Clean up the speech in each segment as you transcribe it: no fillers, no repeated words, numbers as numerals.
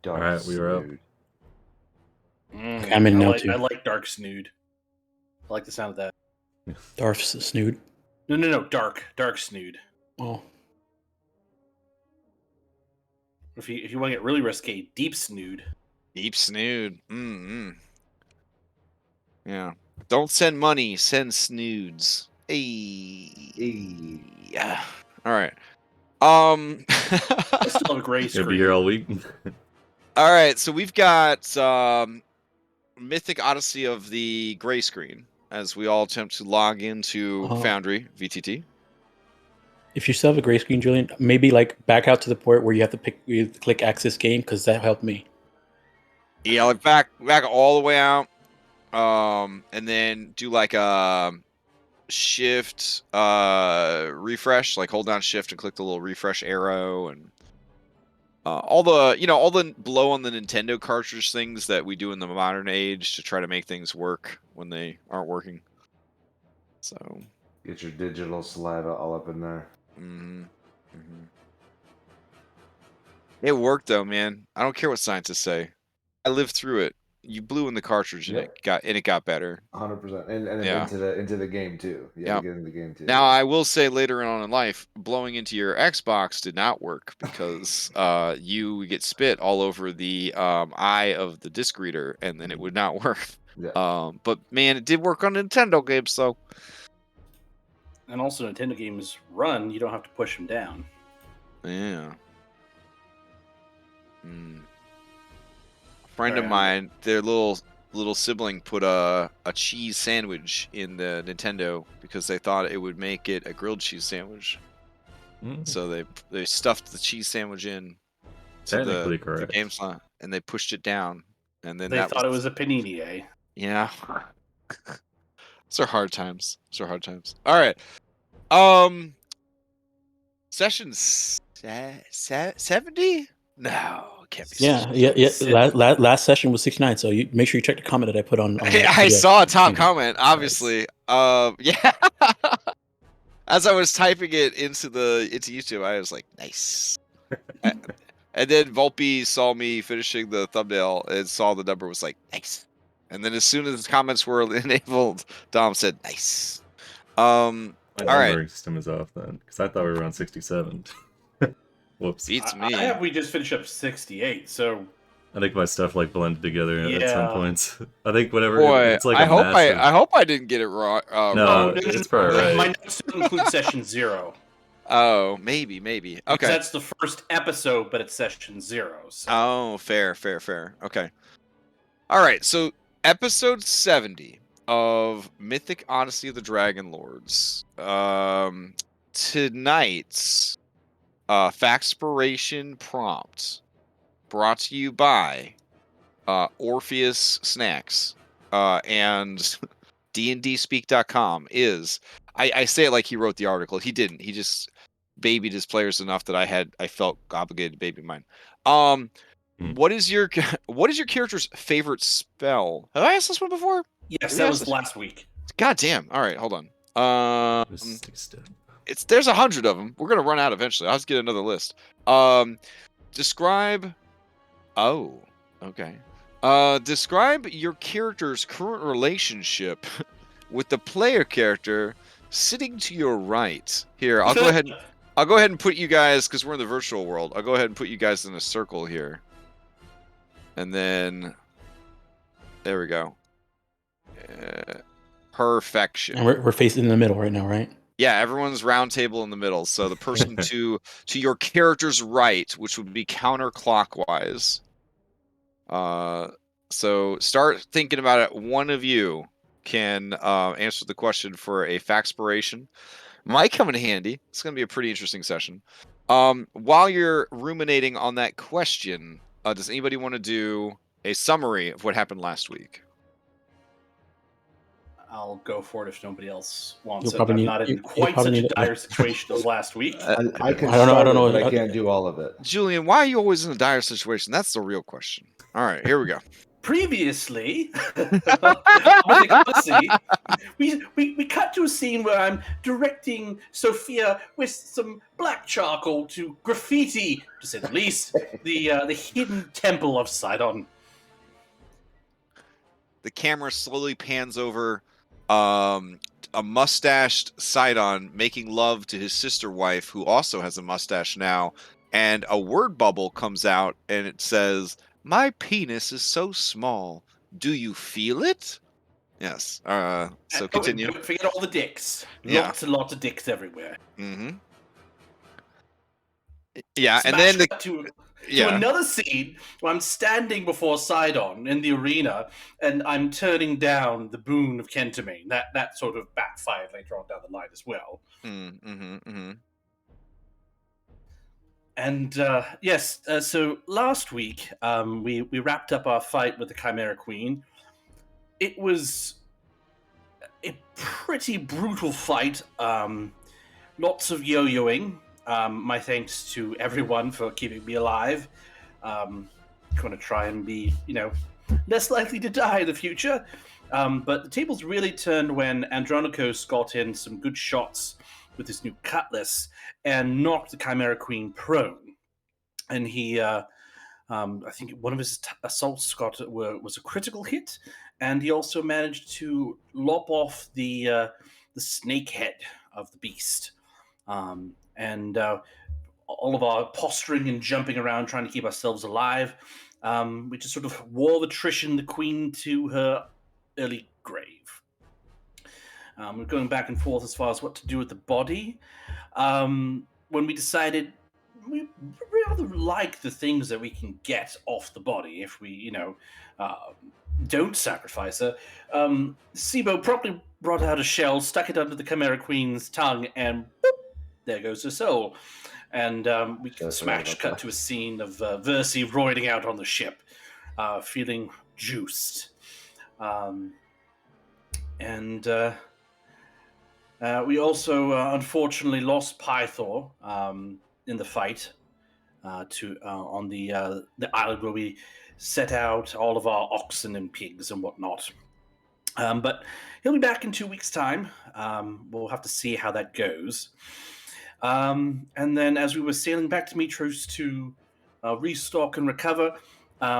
Dark All right, we were up. Snood. I'm in now, I too. like Dark Snood. I like the sound of that. Darth Snood. No. Dark Snood. Oh, If you want to get really risque, Deep Snood. Deep Snood. Yeah. Don't send money, send snoods. Hey. Yeah. All right. I still have a gray Gonna be here screen. all week. All right, so we've got Mythic Odyssey of the Gray Screen as we all attempt to log into Foundry VTT. if you still have a gray screen, Julian, maybe like back out to the port where you have to click access game, because that helped me. Yeah, like back all the way out, and then do like a shift refresh, like hold down shift and click the little refresh arrow, and all the blow on the Nintendo cartridge things that we do in the modern age to try to make things work when they aren't working. So Get your digital saliva all up in there. It worked though, man. I don't care what scientists say. I lived through it. You blew in the cartridge and it got better. 100%, and Yeah. into the game too. Yeah, get in the game too. Now I will say later on in life, blowing into your Xbox did not work because you get spit all over the eye of the disc reader, and then it would not work. Yeah. But man, it did work on Nintendo games though. And also, Nintendo games run. You don't have to push them down. Yeah. A friend of mine, their little sibling put a cheese sandwich in the Nintendo because they thought it would make it a grilled cheese sandwich. So they stuffed the cheese sandwich in to the game slot, and they pushed it down, and then they thought it was a panini, eh? Yeah. Those are hard times. All right. Session 70? No, it can't be. Yeah. Last session was 69, so you make sure you check the comment that I put on. I saw a top comment, obviously. Yeah. As I was typing it into YouTube, I was like, nice. And then Volpe saw me finishing the thumbnail and saw the number, was like, nice. And then as soon as the comments were enabled, Dom said, nice. My numbering system is off then, because I thought we were on 67. Whoops. Beats me. We just finished up 68, so I think my stuff like blended together at some points. I think whenever it's like I hope I didn't get it wrong. No, it's probably right. My notes don't include session 0. Oh, maybe. Okay. Because that's the first episode, but it's session 0. So. Oh, fair. Okay. All right, so episode 70 of Mythic Odyssey of the Dragonlords. Tonight's Factspiration prompt brought to you by Orpheus Snacks and DNDspeak.com is, I say it like he wrote the article. He didn't. He just babied his players enough that I felt obligated to baby mine. What is your character's favorite spell? Have I asked this one before? Yes, that was last week. God damn. All right, hold on. There's 100 of them. We're gonna run out eventually. I'll just get another list. Describe. Oh, okay. Describe your character's current relationship with the player character sitting to your right. Here, I'll go ahead. I'll go ahead and put you guys, because we're in the virtual world. I'll go ahead and put you guys in a circle here. And then, there we go. Perfection. And we're facing in the middle right now, right? Yeah, everyone's round table in the middle. So the person to your character's right, which would be counterclockwise. So start thinking about it. One of you can answer the question for a Factspiration. Might come in handy. It's going to be a pretty interesting session. While you're ruminating on that question, does anybody want to do a summary of what happened last week? I'll go for it if nobody else wants it. I'm not in quite such a dire situation as last week. I don't know. But I can't do all of it. Julian, why are you always in a dire situation? That's the real question. All right, here we go. previously, Mythic Odyssey, we cut to a scene where I'm directing Sophia with some black charcoal to graffiti, to say the least, the hidden temple of Sidon. The camera slowly pans over a mustached Sidon making love to his sister wife, who also has a mustache now, and a word bubble comes out, and it says, "My penis is so small. Do you feel it?" Yes. So continue. Don't forget all the dicks. Yeah. Lots and lots of dicks everywhere. Mm-hmm. Yeah, Smash and then cut to another scene where I'm standing before Sidon in the arena, and I'm turning down the boon of Kentamine. That sort of backfired later on down the line as well. And yes, so last week we wrapped up our fight with the Chimera Queen. It was a pretty brutal fight. Lots of yo-yoing. My thanks to everyone for keeping me alive. Going to try and be, less likely to die in the future. But the tables really turned when Andronikos got in some good shots with his new cutlass and knocked the Chimera Queen prone. And he, I think one of his assaults was a critical hit, and he also managed to lop off the snake head of the beast. And all of our posturing and jumping around trying to keep ourselves alive, we just sort of wore the queen to her early grave. We're going back and forth as far as what to do with the body. When we decided we rather like the things that we can get off the body if we, don't sacrifice her. Sibo promptly brought out a shell, stuck it under the Chimera Queen's tongue, and boop, there goes her soul. And we can smash cut to a scene of Versi roiding out on the ship, feeling juiced. And we also unfortunately lost Pythor in the fight on the island where we set out all of our oxen and pigs and whatnot. But he'll be back in 2 weeks' time. We'll have to see how that goes. And then as we were sailing back to Mytros to restock and recover,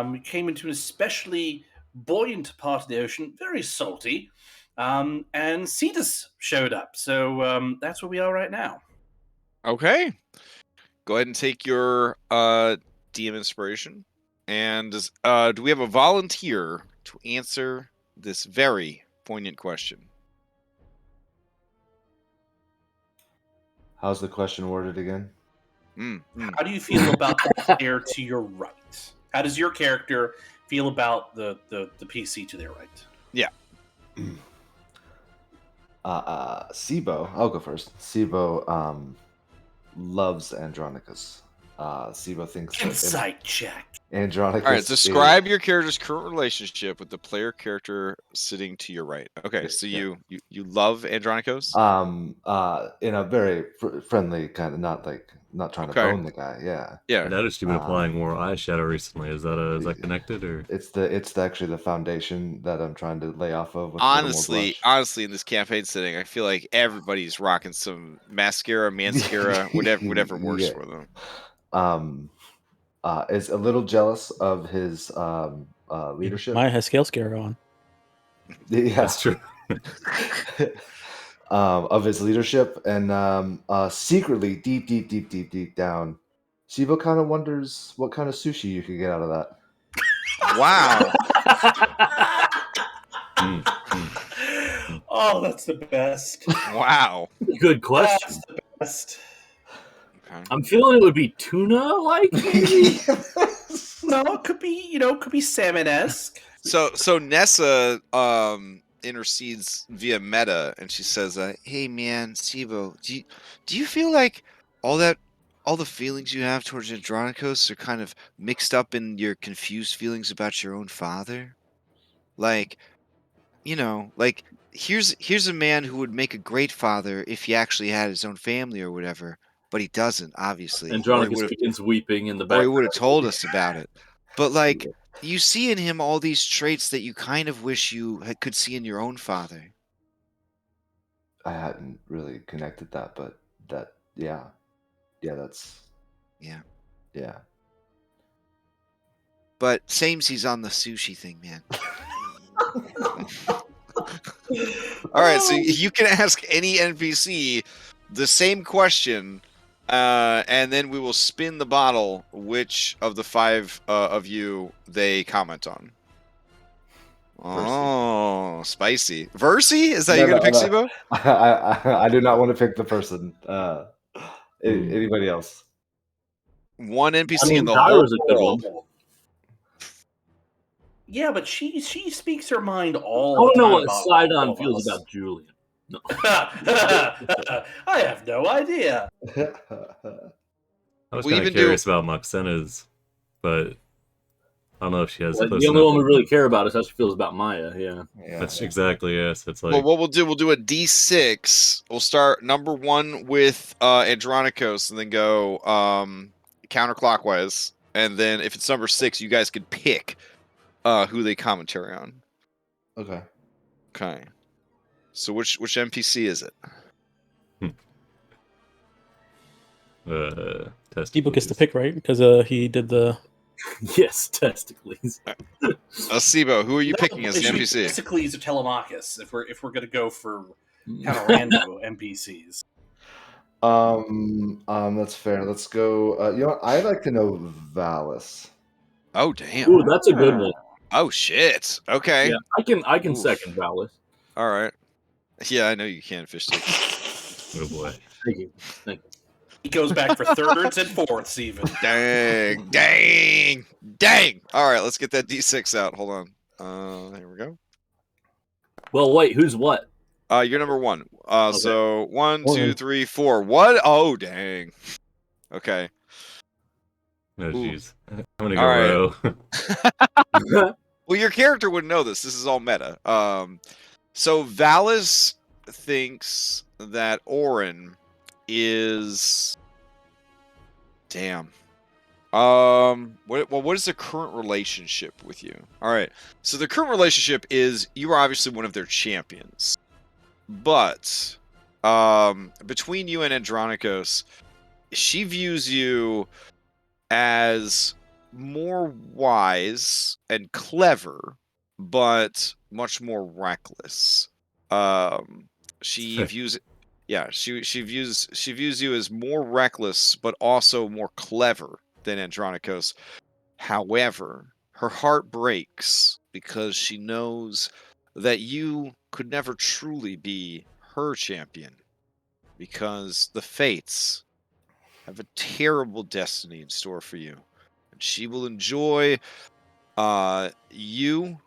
we came into an especially buoyant part of the ocean, very salty, and Cetus showed up. So that's where we are right now. Okay. Go ahead and take your DM inspiration. And do we have a volunteer to answer this very poignant question? How's the question worded again? How do you feel about the player to your right? How does your character feel about the PC to their right? Yeah. Sibo, I'll go first. Sibo loves Andronicus. Sibo thinks Insight check. Andronicus. All right, describe your character's current relationship with the player character sitting to your right. Okay, so you love Andronicos? In a very friendly kind of, not trying to bone the guy. Yeah. Yeah. I noticed you've been applying more eyeshadow recently. Is that connected, or it's actually the foundation that I'm trying to lay off of. Honestly, in this campaign setting, I feel like everybody's rocking some mascara, whatever works for them. Is a little jealous of his leadership. Maya has scale scare on. Yeah, that's true. Of his leadership, and secretly, deep down, Sibo kind of wonders what kind of sushi you could get out of that. Wow. Oh, that's the best. Wow. Good question. That's the best. I'm feeling it would be tuna-like. No, it could be salmon-esque. So Nessa intercedes via meta, and she says, "Hey man, Sibo, do you feel like all the feelings you have towards Andronicos are kind of mixed up in your confused feelings about your own father? Like, here's a man who would make a great father if he actually had his own family or whatever, but he doesn't, obviously. Andronicus begins weeping in the background. Or he would have told us about it. But you see in him all these traits that you kind of wish you could see in your own father. I hadn't really connected that, but yeah, that's Yeah. yeah. But samesies on the sushi thing, man. All right, so you can ask any NPC the same question, and then we will spin the bottle. Which of the 5 of you they comment on? Oh, spicy. Versi? Is that you gonna pick, Sibo? I do not want to pick the person. Anybody else? One NPC I mean, in the Tyler's whole a good world. one. Yeah, but she speaks her mind all I don't the know time what about all Sidon of feels us. about Julian. No. I have no idea. I was We kind of even curious about Moxena's, but I don't know if she has Like, close the only enough. one we really care about is how she feels about Maya. Yeah. That's exactly, yes. It's like, Well, what we'll do a D6. We'll start number 1 with Andronikos, and then go counterclockwise. And then if it's number 6, you guys could pick who they commentary on. Okay. Okay. So which NPC is it? Steve gets to pick, right? Because he did the. Yes, testicles. Sibo, who are you picking as It the should be NPC? Themistocles or Telemachus if we're gonna go for kind of random NPCs. That's fair. Let's go. You know what? I'd like to know Valis. Oh damn. Ooh, that's a good one. Oh shit. Okay. Yeah, I can Oof. second Valis. All right. Yeah, I know you can, fish stick. oh boy. Thank you. He goes back for thirds and fourths even. Dang. All right, let's get that D6 out. Hold on. Here we go. Well, wait, who's what? You're number 1. Okay. So 1, Oren. 2, 3, 4. What? Oh, dang. Okay. Oh, Ooh. jeez. I'm gonna All right. go Ro. Well, your character would know this. This is all meta. So Valis thinks that Oren is. Damn. What is the current relationship with you? All right. So the current relationship is you are obviously one of their champions, but between you and Andronikos, she views you as more wise and clever, but much more reckless. She views it. Yeah, she views you as more reckless, but also more clever than Andronikos. However, her heart breaks because she knows that you could never truly be her champion, because the fates have a terrible destiny in store for you, and she will enjoy you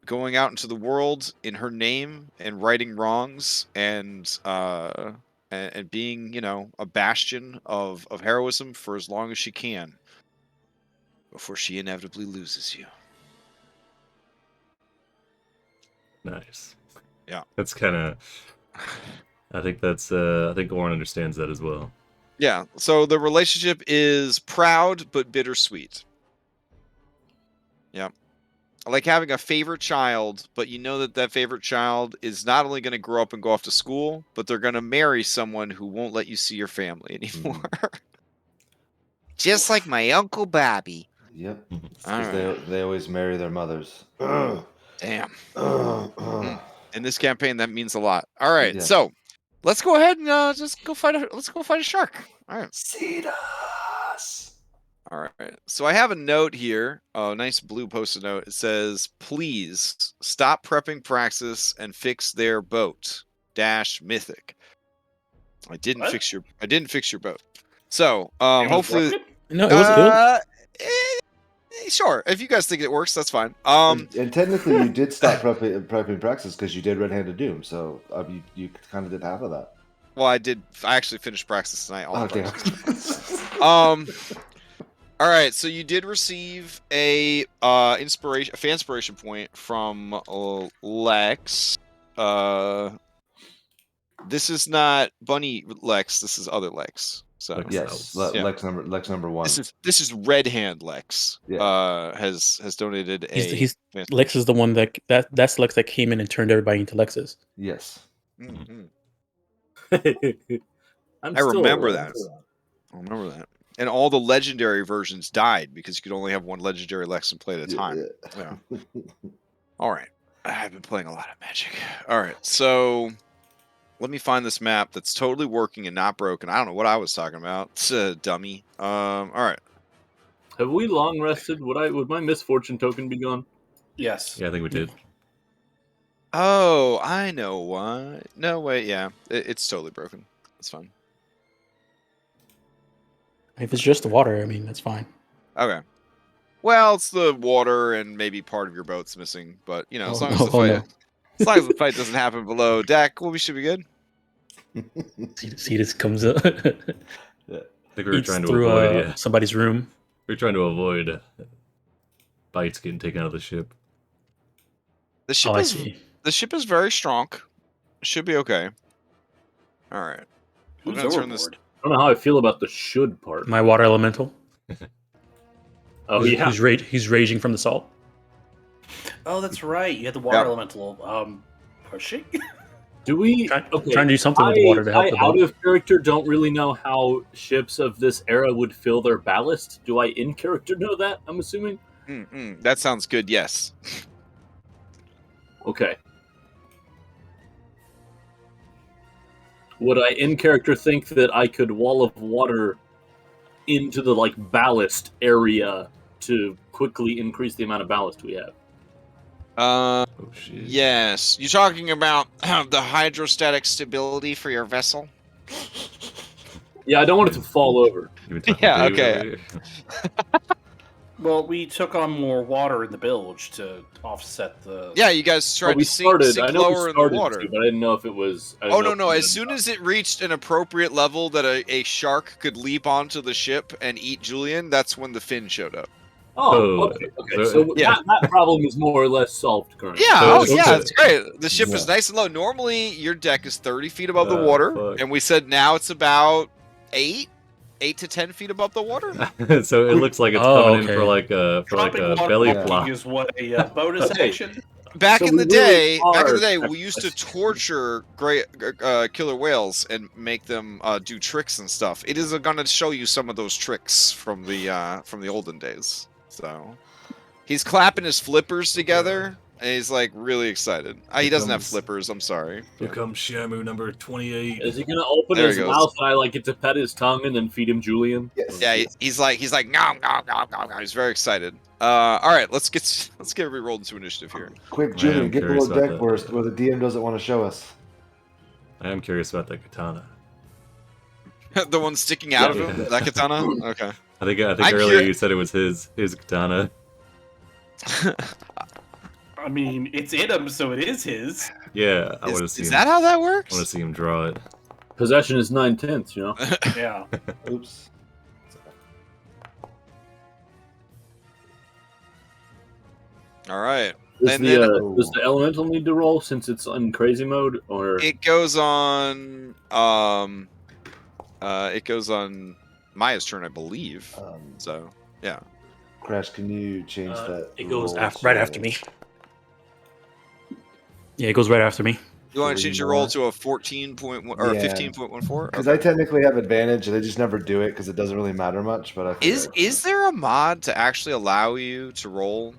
going out into the world in her name and righting wrongs and being, a bastion of heroism for as long as she can before she inevitably loses you. Nice. Yeah. That's kind of. I think Oren understands that as well. Yeah. So the relationship is proud but bittersweet. Yeah. Like having a favorite child, but you know that favorite child is not only going to grow up and go off to school, but they're going to marry someone who won't let you see your family anymore. Just like my Uncle Bobby. Yep. All Because they always marry their mothers. Ugh. Damn. Ugh. In this campaign, that means a lot. All right, Yeah. so let's go ahead and just go fight. Let's go fight a shark. All right. See us. All right. So I have a note here. A nice blue post-it note. It says, "Please stop prepping Praxis and fix their boat. Mythic." I didn't What? fix your boat. So It was hopefully, broken? No, it was. sure. If you guys think it works, that's fine. And technically, you did stop prepping Praxis because you did Red Handed Doom, so you kind of did half of that. Well, I did. I actually finished Praxis tonight. Okay. All right. So you did receive a fan inspiration point from Lex. This is not Bunny Lex. This is other Lex. So Lex Yes, House. Yeah. Lex number 1. this is Red Hand Lex. Yeah. Has donated a. He's Lex is the one that's Lex that came in and turned everybody into Lexes. Yes. Mhm. I'm I still remember alive. that. I remember that. And all the legendary versions died because you could only have one legendary Lex in play at a time. Yeah. All right. I've been playing a lot of Magic. All right. So let me find this map that's totally working and not broken. I don't know what I was talking about. It's a dummy. All right. Have we long rested? Would my misfortune token be gone? Yes. Yeah, I think we did. Oh, I know why. No, wait. Yeah. It's totally broken. That's fine. If it's just the water, I mean, that's fine. Okay. Well, it's the water and maybe part of your boat's missing, but you know, as long as as long as the fight doesn't happen below deck, well, we should be good. Cetus comes up. I think we were Eats trying to through avoid. somebody's room. We were trying to avoid bites getting taken out of the ship. The ship I is see. the ship is very strong. It should be okay. All right. I'm Who's gonna turn this. overboard? I don't know how I feel about the should part. My water elemental. Oh yeah. He's raging from the salt. Oh, that's right. You had the water Yep. elemental pushing. Do we? Trying Okay. to do something with the water to help I the out boat. of character don't really know how ships of this era would fill their ballast. Do I in character know that? I'm assuming. That sounds good. Yes. Okay. Would I in character think that I could wall of water into the ballast area to quickly increase the amount of ballast we have? Oh shit. Yes. You're talking about the hydrostatic stability for your vessel. Yeah, I don't want it to fall over. You been talking Yeah, to David okay. over here? Well, we took on more water in the bilge to offset the. Yeah, you guys tried we to sink I know lower we in the started water. to, but I didn't know if it was. Oh no! As soon as it reached an appropriate level that a shark could leap onto the ship and eat Julian, that's when the fin showed up. Oh, okay. So Yeah. that problem is more or less solved currently. Yeah, So- yeah, so- it's great. The ship is Yeah. nice and low. Normally, your deck is 30 feet above the Oh, water, fuck. and we said now it's about 8 to 10 feet above the water. So it looks like it's Oh, coming okay. in for like a Dropping water belly walking flop. is what a bonus Okay. action. Back So in the we really day, are- we used to torture great killer whales and make them do tricks and stuff. It is going to show you some of those tricks from the olden days. So he's clapping his flippers together, and he's like really excited. He doesn't have flippers. I'm sorry. Here comes Shamu number 28. Is he gonna open There his he goes. mouth and I get to pet his tongue and then feed him Julian? Yes. Yeah, he's like nom nom nom nom nom. He's very excited. All right, let's get everybody rolled into initiative here. Quick, I Julian, am get the curious little about deck that. where the DM doesn't want to show us. I am curious about that katana. The one sticking out Yeah. of him, that katana. Okay. I think I'm earlier curi- you said it was his katana. I mean, it's in him, so it is his. Yeah, I want to see Is him. that how that I want works? to see him draw it. Possession is 9/10, you know. Yeah. Oops. All right. Does And the then- does the elemental need to roll since it's in crazy mode, or It goes on. It goes on Maya's turn, I believe. So yeah. Crash, can you change that? It goes roll right to- after me. Yeah, it goes right after me. You want to Three change your roll more. to a 14.1 or Yeah. 15.14? Because I technically have advantage, they just never do it because it doesn't really matter much. But I think Is there a mod to actually allow you to roll?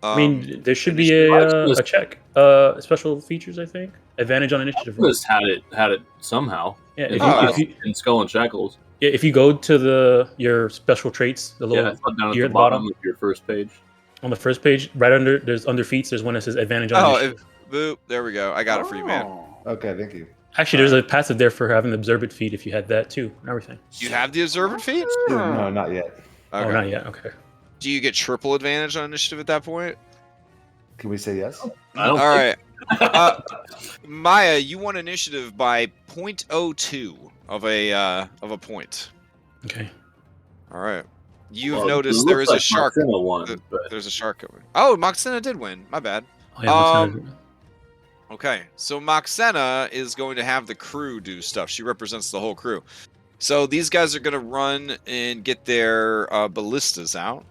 I mean, there should be initiative- a check. Special features, I think. Advantage on initiative. roll. just had it somehow? Yeah, In Skull and Shackles. if you go to your special traits, the Yeah, little it's not down at here the at the bottom bottom. of your first page. on the first page, right under under feats, there's one that says advantage on Oh, initiative. boop! There we go. I got it for you, man. Oh. Okay, thank you. Actually, there's a passive there for having the observant feat if you had that too and everything. You have the observant feat? No, not yet. Oh, not yet. Okay. Do you get triple advantage on initiative at that point? Can we say yes? I don't All think- right. Maya, you won initiative by 0.02 of a point. Okay. All right. You've Well, noticed it there looks is a like shark. Martina won, but There's a shark coming. Oh, Moxena did win. My bad. Oh, yeah, that's not- Okay, so Moxena is going to have the crew do stuff. She represents the whole crew. So these guys are going to run and get their ballistas out.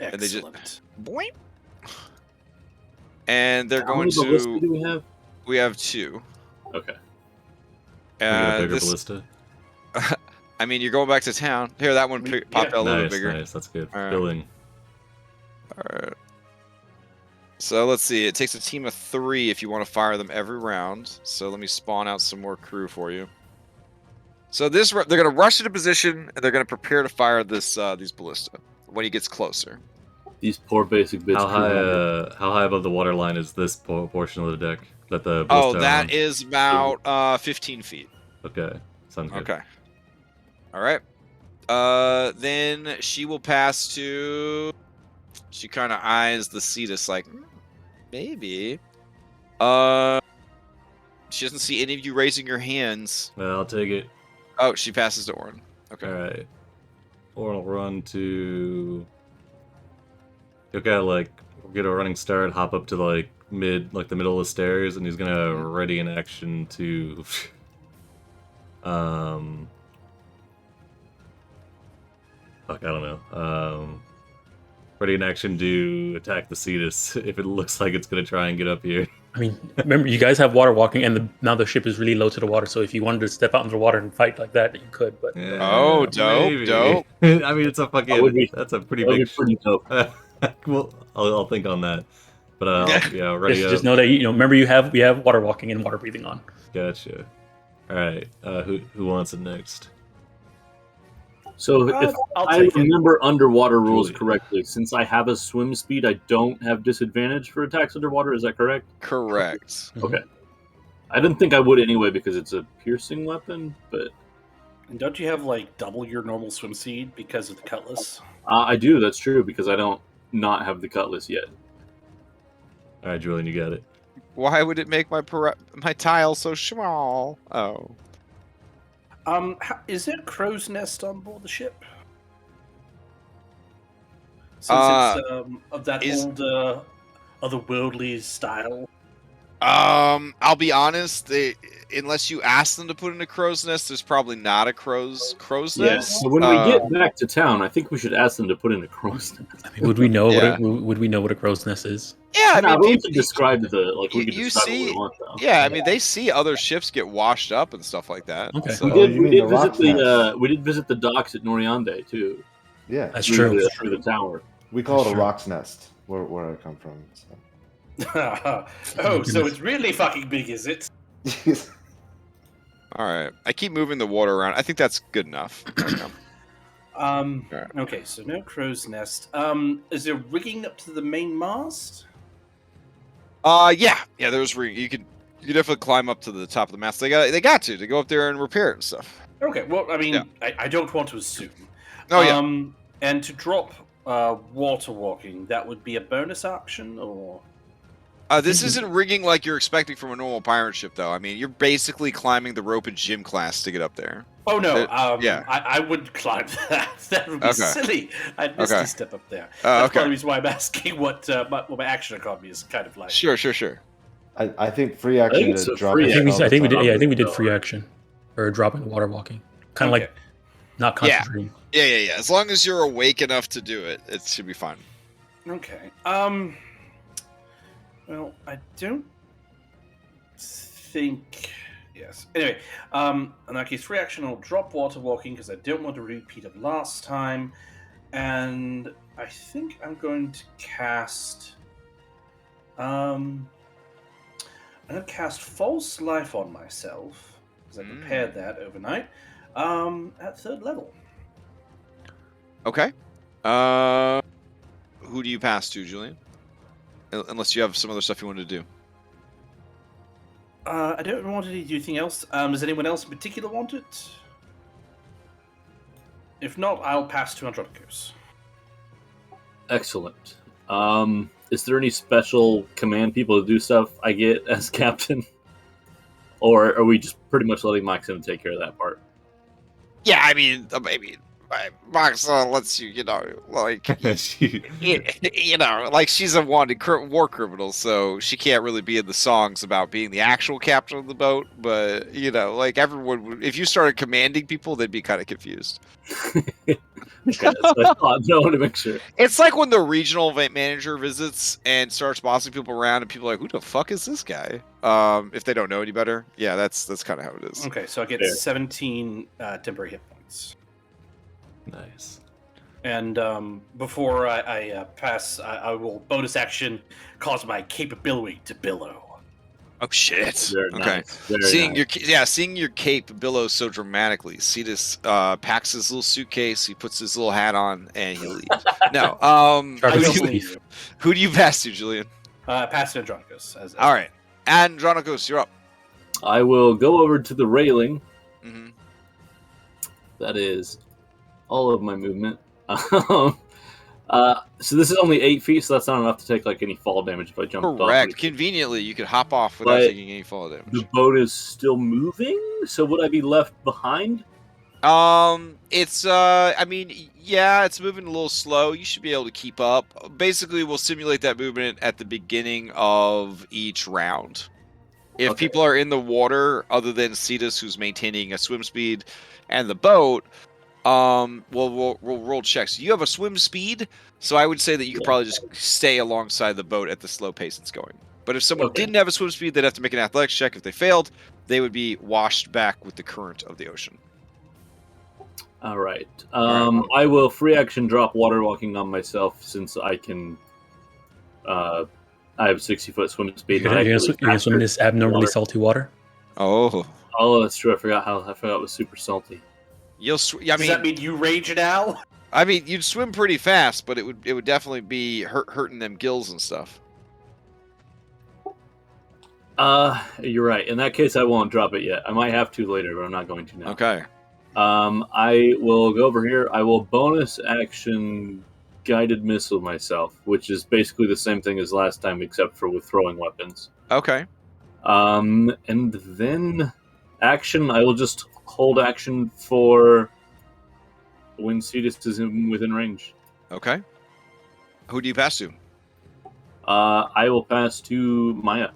And they just Excellent. boing. And they're How going many ballista to. do we have? We have 2. Okay. We got a bigger This, ballista. I mean, you're going back to town. Here, that one popped out a little bit Nice, bigger. nice. That's good. All right. Filling. All right. So let's see. It takes a team of 3 if you want to fire them every round. So let me spawn out some more crew for you. So they're going to rush into position and they're going to prepare to fire these ballista when he gets closer. These poor basic bits. How high above the water line is this portion of the deck that the Oh, ballista that on? is about 15 feet. Okay, sounds good. Okay. All right. Then she will pass to. She kind of eyes the Cetus like, maybe. She doesn't see any of you raising your hands. Well, I'll take it. Oh, she passes to Orin. Okay. All right. Or I'll run to. He'll kind of like get a running start, hop up to like the middle of the stairs, and he's gonna ready in action to. Fuck, I don't know. Ready in action to attack the Cetus if it looks like it's gonna try and get up here. I mean, remember, you guys have water walking, and now the ship is really low to the water. So if you wanted to step out into the water and fight like that, you could. But Yeah, Oh, dope, maybe. dope. I mean, it's a fucking. That's a pretty That would big. be pretty dope. Well, I'll think on that. But yeah, ready just up. know that remember we have water walking and water breathing on. Gotcha. All right. Who wants it next? So if I'll I take it. remember underwater rules Julie. correctly, since I have a swim speed, I don't have disadvantage for attacks underwater. Is that correct? Correct. Okay. I didn't think I would anyway because it's a piercing weapon, but And don't you have like double your normal swim speed because of the cutlass? I do. That's true because I don't not have the cutlass yet. All right, Julian, you got it. Why would it make my tile so small? Oh. Is there a crow's nest on board the ship? Since it's of that old otherworldly style. I'll be honest. Unless you ask them to put in a crow's nest, there's probably not a crow's Yeah. nest. So when we get back to town, I think we should ask them to put in a crow's nest. I mean, would we know Yeah. would we know what a crow's nest is? Yeah, I No, mean, we could describe we could you describe see- what we want though. yeah, I mean, they see other ships get washed up and stuff like that. Okay. So. We Oh, did. you We mean did the visit rock's nest. we did visit the docks at Noriande too. Yeah, That's true. Through the tower. we call it a Sure. rock's nest where I come from. Oh, so it's really fucking big, is it? So. All right, I keep moving the water around. I think that's good enough. There we go. Alright. Okay, so no crow's nest. Is there rigging up to the main mast? Yeah. There's you could definitely climb up to the top of the mast. They got to go up there and repair it and stuff. Okay, well, I mean, Yeah. I don't want to assume. Oh yeah. And to drop water walking, that would be a bonus action, or This isn't rigging like you're expecting from a normal pirate ship, though. I mean, you're basically climbing the rope in gym class to get up there. oh no, yeah. I wouldn't climb that. That would be Okay. silly. I'd miss Okay. the step up there. Oh, That's okay. part of the reason why I'm asking what my action economy is kind of like. Sure. I think free action it's to a drop. free it I think we all the did. time. Yeah, I think we did free action or dropping water walking, kind of Okay. like not Yeah. concentrating. Yeah. As long as you're awake enough to do it, it should be fine. Okay. Well, I don't think. Yes. Anyway, in that case, free action, I'll drop water walking because I don't want to repeat of last time, and I think I'm going to cast. I'm going to cast False Life on myself because I prepared that overnight. At 3rd level. Okay. Who do you pass to, Julian? Unless you have some other stuff you want to do. I don't want anything else. Does anyone else in particular want it? If not, I'll pass to Andronicus. Excellent. Is there any special command people to do stuff I get as captain? Or are we just pretty much letting Maxim take care of that part? Yeah, I mean, Moxa lets you, you know, like She- you know, like she's a wanted war criminal, so she can't really be in the songs about being the actual captain of the boat. But you know, like everyone, if you started commanding people, they'd be kind of confused. Okay, so I thought no to make sure. It's like when the regional event manager visits and starts bossing people around, and people are like, "Who the fuck is this guy?" If they don't know any better, yeah, that's kind of how it is. Okay, so I get Fair. 17 temporary hit points. Nice. And before I pass, I will bonus action cause my capability to billow. Oh shit! Very Okay. nice. Very Seeing nice. seeing your cape billow so dramatically. Cetus packs his little suitcase, he puts his little hat on, and he leaves. No, I Sharp as don't a believe thief. you. who do you pass to, Julian? Pass to Andronicus. All right, Andronicus, you're up. I will go over to the railing. Hmm. That is all of my movement. So this is only 8 feet, so that's not enough to take like any fall damage if I jump off. Correct. Conveniently, you could hop off without But taking any fall The damage. boat is still moving, so would I be left behind? It's I mean, yeah, it's moving a little slow. You should be able to keep up. Basically, we'll simulate that movement at the beginning of each round. If Okay. people are in the water, other than Cetus, who's maintaining a swim speed, and the boat, we'll roll checks. You have a swim speed, so I would say that you could probably just stay alongside the boat at the slow pace it's going. But if someone Okay. didn't have a swim speed, they'd have to make an athletics check. If they failed, they would be washed back with the current of the ocean. All right. I will free action drop water walking on myself since I can. I have 60-foot swim speed. You're and I gonna, can you're gonna swim in this abnormally water. salty water. Oh, Oh, that's true. I forgot it was super salty. you'll. I Does that mean, mean you rage now? you'd swim pretty fast, but it would definitely be hurting them gills and stuff. You're right. In that case, I won't drop it yet. I might have to later, but I'm not going to now. Okay. I will go over here. I will bonus action guided missile myself, which is basically the same thing as last time, except for with throwing weapons. Okay. And then action. I will just hold action for when Cetus is within range. Okay. Who do you pass to? I will pass to Maya.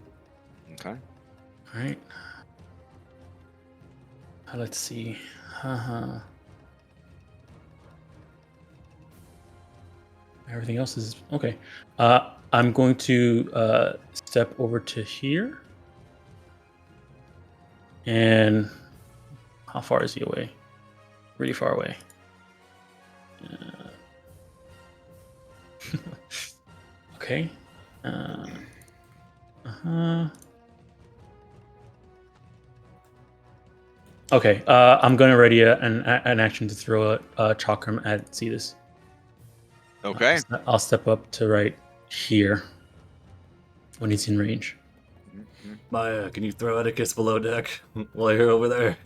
Okay. All right. Let's see. Everything else is okay. I'm going to step over to here. And how far is he away? Really far away. Okay. Okay. I'm going to ready an action to throw a chakram at Cetus. Okay. I'll step up to right here when he's in range. Maya, can you throw Atticus below deck while you're over there?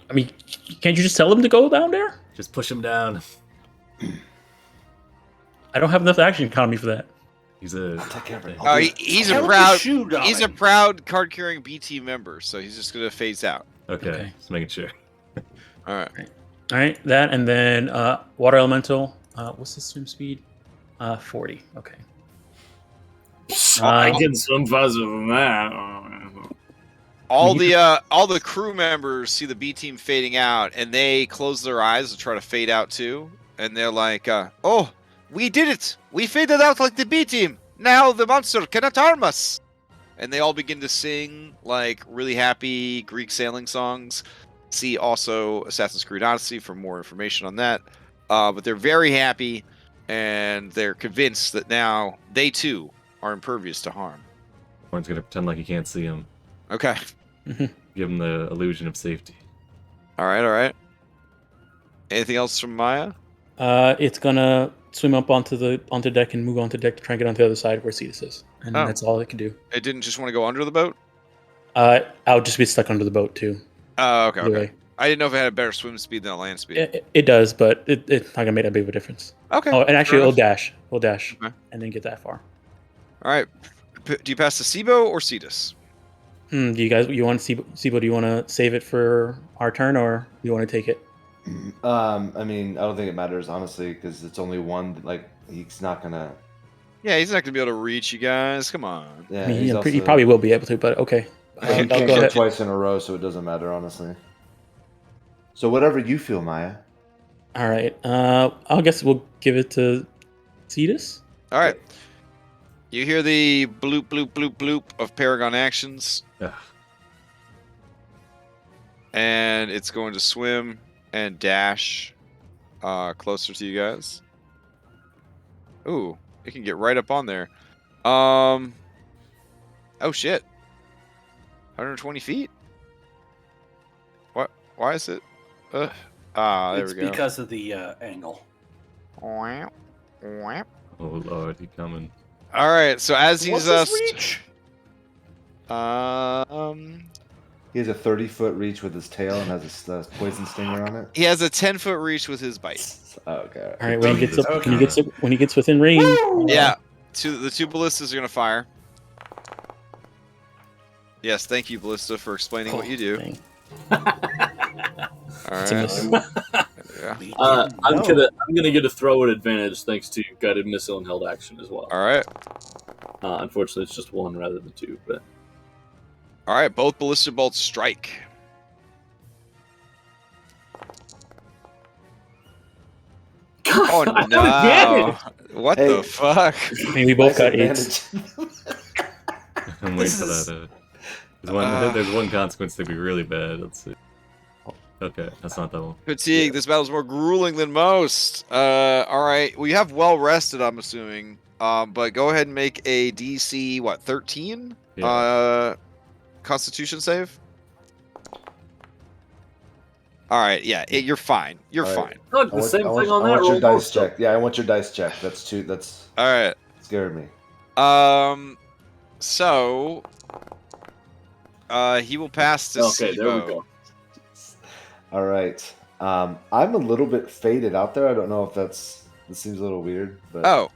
I mean, can't you just tell him to go down there? Just push him down. I don't have enough action economy for that. He's a. Oh, he's a Tell him to proud. shoot on He's a him. proud card-carrying BT member, so he's just gonna phase out. Okay, Okay. just making sure. All right. All right, that and then water elemental. What's his swim speed? 40. Okay. I get some fuzz from that. All the crew members see the B team fading out, and they close their eyes and try to fade out too. And they're like, "Oh, we did it! We faded out like the B team. Now the monster cannot harm us." And they all begin to sing like really happy Greek sailing songs. See also Assassin's Creed Odyssey for more information on that. But they're very happy, and they're convinced that now they too are impervious to harm. Horn's gonna pretend like he can't see him. Okay. Give him the illusion of safety. All right. Anything else from Maya? It's gonna swim up onto deck and move onto deck to try and get onto the other side where Cetus is, and Oh. that's all it can do. It didn't just want to go under the boat? I'll just be stuck under the boat too. Oh, okay. Either way. I didn't know if it had a better swim speed than a land speed. It does, but it's not gonna make that big of a difference. Okay. Oh, and actually, fair it'll enough. dash, Okay. and then get that far. All right. Do you pass to Sibo or Cetus? Do you want Sibo? Do you want to save it for our turn, or do you want to take it? I mean, I don't think it matters honestly because it's only one. Like he's not gonna. Yeah, he's not gonna be able to reach you guys. Come on. Yeah, I mean, he's he probably will be able to, but okay. He I'll can't go go ahead. twice in a row, so it doesn't matter honestly. So whatever you feel, Maya. All right. I guess we'll give it to Cetus. All right. You hear the bloop, bloop, bloop, bloop of Paragon actions. Ugh. And it's going to swim and dash closer to you guys. Ooh, it can get right up on there. Oh shit. 120 feet? What? Why is it? There It's we go. because of the angle. Wham, wham. Oh lord, he coming. All right, so as he's What's his reach? He has a 30-foot reach with his tail and has a poison stinger on it. he has a 10-foot reach with his bite. Oh, okay. All right. When he gets up, Okay. when he gets within range. Yeah, the two ballistas are gonna fire. Yes, thank you, ballista, for explaining what you do. Dang. All It's a miss. right. Yeah. I'm gonna get a throw at advantage thanks to guided missile and held action as well. All right. Unfortunately, it's just one rather than two. But All right. Both ballista bolts strike. Oh I no! advantage! What Hey. the fuck? I mean, we both got Nice 8s. I'm waiting This for is- that. There's one consequence that would be really bad. Let's see. Okay, that's not that one. Fatigue. This battle's more grueling than most. All right. Well, you have well rested, I'm assuming. But go ahead and make a DC 13? Yeah. Constitution save. All right. Yeah. You're fine. You're All right. fine. Look, I the want, same I want, thing on I that want your roll. dice also. check. Yeah, I want your dice check. That's All right. scared me. So. He will pass to Okay, there we Sibo. go. All right. I'm a little bit faded out there. I don't know if this seems a little weird, but Oh.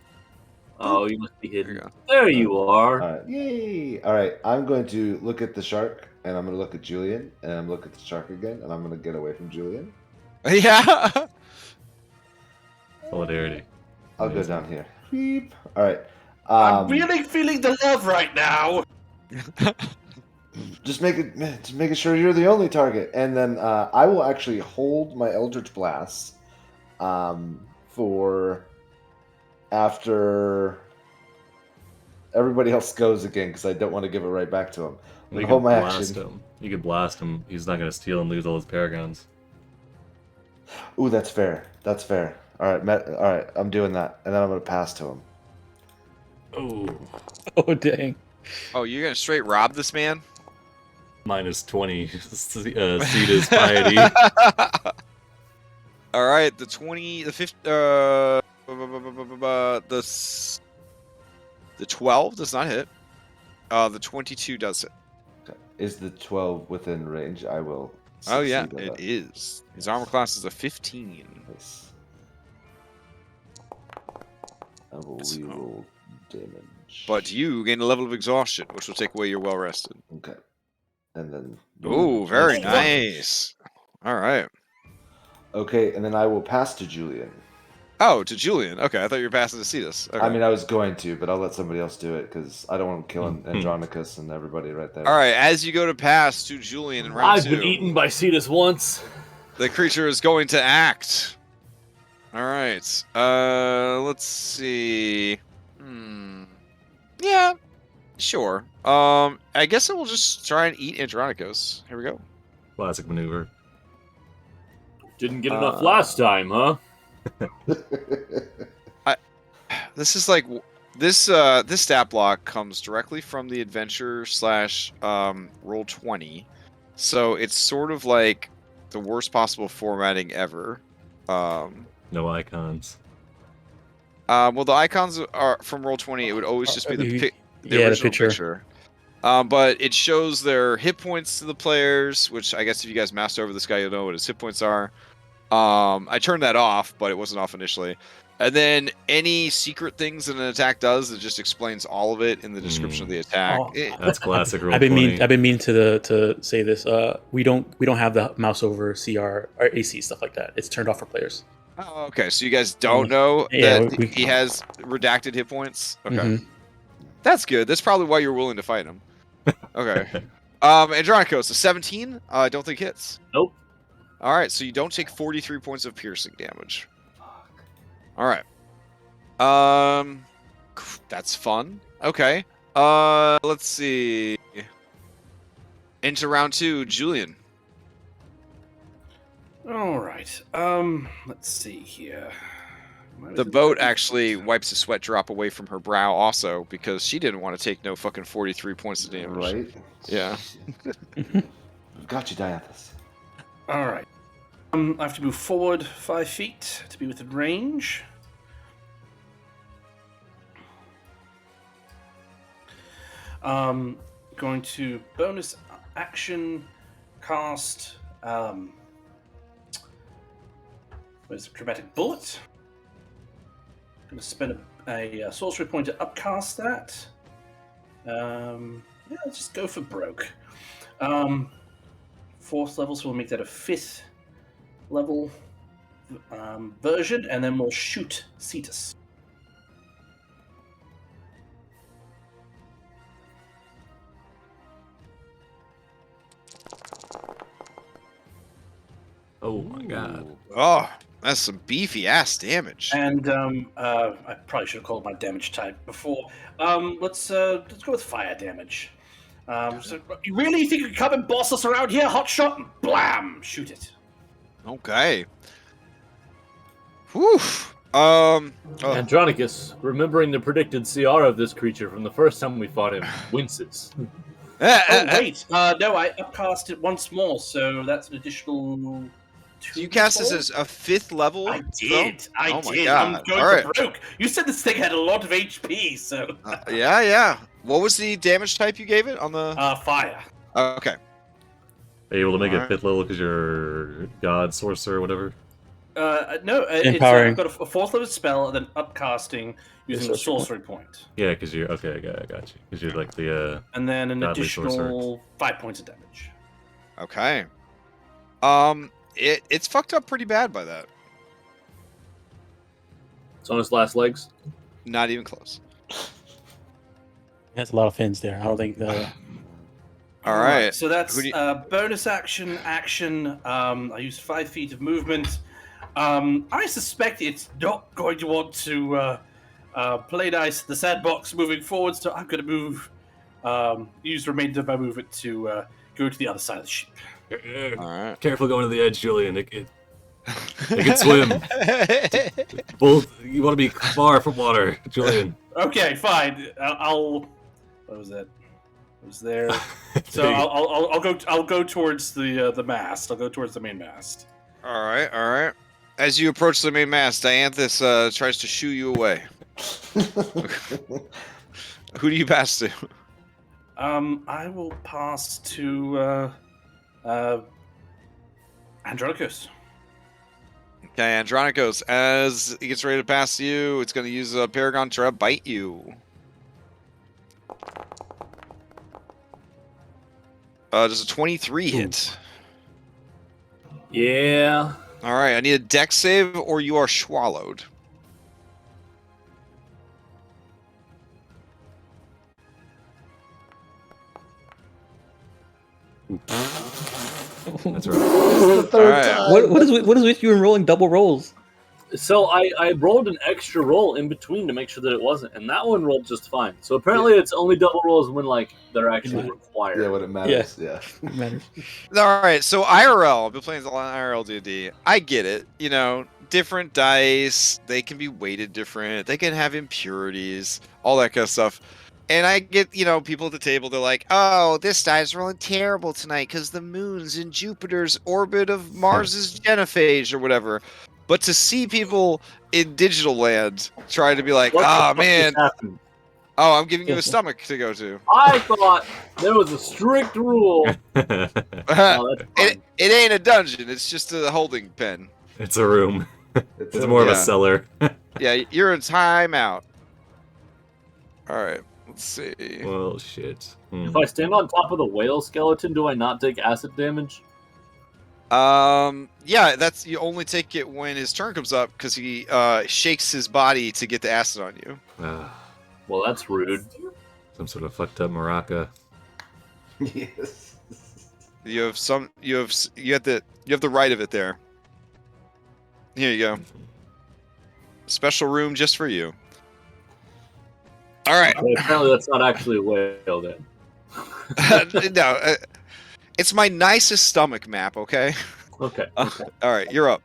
Oh, you must be There you hidden. go. There you are. all right. Yay! All right. I'm going to look at the shark, and I'm going to look at Julian, and I'm look at the shark again, and I'm going to get away from Julian. Yeah. Solidarity. I'll go Amazing. down here. Beep. All right. I'm really feeling the love right now. Just making sure you're the only target, and then I will actually hold my Eldritch Blast for after everybody else goes again because I don't want to give it right back to him. I'm You gonna hold could my blast action. him. You could blast him. He's not gonna steal and lose all his paragons. Ooh, that's fair. That's fair. All right, all right. I'm doing that, and then I'm gonna pass to him. Oh. Oh, dang. Oh, you're gonna straight rob this man? Minus 20. Cetus piety. All right, the 20, the 50, the 12 does not hit. The 22 does hit. Okay. Is the 12 within range? I will. Oh yeah, succeed on it that. is. His armor class is a 15. Nice. I will So- reroll damage. But you gain a level of exhaustion, which will take away your well rested. Okay. And then. Ooh, very Oh, nice. All right. Okay, and then I will pass to Julian. Oh, to Julian. Okay, I thought you were passing to Cetus. Okay. I mean, I was going to, but I'll let somebody else do it because I don't want him killing Mhm. Andronicus and everybody right there. All right, as you go to pass to Julian in round I've 2, been eaten by Cetus once. the creature is going to act. All right. Let's see. Yeah. Sure. I guess it will just try and eat Andronicus. Here we go. Classic maneuver. Didn't get enough last time, huh? This is like this stat block comes directly from the adventure / roll 20. So it's sort of like the worst possible formatting ever. No icons. Well, the icons are from roll 20. It would always just be the Yeah, the original picture. picture. But it shows their hit points to the players, which I guess if you guys master over this guy, you'll know what his hit points are. I turned that off, but it wasn't off initially. And then any secret things that an attack does, it just explains all of it in the description of the attack. Oh. That's classic roll I've been 20. mean to say this. We don't have the mouse over CR or AC stuff like that. It's turned off for players. Oh, okay. So you guys don't know Yeah, that he has redacted hit points? Okay. Mhm. That's good. That's probably why you're willing to fight him. Okay. Andronicos, a 17? I don't think hits. Nope. All right, so you don't take 43 points of piercing damage. All right. That's fun. Okay. Let's see. Into round 2, Julian. All right. Let's see here. The boat actually wipes a sweat drop away from her brow also because she didn't want to take no fucking 43 points of damage. Right? Yeah. Got you, Dianthus. All right. I have to move forward 5 feet to be within range. Going to bonus action cast. Where's the dramatic bullet? Going to spend a sorcery point to upcast that. Yeah, let's just go for broke. 4th level, so we'll make that a 5th level version, and then we'll shoot Cetus. Oh my god. Oh, that's some beefy ass damage. And I probably should have called my damage type before. Let's go with fire damage. So, you really think you can come and boss us around here? Hot shot, and blam! Shoot it. Okay. Whew. Andronicus, remembering the predicted CR of this creature from the first time we fought him, winces. Oh wait, no, I upcast it once more, so that's an additional. You cast this as a 5th level? I did. spell? I Oh my did. God. I'm going All right. for broke. You said this thing had a lot of HP, so Yeah. What was the damage type you gave it on the? fire. Okay. Are you able to make it Alright. 5th level because you're god, sorcerer, or whatever? No, Empowering. I've got a 4th level spell and then upcasting using the sorcery point, Yeah, because you're okay. I got you. Because you're like the and then an Godly additional sorcerer. 5 points of damage. Okay. It's fucked up pretty bad by that. It's on his last legs. Not even close. Has a lot of fins there. I don't think the. All right. So that's Who do you- bonus action. I used 5 feet of movement. I suspect it's not going to want to play nice in the sandbox moving forward, so I'm going to move. Use the remainder of my movement to go to the other side of the ship. All right. Careful going to the edge, Julian. It can swim. Both. You want to be far from water, Julian. Okay, fine. I'll. What was that? It was there. So I'll go towards the mast. I'll go towards the main mast. All right. As you approach the main mast, Dianthus tries to shoo you away. Who do you pass to? I will pass to Andronicus. Okay, Andronicos, as it gets ready to pass you, it's going to use a Paragon to bite you. Does a 23 hit? Yeah. All right, I need a dex save or you are swallowed. That's right. The third Alright. time. What is with you in rolling double rolls? So I rolled an extra roll in between to make sure that it wasn't, and that one rolled just fine. So apparently it's only double rolls when like they're actually required. Yeah, when it matters. Yeah. It matters. All right, so IRL, I've been playing a lot of IRL D&D. I get it, you know, different dice, they can be weighted different, they can have impurities, all that kind of stuff. And I get, you know, people at the table, they're like, oh, this dice is rolling terrible tonight because the moon's in Jupiter's orbit of Mars's genophage or whatever. But to see people in digital land try to be like, What the oh, fuck man, just happened? oh, I'm giving you a stomach to go to. I thought there was a strict rule. Oh, that's fine. It ain't a dungeon, it's just a holding pen. It's a room. It's more of a Yeah. seller. Yeah, you're in timeout. All right, let's see. Well, shit. If I stand on top of the whale skeleton, do I not take acid damage? Yeah, that's you only take it when his turn comes up because he shakes his body to get the acid on you. Well, that's rude. Some sort of fucked up maraca. Yes. You have the right of it there. Here you go. Special room just for you. All right. Well, apparently, that's not actually a whale then. No, it's my nicest stomach map. Okay. Okay. All right, you're up.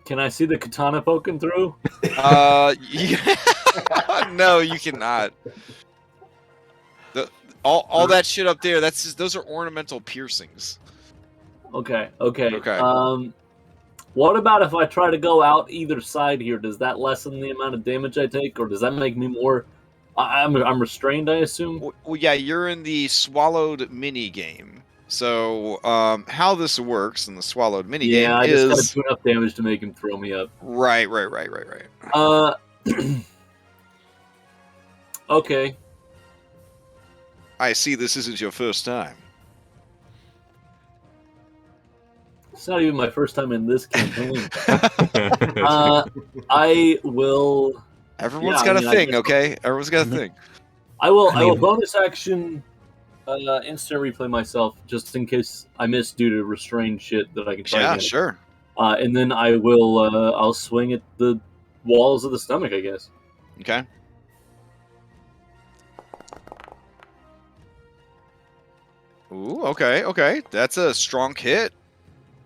Can I see the katana poking through? Yeah. No, you cannot. All that shit up there. Those are ornamental piercings. Okay. Okay. What about if I try to go out either side here? Does that lessen the amount of damage I take, or does that make me more? I'm restrained, I assume. Well, yeah, you're in the swallowed mini game. So, how this works in the swallowed mini game I is just gotta do enough damage to make him throw me up. right. Okay. I see this isn't your first time. It's not even my first time in this campaign. I will. Everyone's got a thing, okay? Everyone's got a thing. I will bonus action instant replay myself just in case I miss due to restrained shit that I can try Yeah, again. sure. And then I will I'll swing at the walls of the stomach, I guess. Okay. Ooh, okay. That's a strong hit.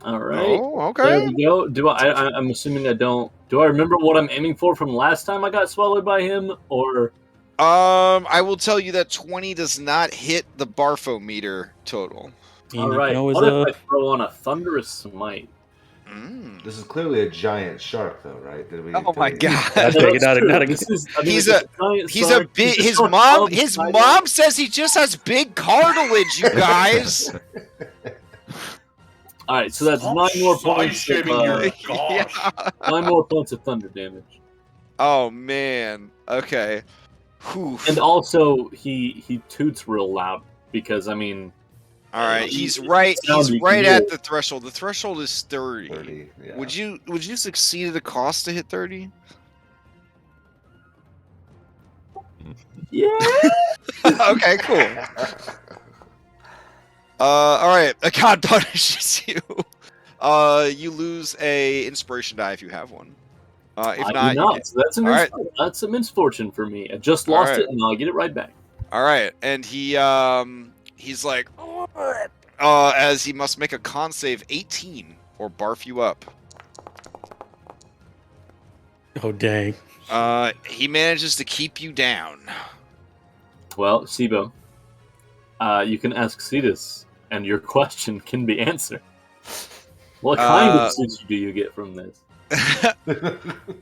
All right. Oh, There okay. we go. I'm assuming I don't. Do I remember what I'm aiming for from last time I got swallowed by him, or? I will tell you that 20 does not hit the Barfometer total. All right. Always, What if I throw on a thunderous smite? This is clearly a giant shark, though, right? Oh my god. That's No, big, not true. a- This is- I mean, He's it's a giant He's shark. a big. He's His just mom. on His side mom says he just has big cartilage. You guys. All right, so that's Stop 9 more points. Of, side-shaming your gosh. Yeah. 9 more points of thunder damage, Oh man. Okay. Whew. and also he toots real loud because I mean, All right. He's it right. sounds He's right real. at the threshold. The threshold is 30. 30. Yeah. Would you succeed at a cost to hit 30? yeah. Okay. Cool. All right. A god punishes you. You lose a inspiration die if you have one. If I not, do you not. get- So that's that's a misfortune for me. I just lost right. it, and I'll get it right back. All right, and he's like, as he must make a con save 18 or barf you up. Oh dang! He manages to keep you down. Well, Sibo, you can ask Cetus, and your question can be answered. What kind of sushi do you get from this?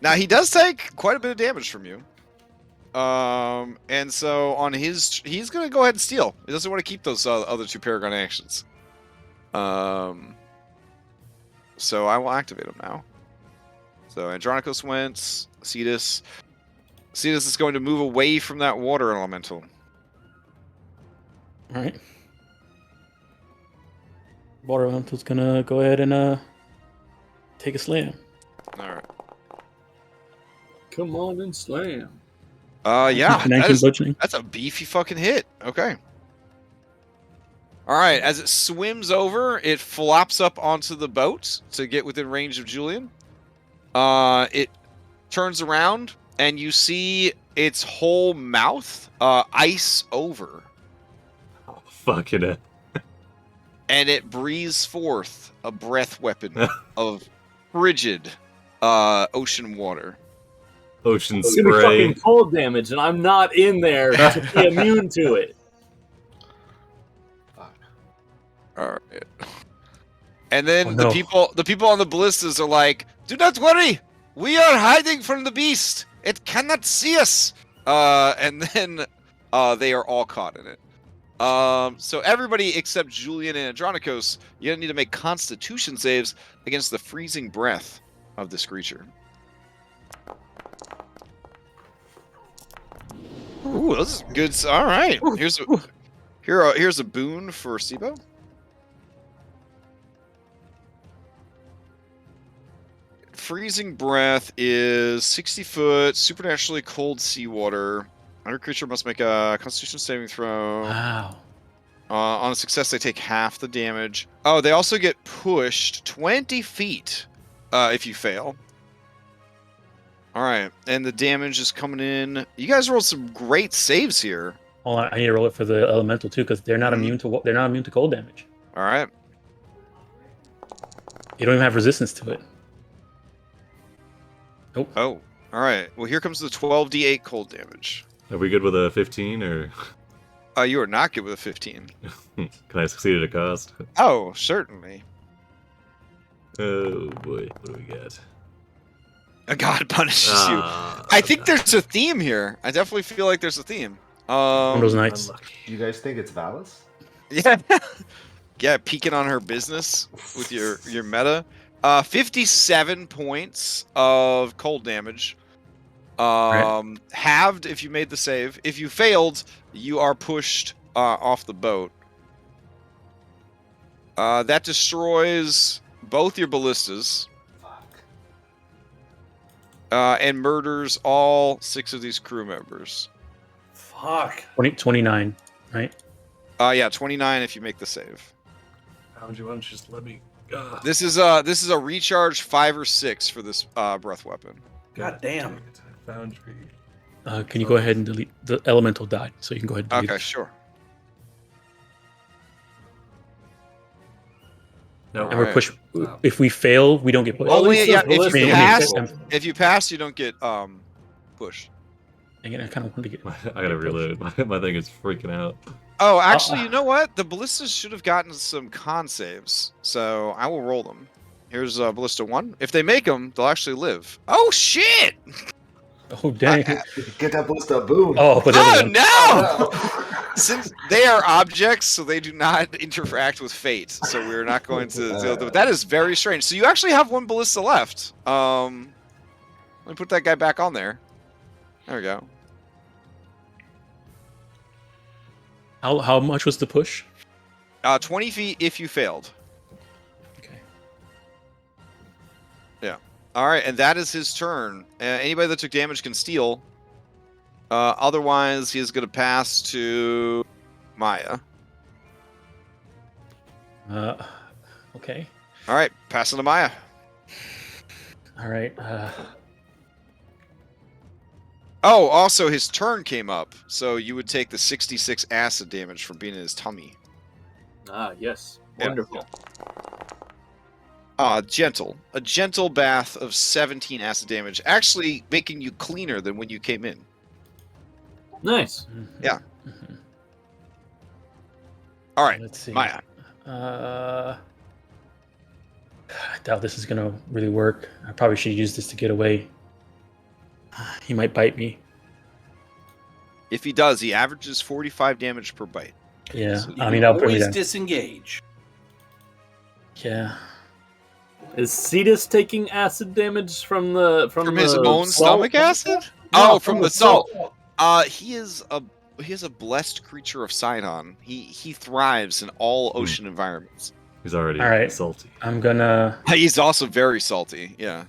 Now he does take quite a bit of damage from you. And so on he's gonna go ahead and steal. He doesn't want to keep those other 2 Paragon actions. So I will activate him now. So Andronicus went. Cetus is going to move away from that water elemental. All right. Water elemental's gonna go ahead and take a slam. All right. Come on and slam. Yeah, 19 bludgeoning. that's a beefy fucking hit. Okay. All right, as it swims over, it flops up onto the boat to get within range of Julian. It turns around, and you see its whole mouth ice over. Oh, fuck it. And it breathes forth a breath weapon of frigid ocean water. Ocean It's gonna be spray. fucking cold damage, and I'm not in there to be immune to it. All right. And then Oh, no. the people on the ballistas are like, "Do not worry, we are hiding from the beast. It cannot see us." And then they are all caught in it. So everybody except Julian and Andronikos, you're gonna need to make Constitution saves against the freezing breath of this creature. Ooh, this is good. All right, here's a boon for Sibo. Freezing breath is 60 foot, supernaturally cold seawater. Every creature must make a Constitution saving throw. Wow. On a success, they take half the damage. Oh, they also get pushed 20 feet if you fail. All right, and the damage is coming in. You guys rolled some great saves here. Hold on, I need to roll it for the elemental too, because they're not Mhm. immune to cold damage. All right. You don't even have resistance to it. Nope. Oh, all right. Well, here comes the 12d8 cold damage. Are we good with a 15, or You are not good with a 15. can I succeed at a cost? Oh, certainly. Oh boy, what do we get? A god punishes you. I think there's a theme here. I definitely feel like there's a theme. One of those nights. Unlucky. You guys think it's Valis? Yeah. Yeah, peeking on her business with your meta. 57 points of cold damage. Halved if you made the save. If you failed, you are pushed off the boat. That destroys both your ballistas. And murders all 6 of these crew members. Fuck. 29, right? Yeah, 29 if you make the save. How would you want to just let me? This is a recharge 5 or 6 for this breath weapon. God damn. Foundry. Can you go ahead and delete the elemental died? So you can go ahead and delete Okay, it. sure. No, And we're pushed. If we fail, we don't get pushed. Only least yeah, the if you ballista pass, if you pass, you don't get pushed. Again, I kind of want to get. I gotta reload. My thing is freaking out. Oh, actually, you know what? The ballistas should have gotten some con saves, so I will roll them. Here's ballista 1. If they make them, they'll actually live. Oh shit! Oh dang! Get that ballista boom. Oh, but the other Oh one. no! Since they are objects, so they do not interact with fate, so we're not going to deal with that. Is very strange. So you actually have 1 ballista left. Let me put that guy back on there. There we go. How much was the push? 20 feet if you failed. Okay. Yeah. All right, and that is his turn. Anybody that took damage can steal. Otherwise, he is going to pass to Maya. Okay. All right, passing to Maya. All right. Oh, also his turn came up, so you would take the 66 acid damage from being in his tummy. Ah, yes. Yeah. Wonderful. Gentle. A gentle bath of 17 acid damage, actually making you cleaner than when you came in. Nice. Yeah. All right, Let's see. Maya. I doubt this is gonna really work. I probably should use this to get away. He might bite me. If he does, he averages 45 damage per bite. Yeah. So I you mean, I'll put me always down. disengage. Yeah. Is Cetus taking acid damage from From his the own salt? stomach acid? No, Oh, from the salt. He is a blessed creature of Sidon. He thrives in all ocean environments. He's already All right. salty. I'm gonna. He's also very salty. Yeah.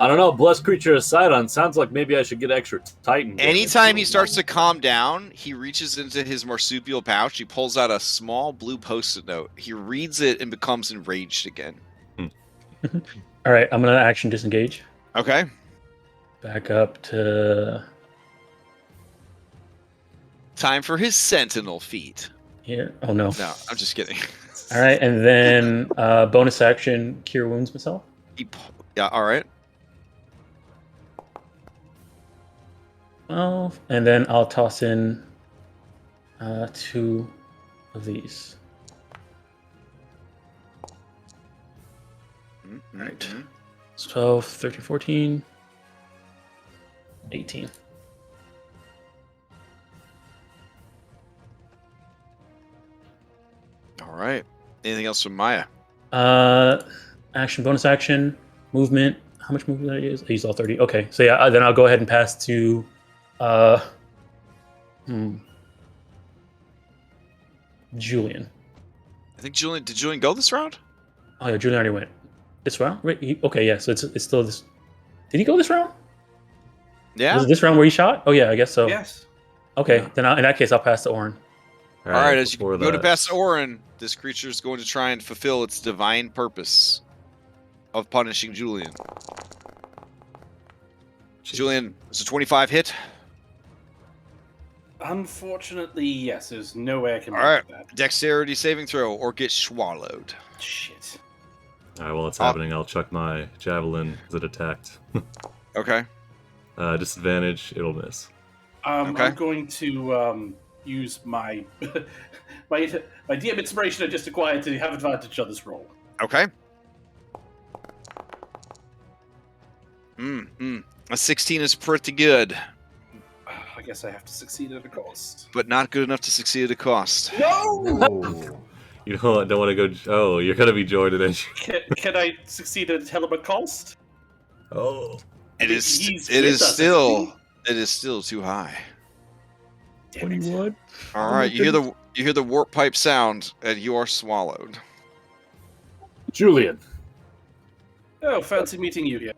I don't know. Blessed creature of Sidon sounds like maybe I should get extra Titan. damage. Anytime he starts to calm down, he reaches into his marsupial pouch. He pulls out a small blue post-it note. He reads it and becomes enraged again. All right. I'm gonna action disengage. Okay. Back up to Time for his sentinel feat. here. Oh no. No, I'm just kidding. All right, and then bonus action, cure wounds myself. Yeah. All right. 12, and then I'll toss in 2 of these. Right. It's 12, 13, 14, 18. All right. Anything else from Maya? Action, bonus action, movement. How much movement did I use? I used all 30. Okay, so yeah, then I'll go ahead and pass to Julian. I think Julian. Did Julian go this round? Oh yeah, Julian already went. This round? Right? Okay, yeah. So it's still this. Did he go this round? Yeah. Was it this round where he shot? Oh yeah, I guess so. Yes. Okay, Yeah. then in that case, I'll pass to Orin. All right. As you before go to that- pass Orin, this creature is going to try and fulfill its divine purpose of punishing Julian. Julian, it's a 25 hit. Unfortunately, yes. There's no way I can All make right. that. Dexterity saving throw or get swallowed. Shit. All right, while it's happening, I'll chuck my javelin as it attacked. Okay. Disadvantage, it'll miss. Okay. I'm going to use my my DM inspiration I just acquired to have advantage on this roll. Okay. A 16 is pretty good, I guess I have to succeed at a cost. but not good enough to succeed at a cost. No! Ooh. You don't want to go. Oh, you're gonna be joined eventually. Can I succeed at a hell of a cost? Oh, It is. He's It with is us, still. It is still too high. Damn it. 21. All Oh my right. You hear the warp pipe sound, and you are swallowed. Julian. Oh, fancy meeting you here.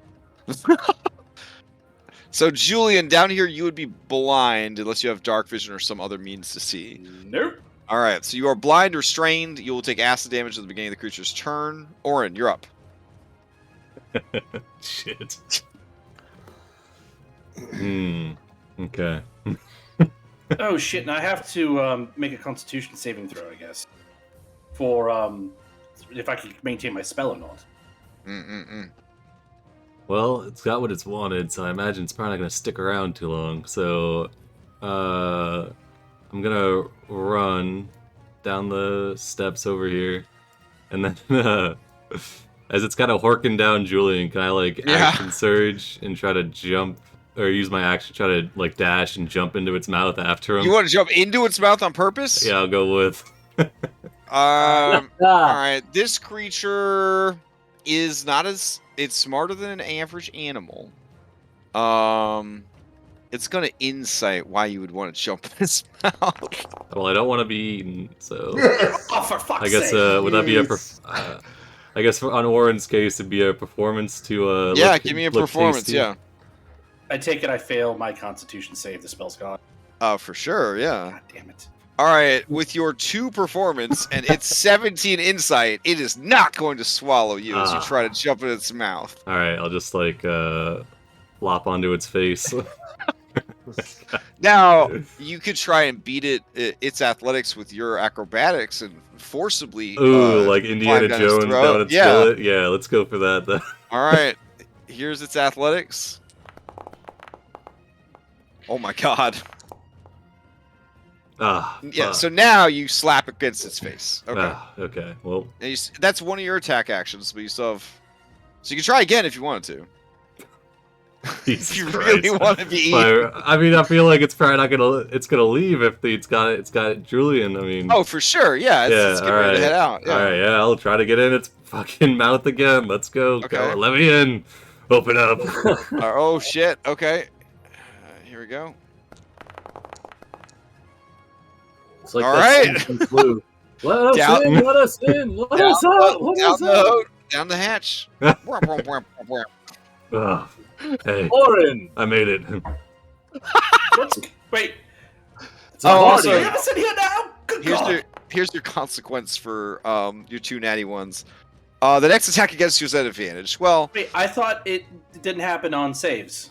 So Julian, down here, you would be blind unless you have dark vision or some other means to see. Nope. All right. So you are blind or strained. You will take acid damage at the beginning of the creature's turn. Orin, you're up. shit. Okay. Oh shit! And I have to make a Constitution saving throw, I guess, for if I can maintain my spell or not. Well, it's got what it's wanted, so I imagine it's probably not gonna stick around too long. So, I'm gonna run down the steps over here, and then as it's kind of horking down Julian, can I action surge and try to jump, or use my action try to dash and jump into its mouth after him? You want to jump into its mouth on purpose? Yeah, I'll go with. All right. This creature is not as. It's smarter than an average animal. It's gonna insight why you would want to jump in its mouth. Well, I don't want to be eaten, so Oh, for fuck's I guess sake! would that be a? I guess on Orin's case, it'd be a performance to. Yeah, look- give me a look performance. tasty. Yeah. I take it I fail my Constitution save. The spell's gone. For sure. Yeah. God damn it! All right. With your 2 performance and its 17 insight, it is not going to swallow you as you try to jump in its mouth. All right, I'll just flop onto its face. Now you could try and beat its athletics with your acrobatics and forcibly. Ooh, like Indiana climb down its Jones throat. down its Yeah. skillet. Yeah, let's go for that. Then. All right. Here's its athletics. Oh my god. Yeah, fuck. so now you slap against its face. Okay. Okay. Well, And that's one of your attack actions, but you still have. So you can try again if you wanted to. Jesus If you Christ. really want to be eaten. I mean, I feel like it's probably not gonna. It's gonna leave if it's got Julian. I mean. Oh, for sure. Yeah. It's getting ready to head out. Yeah. All right. Yeah, I'll try to get in its fucking mouth again. Let's go. Okay. Go, let me in. Open up. Oh shit. Okay. Here we go. It's like All that right. scene from Clue. Let us Down- in, let us in, let us out, let Down us the out. hood, down the hatch. Ugh. Hey, Orin! I made it. What's wait? It's Oh, a also- party. You have us in here now? Good God. Here's your consequence for your 2 natty ones. The next attack against you is at advantage. Well, Wait, I thought it didn't happen on saves.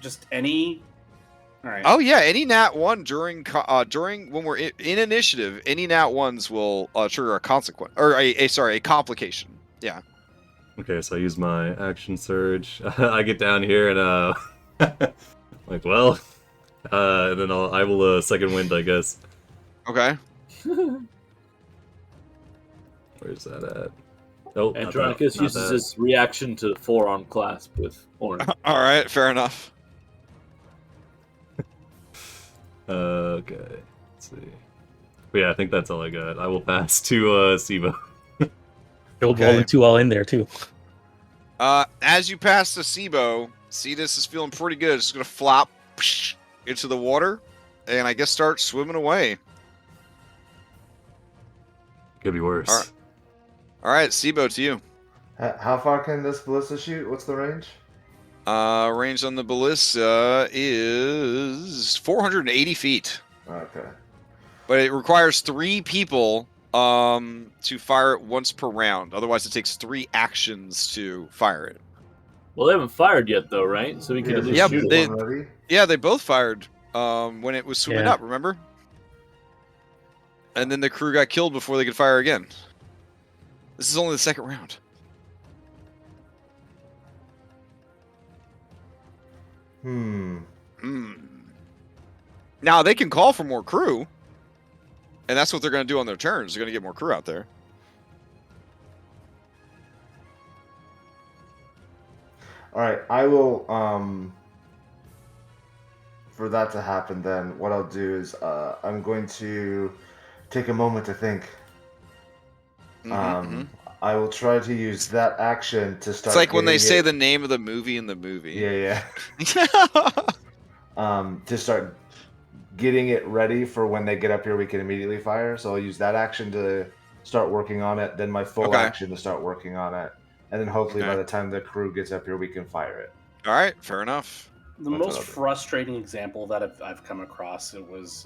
Just any. All right. oh yeah, any nat 1 during when we're in initiative, any nat 1s will trigger a consequence or a complication. Yeah. Okay, so I use my action surge. I get down here and and then I will second wind, I guess. Okay. Where's that at? Oh, Andronicus uses his reaction to forearm clasp with Orin. All right, fair enough. Okay, let's see. But yeah, I think that's all I got. I will pass to Sibo. Build Okay. wall and 2 all in there too. As you pass the Sibo, Cetus is feeling pretty good. It's going to flop into the water, and I guess start swimming away. Could be worse. All right. All right, Sibo, to you. How far can this ballista shoot? What's the range? Range on the ballista is 480 feet, Okay. but it requires 3 people to fire it once per round. Otherwise, it takes 3 actions to fire it. Well, they haven't fired yet, though, right? So we can at least Yeah, shoot but it. they- Ready? Yeah, they both fired when it was swimming Yeah. up, remember? And then the crew got killed before they could fire again. This is only the second round. Hmm. Now, they can call for more crew. And that's what they're going to do on their turns. They're going to get more crew out there. All right, I will. For that to happen, then what I'll do is I'm going to take a moment to think. I will try to use that action to start. It's like when they getting say it- the name of the movie in the movie. Yeah. To start getting it ready for when they get up here, we can immediately fire. So I'll use that action to start working on it. Then my full Okay. action to start working on it, and then hopefully by Okay. the time the crew gets up here, we can fire it. All right, fair enough. The That's most what I'll do. frustrating example that I've come across it was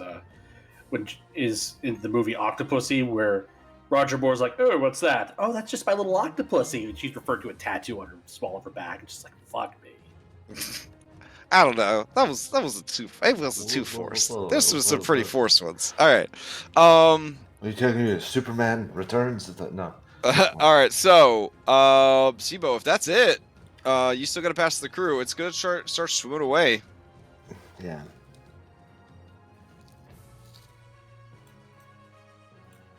which is in the movie Octopussy, where Roger Moore's like, "Oh, what's that? Oh, that's just my little octopussy." And she's referred to a tattoo on her small of her back. It's just like, fuck me. I don't know. That was a too. It was a too forced. This was some pretty forced ones. All right. Are you telling me Superman Returns? No. All right. So, Sibo, if that's it, you still got to pass the crew. It's gonna start swimming away. Yeah.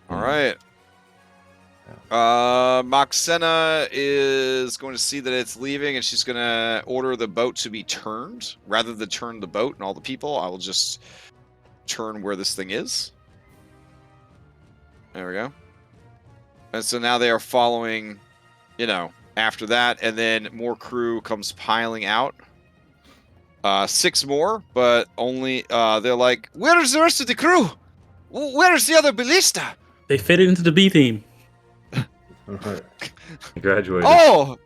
All right. Moxena is going to see that it's leaving, and she's going to order the boat to be turned. Rather than turn the boat and all the people, I will just turn where this thing is. There we go. And so now they are following, after that, and then more crew comes piling out. 6 more, but only, they're like, where is the rest of the crew? Where is the other ballista? They fit it into the B theme. Graduated.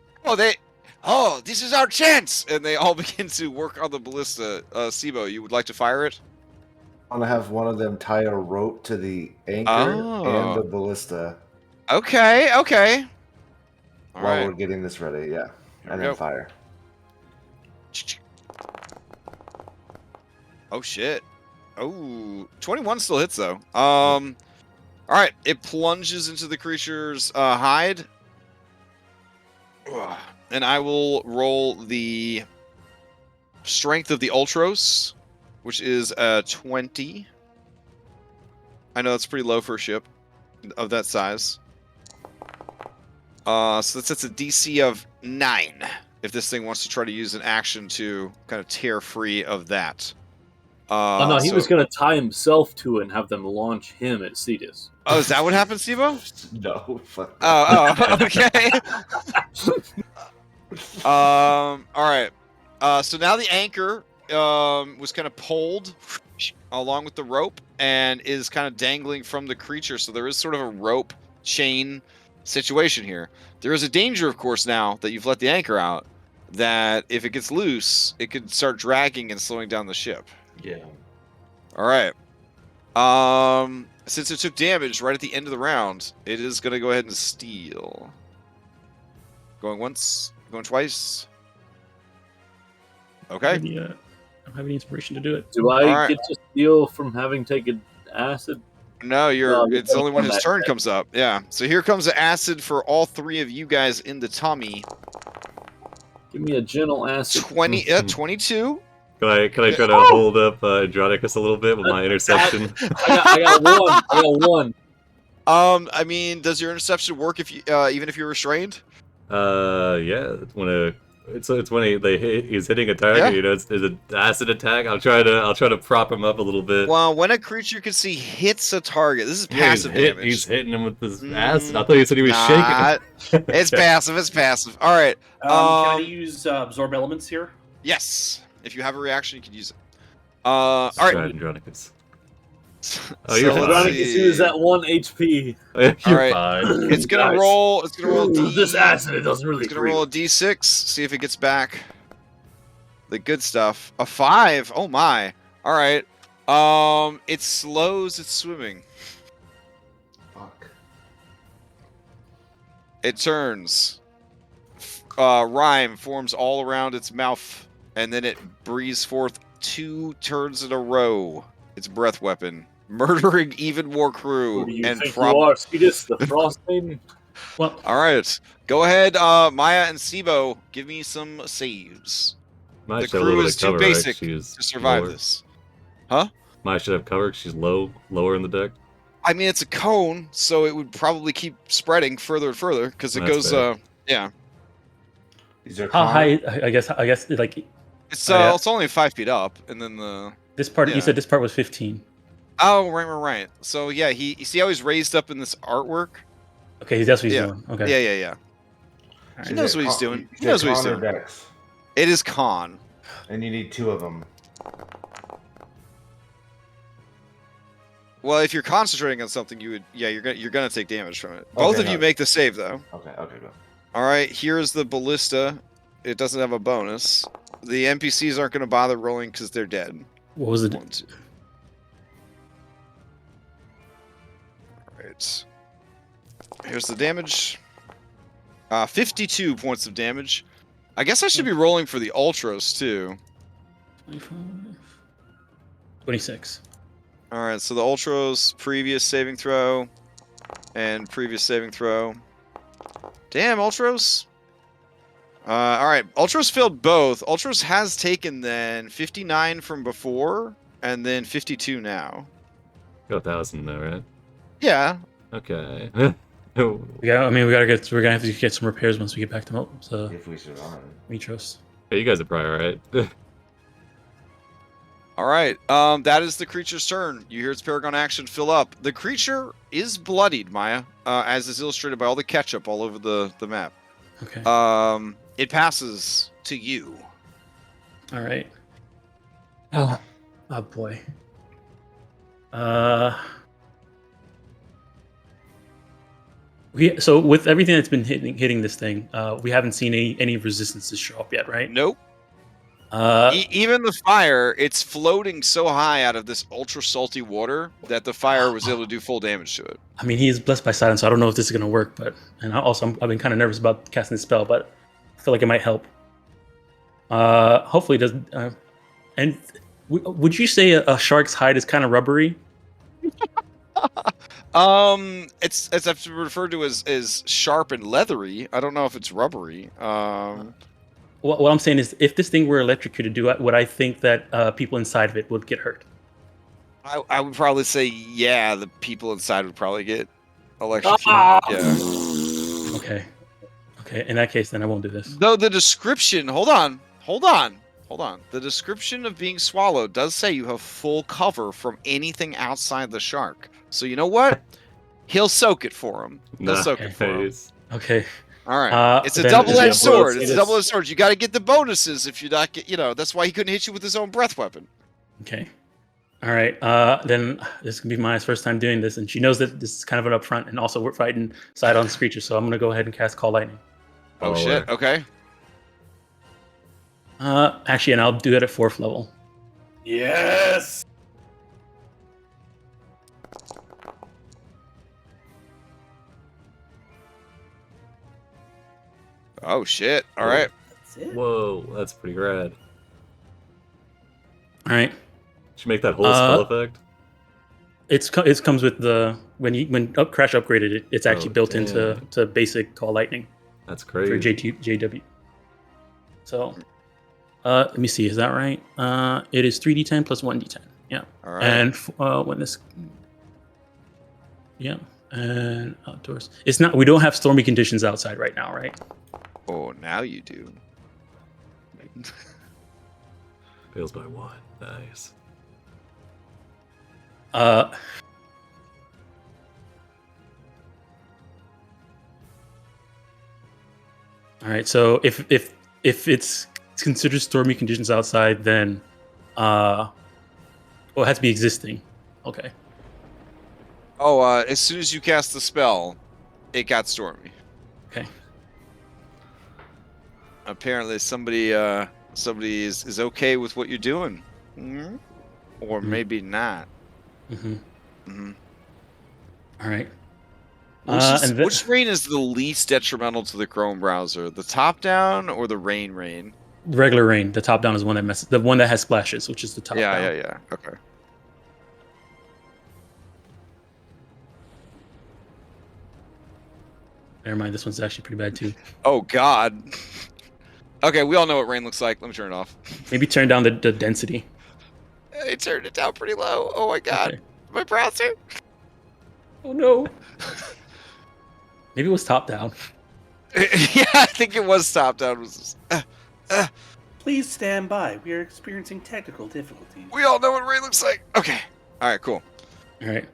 This is our chance! And they all begin to work on the ballista. Sibo, you would like to fire it? I want to have one of them tie a rope to the anchor Oh. and the ballista Okay. All while right. we're getting this ready. Yeah, Here and we then go. fire. Oh, shit. Oh, 21 still hits, though. All right, it plunges into the creature's hide. Ugh. And I will roll the strength of the Ultros, which is 20. I know that's pretty low for a ship of that size. So that sets a DC of 9 if this thing wants to try to use an action to kind of tear free of that. Oh no, he was going to tie himself to it and have them launch him at Cetus. Oh, is that what happened, Sibo? No. Fuck. Okay. All right. So now the anchor was kind of pulled along with the rope and is kind of dangling from the creature. So there is sort of a rope chain situation here. There is a danger, of course, now that you've let the anchor out, that if it gets loose, it could start dragging and slowing down the ship. Yeah. All right. Since it took damage right at the end of the round, it is going to go ahead and steal. Going once, going twice. Okay. I don't have any inspiration to do it. Do I Alright. get to steal from having taken acid? No, it's only when his Combat turn check. comes up. Yeah. So here comes the acid for all 3 of you guys in the tummy. Give me a gentle acid. 22. Can I try to hold up Andronicus a little bit with my interception? I got one. I mean, does your interception work if you even if you're restrained? Yeah. Want to it's when he's hitting a target. Yeah. You know, it's an acid attack. I'll try to prop him up a little bit. Well, when a creature you can see hits a target, this is Yeah, passive damage. He's hitting him with this acid. I thought you said he was shaking him. It's passive. It's passive. All right. Can I use absorb elements here? Yes. If you have a reaction, you can use it. All right. Andronicus. Oh, you're fine. Andronicus is at 1 HP. You're All right. fine. It's gonna Nice. roll. It's gonna roll. This acid, it doesn't really. It's gonna roll a d6. See if it gets back. The good stuff. A 5. Oh my. All right. It slows its swimming. Fuck. It turns. Rime forms all around its mouth, and then it breathes forth 2 turns in a row. Its breath weapon, murdering even more crew. Who do you And think you are, Cetus, the Frost Maiden? Well, all right, go ahead, Maya and Sibo. Give me some saves. Maya The should have a little crew bit is of too cover, basic right? She's to survive lower. this. Maya should have cover. She's lower in the deck. I mean, it's a cone, so it would probably keep spreading further and further because it That's goes. fair. Yeah, These are how con- high? I guess like it's Oh, yeah. it's only 5 feet up, and then the. this part. Yeah. You said this part was 15. Oh, right. So yeah, you see how he's raised up in this artwork? Okay, that's what he's Yeah. doing. Okay. Yeah. He Alright. knows what he's doing. He knows what he's doing. Dex, It is con. and you need 2 of them. Well, if you're concentrating on something, you would. Yeah, you're gonna take damage from it. Both Okay, of you no. make the save though. Okay, go. All right, here's the ballista. It doesn't have a bonus. The NPCs aren't gonna bother rolling because they're dead. What was it? 1, 2. Alright. Here's the damage. 52 points of damage. I guess I should be rolling for the Ultros, too. 26. Alright, so the Ultros, previous saving throw, and previous saving throw. Damn, Ultros. Alright, Ultros failed both. Ultros has taken, then, 59 from before, and then 52 now. Got 1,000 now, right? Yeah. Okay. Yeah, I mean we're gonna have to get some repairs once we get back to If we survive. Mytros. Hey, you guys are probably right. Alright, that is the creature's turn. You hear its Paragon action fill up. The creature is bloodied, Maya, as is illustrated by all the ketchup all over the map. Okay. It passes to you. All right. Oh boy. So with everything that's been hitting this thing, we haven't seen any resistances show up yet, right? Nope. Uh, Even the fire, it's floating so high out of this ultra salty water that the fire was able to do full damage to it. I mean, he is blessed by silence, so I don't know if this is gonna work. But I've been kind of nervous about casting this spell, but I feel like it might help. Hopefully, it doesn't. And would you say a shark's hide is kind of rubbery? It's referred to as sharp and leathery. I don't know if it's rubbery. What I'm saying is, if this thing were electrocuted, would I think that people inside of it would get hurt? I would probably say, yeah, the people inside would probably get electrocuted. Yeah. Okay. In that case, then I won't do this. Though the description, hold on. The description of being swallowed does say you have full cover from anything outside the shark. So you know what? He'll soak it for him. He'll soak it for him. Nice. Okay. All right. It's a then- double-edged Yeah, well, sword. It's a it's- double-edged sword. You got to get the bonuses if you not get. That's why he couldn't hit you with his own breath weapon. Okay. All right. Then this is gonna be Maya's first time doing this, and she knows that this is kind of an upfront, and also we're fighting side on Screecher, so I'm gonna go ahead and cast Call Lightning. Oh Oh, shit. where? Okay. Actually, and I'll do it at 4th level. Yes. Oh shit. All right. That's it. Whoa, that's pretty rad. All right. Did you make that whole spell Uh, effect? It comes with the when Crash upgraded it. It's actually Oh, built damn. into basic Call Lightning That's for crazy. JW. So, let me see. Is that right? It is 3d10 plus 1d10. Yeah. All right. And when this, yeah, and outdoors. It's not. We don't have stormy conditions outside right now, right? Oh, now you do. Fails by 1. Nice. All right. So if it's considered stormy conditions outside, then well, it has to be existing. Okay. Oh, as soon as you cast the spell, it got stormy. Okay. Apparently, somebody is okay with what you're doing, or maybe not. Mm-hmm. All right. Which rain is the least detrimental to the Chrome browser? The top down or the rain? The regular rain. The top down is one that messes. The one that has splashes, which is the top down. Yeah. Okay. Never mind. This one's actually pretty bad too. Oh God. Okay, we all know what rain looks like. Let me turn it off. Maybe turn down the density. I turned it down pretty low. Oh my God. Okay. My browser. Oh no. Maybe it was top down. Yeah, I think it was top down. Please stand by. We are experiencing technical difficulties. We all know what rain looks like. Okay. All right. Cool. All right.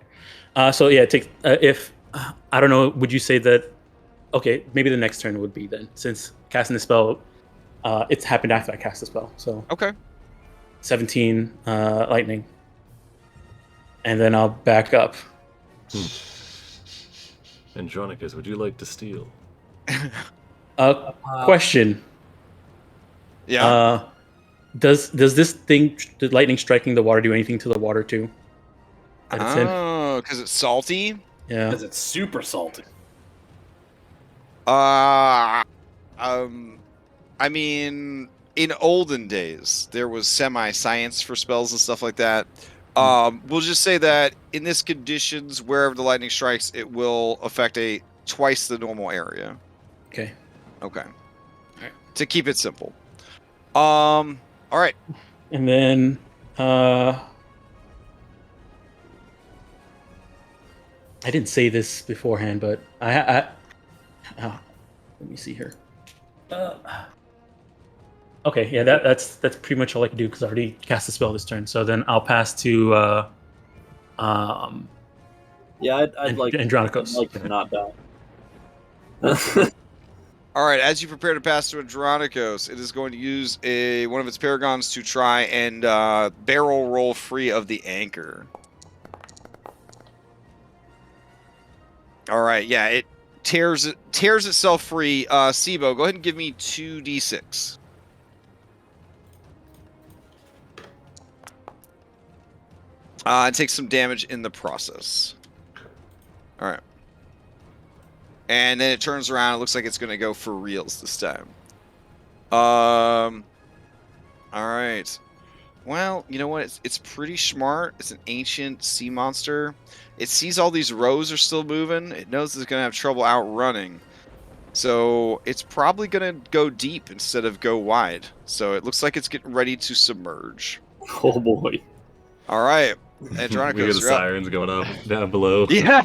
So yeah, take if I don't know. Would you say that? Okay, maybe the next turn would be then, since casting the spell, it's happened after I cast the spell. So Okay. 17 lightning, and then I'll back up. Andronicus, would you like to steal? Question. Yeah. Does this thing, the lightning striking the water, do anything to the water too? That it's in? Oh, because it's salty. Yeah. Because it's super salty. I mean, in olden days, there was semi-science for spells and stuff like that. We'll just say that in this conditions, wherever the lightning strikes, it will affect twice the normal area. Okay. Okay. All right. To keep it simple. All right. And then I didn't say this beforehand, but I let me see here. Okay, yeah, that's pretty much all I can do because I already cast the spell this turn. So then I'll pass to Yeah, I'd like Andronicus. I'd like to not die. All right. As you prepare to pass to Andronicus, it is going to use one of its paragons to try and barrel roll free of the anchor. All right. Yeah, it tears itself free. Sibo, go ahead and give me 2d6. And take some damage in the process. All right. And then it turns around. It looks like it's going to go for reals this time. All right. Well, you know what? It's pretty smart. It's an ancient sea monster. It sees all these rows are still moving. It knows it's going to have trouble outrunning. So it's probably going to go deep instead of go wide. So it looks like it's getting ready to submerge. Oh boy. All right. We Andronicus, hear the you're up. sirens going up down below. Yeah.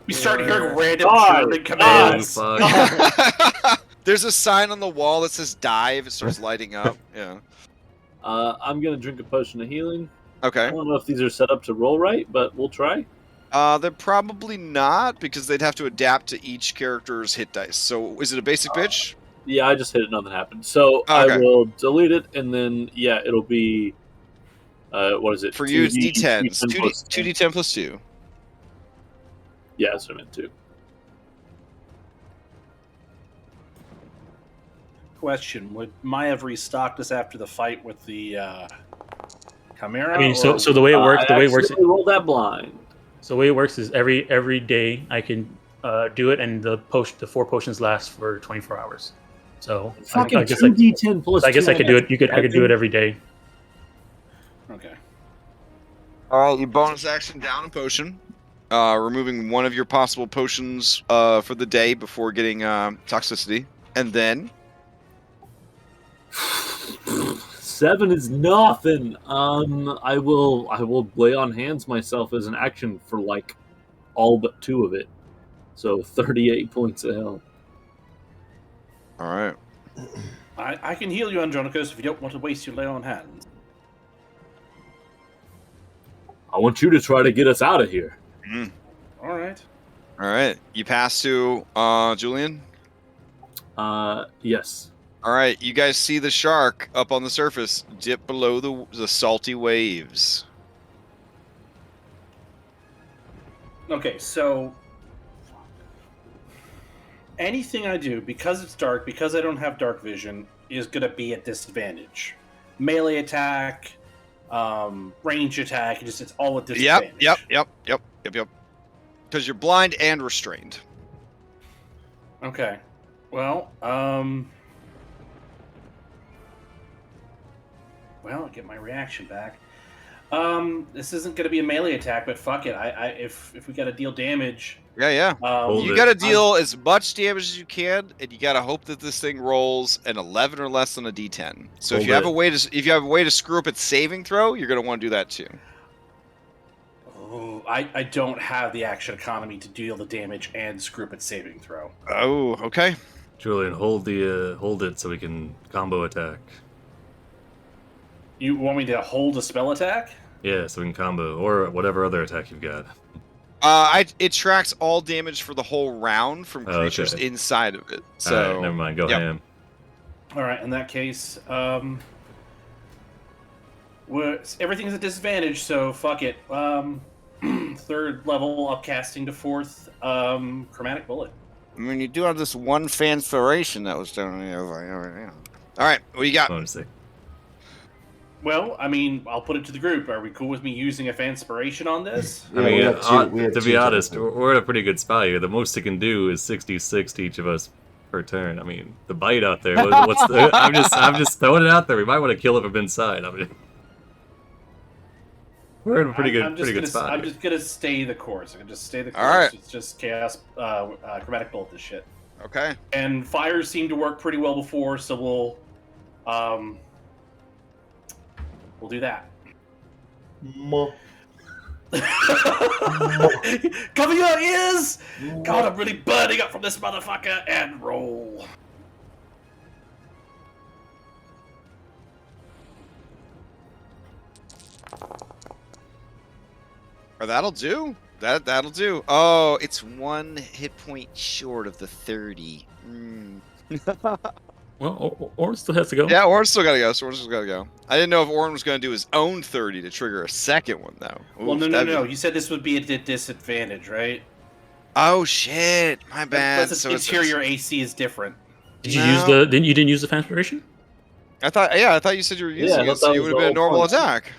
We started hearing random God. German Oh, commands. fuck. There's a sign on the wall that says dive. It starts lighting up. Yeah. I'm gonna drink a potion of healing. Okay. I don't know if these are set up to roll right, but we'll try. They're probably not because they'd have to adapt to each character's hit dice. So is it a basic bitch? Yeah, I just hit it, nothing happened. So Okay. I will delete it, and then yeah, it'll be what is it? For you, it's 2d10 D10s. plus 2d10 plus 2. Yeah, that's what I meant to. Question: would Maya have restocked us after the fight with the Chimera? I mean, so or- the way it works, Roll that blind. so the way it works is every day I can do it, and the 4 potions last for 24 hours. So Fucking I guess 2d10 plus. I guess 2. I could do it. I could do it every day. Okay. All right, you bonus action down a potion, removing one of your possible potions for the day before getting toxicity, and then 7 is nothing. I will lay on hands myself as an action for like all but 2 of it. So 38 points of health. all right. I can heal you, Andronicus, if you don't want to waste your lay on hands. I want you to try to get us out of here. Mm. All right. All right. You pass to Julian. Yes. All right. You guys see the shark up on the surface, dip below the salty waves. Okay, so anything I do, because it's dark, because I don't have dark vision, is going to be at disadvantage. Melee attack, range attack, it's all at disadvantage. Yep. Because you're blind and restrained. Okay. Well, get my reaction back. This isn't going to be a melee attack, but fuck it. If we got to deal damage, Yeah. Hold You it. got to deal as much damage as you can, and you got to hope that this thing rolls an 11 or less on a D10. So if Hold you have it. a way to screw up its saving throw, you're going to want to do that too. oh, I don't have the action economy to deal the damage and screw up its saving throw. Oh, okay. Julian, hold it so we can combo attack. You want me to hold a spell attack? Yeah, so we can combo or whatever other attack you've got. It tracks all damage for the whole round from Oh, creatures okay. inside of it. So All right, never mind. Go yep. ham. All right. In that case, everything's at disadvantage, so fuck it. Third level upcasting to fourth. Chromatic bullet. I mean, you do have this one fanspiration that was done. All right, what you got? Honestly. Well, I mean, I'll put it to the group. Are we cool with me using a fanspiration on this? Yeah, I mean, we had to two be honest, technically. we're in a pretty good spot here. The most it can do is 66 to each of us per turn. I mean, the bite out there. What's the, I'm just throwing it out there. We might want to kill it from inside. I mean, we're in a pretty good spot. I'm here. just gonna stay the course. I can just stay the course. All right. It's just chaos, chromatic bullet this shit. Okay. And fires seem to work pretty well before, so we'll do that. Cover your ears! God, I'm really burning up from this motherfucker, and roll. Or that'll do. That'll do. Oh, it's 1 hit point short of the 30. Well, Orin still has to go. Yeah, Orin's still gotta go. I didn't know if Orin was gonna do his own 30 to trigger a second one though. Well, Oof, no. You said this would be at a disadvantage, right? Oh shit, my bad. Plus, So its interior AC is different. Did you use the? You didn't use the fanspiration? I thought you said you were using I it, thought so that you was would have the been a whole normal point. attack.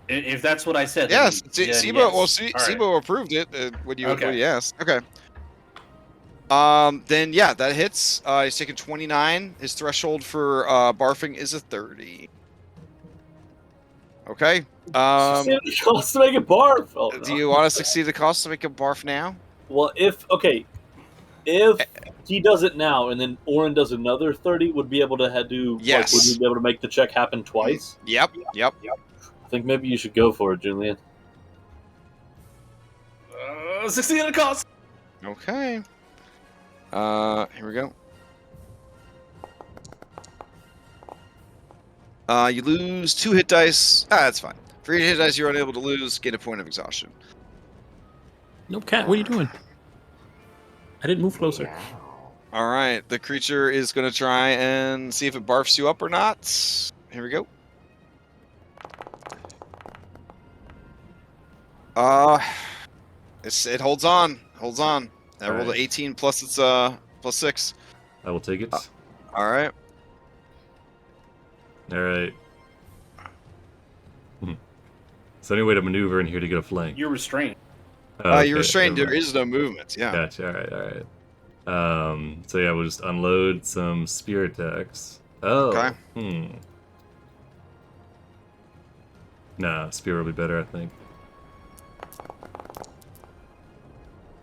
If that's what I said. Yes, then Sibo. yes. Well, All right. Sibo approved it when you Okay. when you asked. Okay. Then yeah, that hits. He's taking 29. His threshold for barfing is a 30. Okay. Succeed the cost to make it barf. Oh, no. Do you want to succeed the cost to make a barf now? Well, if he does it now and then Orin does another 30, would be able to do. Yes. Like, would we be able to make the check happen twice? Yep. I think maybe you should go for it, Julian. Succeed at a cost. Okay. Here we go. You lose 2 hit dice. That's fine. For each hit dice you're unable to lose, gain a point of exhaustion. No, cat. What are you doing? I didn't move closer. All right, the creature is going to try and see if it barfs you up or not. Here we go. It holds on. I rolled an 18 plus its plus 6. I will take it. All right. All right. Is there any way to maneuver in here to get a flank? You're restrained. You're restrained. never There mind. is no movement. Yeah. Gotcha. All right. So yeah, we'll just unload some spear attacks. Oh. Okay. Nah, spear will be better, I think.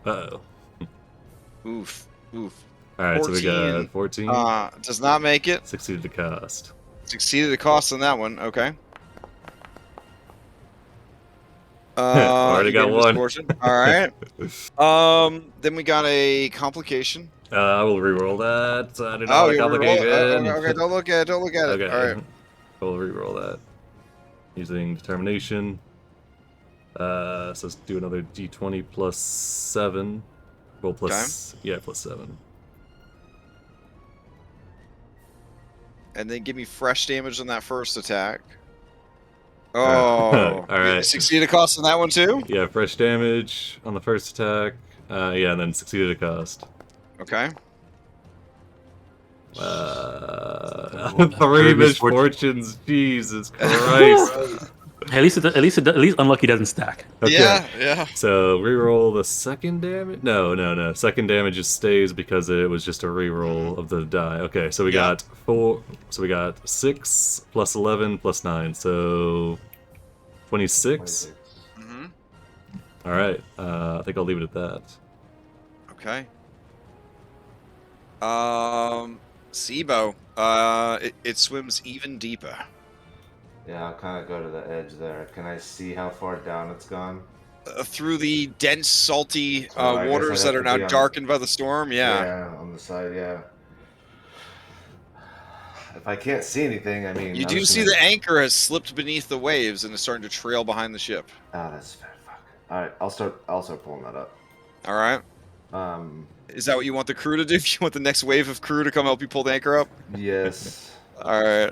Uh-oh. Oof. All right, so we got 14. Does not make it. Succeeded the cost. Succeeded the cost on that one. Okay. Already you got get a one. misfortune. All right. Then we got a complication. I will reroll that. I do not Oh, want you roll. complication. Okay, don't look at it. Don't look at it. Okay. All right. We'll reroll that using determination. So let's do another d20 plus 7. Well, plus plus 7. And then give me fresh damage on that first attack. Oh, all right. Succeeded a cost on that one too. Yeah, fresh damage on the first attack. Yeah, and then succeeded a cost. Okay. 3 misfortunes. Jesus Christ. At least unlucky doesn't stack. Okay. Yeah. So reroll the second damage. No. Second damage just stays because it was just a reroll of the die. Okay, so we got 4. So we got 6 plus 11 plus 9. So 26. Mm-hmm. All right. I think I'll leave it at that. Okay. Sibo. It swims even deeper. Yeah, I'll kind of go to the edge there. Can I see how far down it's gone? Through the dense, salty So I guess waters I'd that have are to now be on- darkened by the storm. Yeah. Yeah, on the side, yeah. If I can't see anything, I mean... You I'm do just see gonna- the anchor has slipped beneath the waves and is starting to trail behind the ship. Ah, that's fair. Fuck. Alright, I'll start pulling that up. All right. Is that what you want the crew to do? You want the next wave of crew to come help you pull the anchor up? Yes. All right.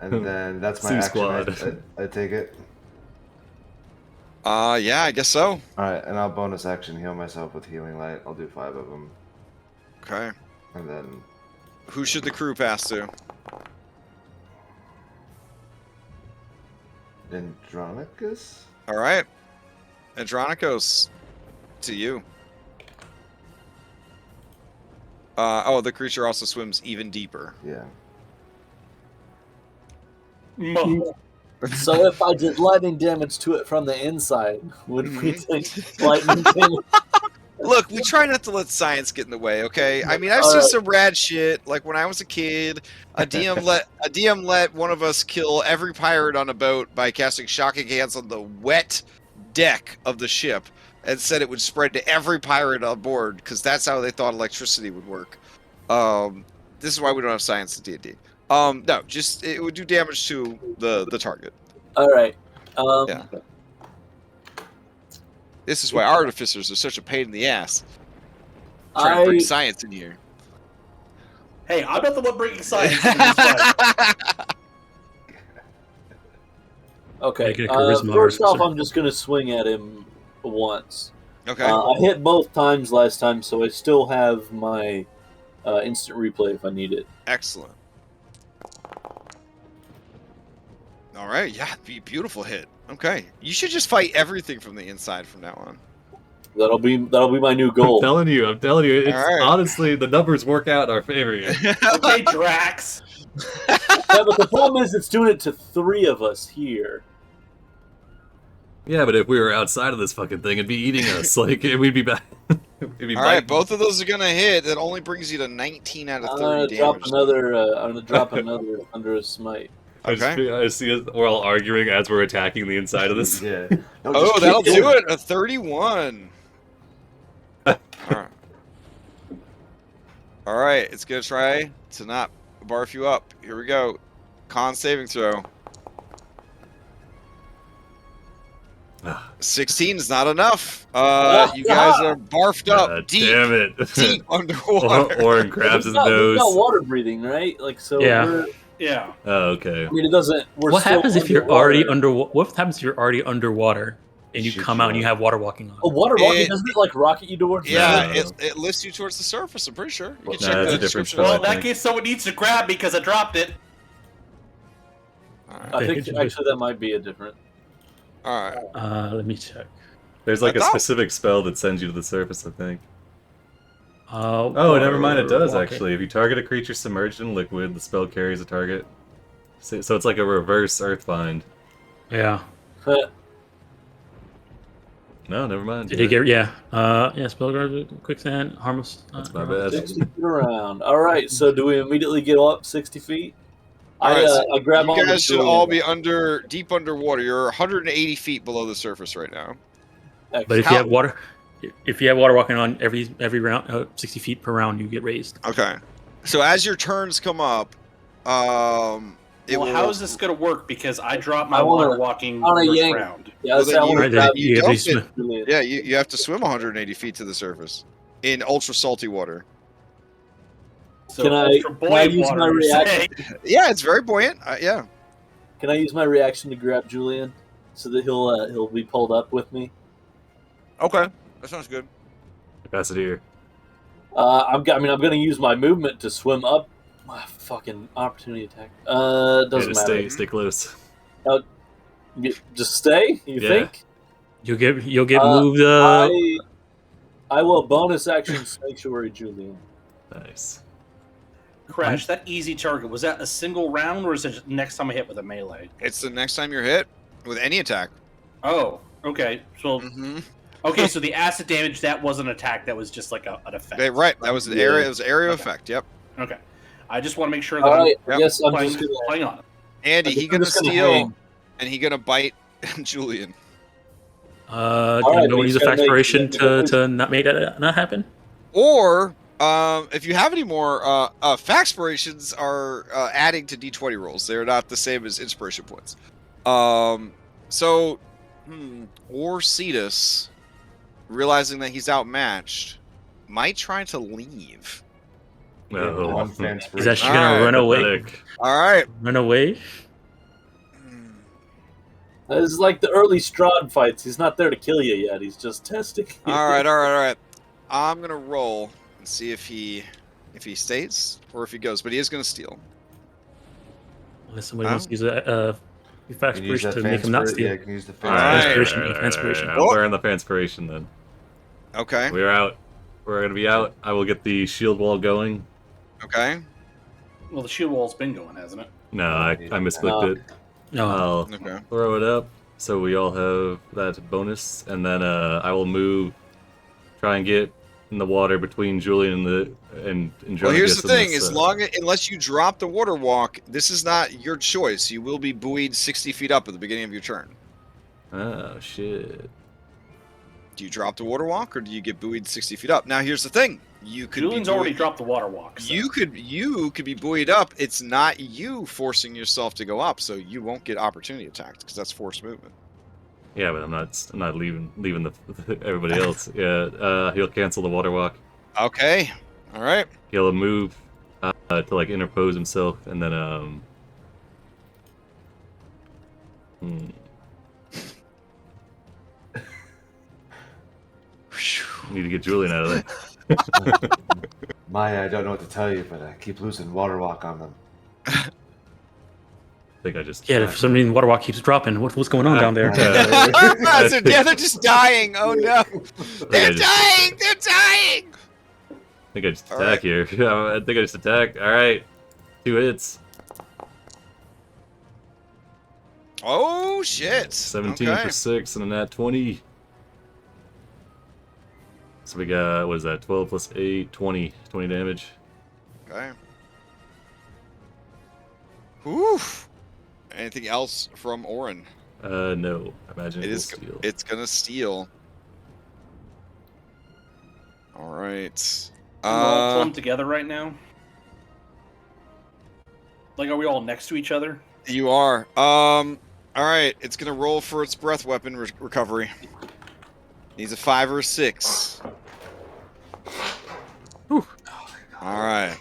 And then that's my Sea action. squad. I take it. Yeah, I guess so. Alright, and I'll bonus action heal myself with healing light. I'll do 5 of them. Okay. And then... Who should the crew pass to? Andronicus? All right. Andronicos, to you. The creature also swims even deeper. Yeah. So if I did lightning damage to it from the inside, would we take lightning damage? Look, we try not to let science get in the way, okay? I mean, I've seen some rad shit. Like when I was a kid, a DM let one of us kill every pirate on a boat by casting shocking hands on the wet deck of the ship, and said it would spread to every pirate on board because that's how they thought electricity would work. This is why we don't have science in D&D. No, just it would do damage to the target. All right. Yeah. This is why artificers are such a pain in the ass. Trying to bring science in here. Hey, I'm not the one bringing science in this fight. Okay. Make it a charisma First off, artificer. I'm just gonna swing at him once. Okay. I hit both times last time, so I still have my instant replay if I need it. Excellent. All right, yeah, beautiful hit. Okay, you should just fight everything from the inside from now on. That'll be my new goal. I'm telling you, it's Alright. honestly the numbers work out in our favor here. Okay, Drax. Yeah, but the problem is, it's doing it to 3 of us here. Yeah, but if we were outside of this fucking thing, it'd be eating us. Like we'd be back. It'd be All right, biting. both of those are gonna hit. That only brings you to 19 out of I'm 30 gonna damage. I'm gonna drop another Thunderous Smite. I just see us, we're all arguing as we're attacking the inside of this. Yeah. No, Oh, just that'll keep do going. it. A 31. All right. All right, it's gonna try to not barf you up. Here we go. Con saving throw. 16 is not enough. You guys are barfed up deep, Damn it! deep underwater. Oren grabs his We've nose. got water breathing, right? Like so. Yeah. Yeah. Oh, okay. I mean, it doesn't. What happens if you're already underwater? What happens if you're already underwater and you Shoot come you out and you up. have water walking on? A water rocket It- doesn't it like rocket you towards? Yeah, No. it lifts you towards the surface. I'm pretty sure. You can Nah, check that's the a different description. spell. Well, I in that think. case, someone needs to grab me because I dropped it. All right. I think actually that might be a different. All right. Let me check. There's like I a thought- specific spell that sends you to the surface, I think. Oh, Oh, never mind. It does okay. actually. If you target a creature submerged in liquid, the spell carries a target. So it's like a reverse Earthbind. Yeah. No, never mind. Did he get? Yeah. Yeah. Spell guard, quicksand, harmless. That's my bad. 60 feet around. All right. So do we immediately get up 60 feet? All right, so I grab you on guys the should door. all be deep underwater. You're 180 feet below the surface right now. But if you Excellent. have water, if you have water walking on every round, 60 feet per round, you get raised. Okay. So as your turns come up, Well, how is this going to work? Because I dropped my I wanna- water walking I wanna first yank. round. Yeah, Well, so then I you- wanna Right, grab you don't have get- to Julian. Yeah, you have to swim 180 feet to the surface in ultra salty water. So Can I ultra-buoyant use water, my you reaction? say? Yeah, it's very buoyant. Yeah. Can I use my reaction to grab Julian so that he'll be pulled up with me? Okay, that sounds good. Pass it here. I'm going to use my movement to swim up. Fucking opportunity attack. Doesn't Just matter. stay close. Just stay. You Yeah. think? You'll get Uh, moved. I will bonus action sanctuary Julian. Nice. Crash, that easy target, was that a single round or is it next time I hit with a melee? It's the next time you're hit with any attack. Oh, okay. So Mm-hmm. okay, so the acid damage, that wasn't an attack, that was just like an effect. Right, that was an area. It was an area Okay. effect. Yep. Okay. I just want to make sure that All right. Yep. I guess I'm I'm just gonna. playing on it. Andy, I he guess I'm gonna just gonna steal hang. and he gonna bite Julian. Do right, you but want to he's use a gotta make- factoration to not make that not happen? Or if you have any more, factspirations are adding to D20 rolls. They're not the same as inspiration points. So, or Cetus, realizing that he's outmatched, might try to leave. Oh, One Is fanspiration. that she gonna Alright, run away? pathetic. All right. Run away? This is like the early Strahd fights. He's not there to kill you yet. He's just testing. you. All right. I'm gonna roll and see if he stays or if he goes, but he is gonna steal. Unless somebody wants to use a You can use factoration that to make him not fanspir- steal. Yeah, you can use the All right. fanspiration. I'm wearing the fanspiration then. Okay. We're out. We're gonna be out. I will get the shield wall going. Okay. Well, the shield wall's been going, hasn't it? No, I misclicked it. No. I'll Okay. throw it up so we all have that bonus, and then I will move, try and get in the water between Julian and Well, here's Dronicus the thing: unless, as long unless you drop the water walk, this is not your choice. You will be buoyed 60 feet up at the beginning of your turn. Oh shit! Do you drop the water walk, or do you get buoyed 60 feet up? Now, here's the thing: you could Julian's be already buoyed- dropped the water walk. So. You could be buoyed up. It's not you forcing yourself to go up, so you won't get opportunity attacked because that's forced movement. Yeah, but I'm not leaving the everybody else. Yeah, he'll cancel the water walk. Okay. All right. He'll move to like interpose himself, and then need to get Julian out of there. Maya, I don't know what to tell you, but I keep losing water walk on them. I think I just Yeah, for some reason, water walk keeps dropping. What's going on down there? They're just dying. Oh no. They're I just- dying. They're dying. I think I just All attack right. here. I think I just attack. All right, 2 hits. Oh shit. 17 Okay. for 6 and a nat 20. So we got, what is that, 12 plus 8, 20 damage. Okay. Whew. Anything else from Orin? No, I imagine It it will is. steal. It's gonna steal. All right. We're all clumped together right now. Like, are we all next to each other? You are. All right. It's gonna roll for its breath weapon recovery. Needs a 5 or a 6. Whew. All right.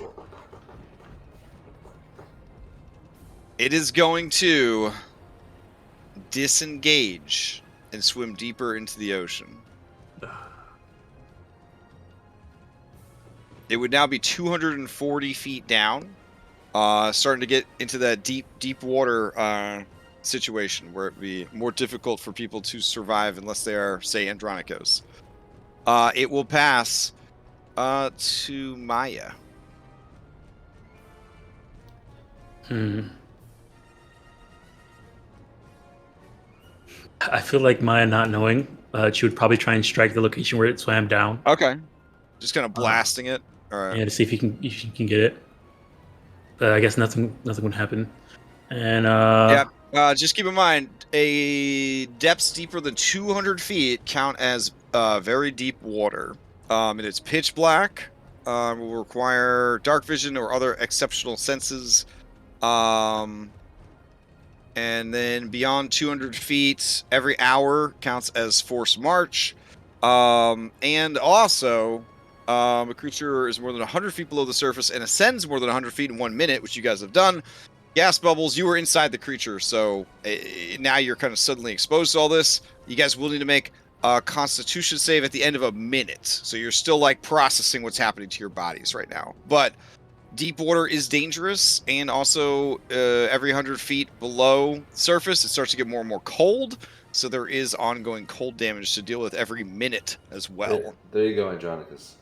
It is going to disengage and swim deeper into the ocean. It would now be 240 feet down, starting to get into that deep water situation where it'd be more difficult for people to survive unless they are, say, Andronicos. It will pass to Maya. I feel like Maya not knowing, she would probably try and strike the location where it swam down. Okay. Just kind of blasting it. All right. Yeah, to see if you can get it. But I guess nothing would happen. And Just keep in mind, a depths deeper than 200 feet count as very deep water. And it's pitch black. Will require dark vision or other exceptional senses. And then beyond 200 feet, every hour counts as forced march. And also, a creature is more than 100 feet below the surface and ascends more than 100 feet in 1 minute, which you guys have done. Gas bubbles, you were inside the creature, so now you're kind of suddenly exposed to all this. You guys will need to make a constitution save at the end of a minute. So you're still like processing what's happening to your bodies right now. But deep water is dangerous, and also every 100 feet below surface, it starts to get more and more cold. So there is ongoing cold damage to deal with every minute as well. There you go, Andronicus.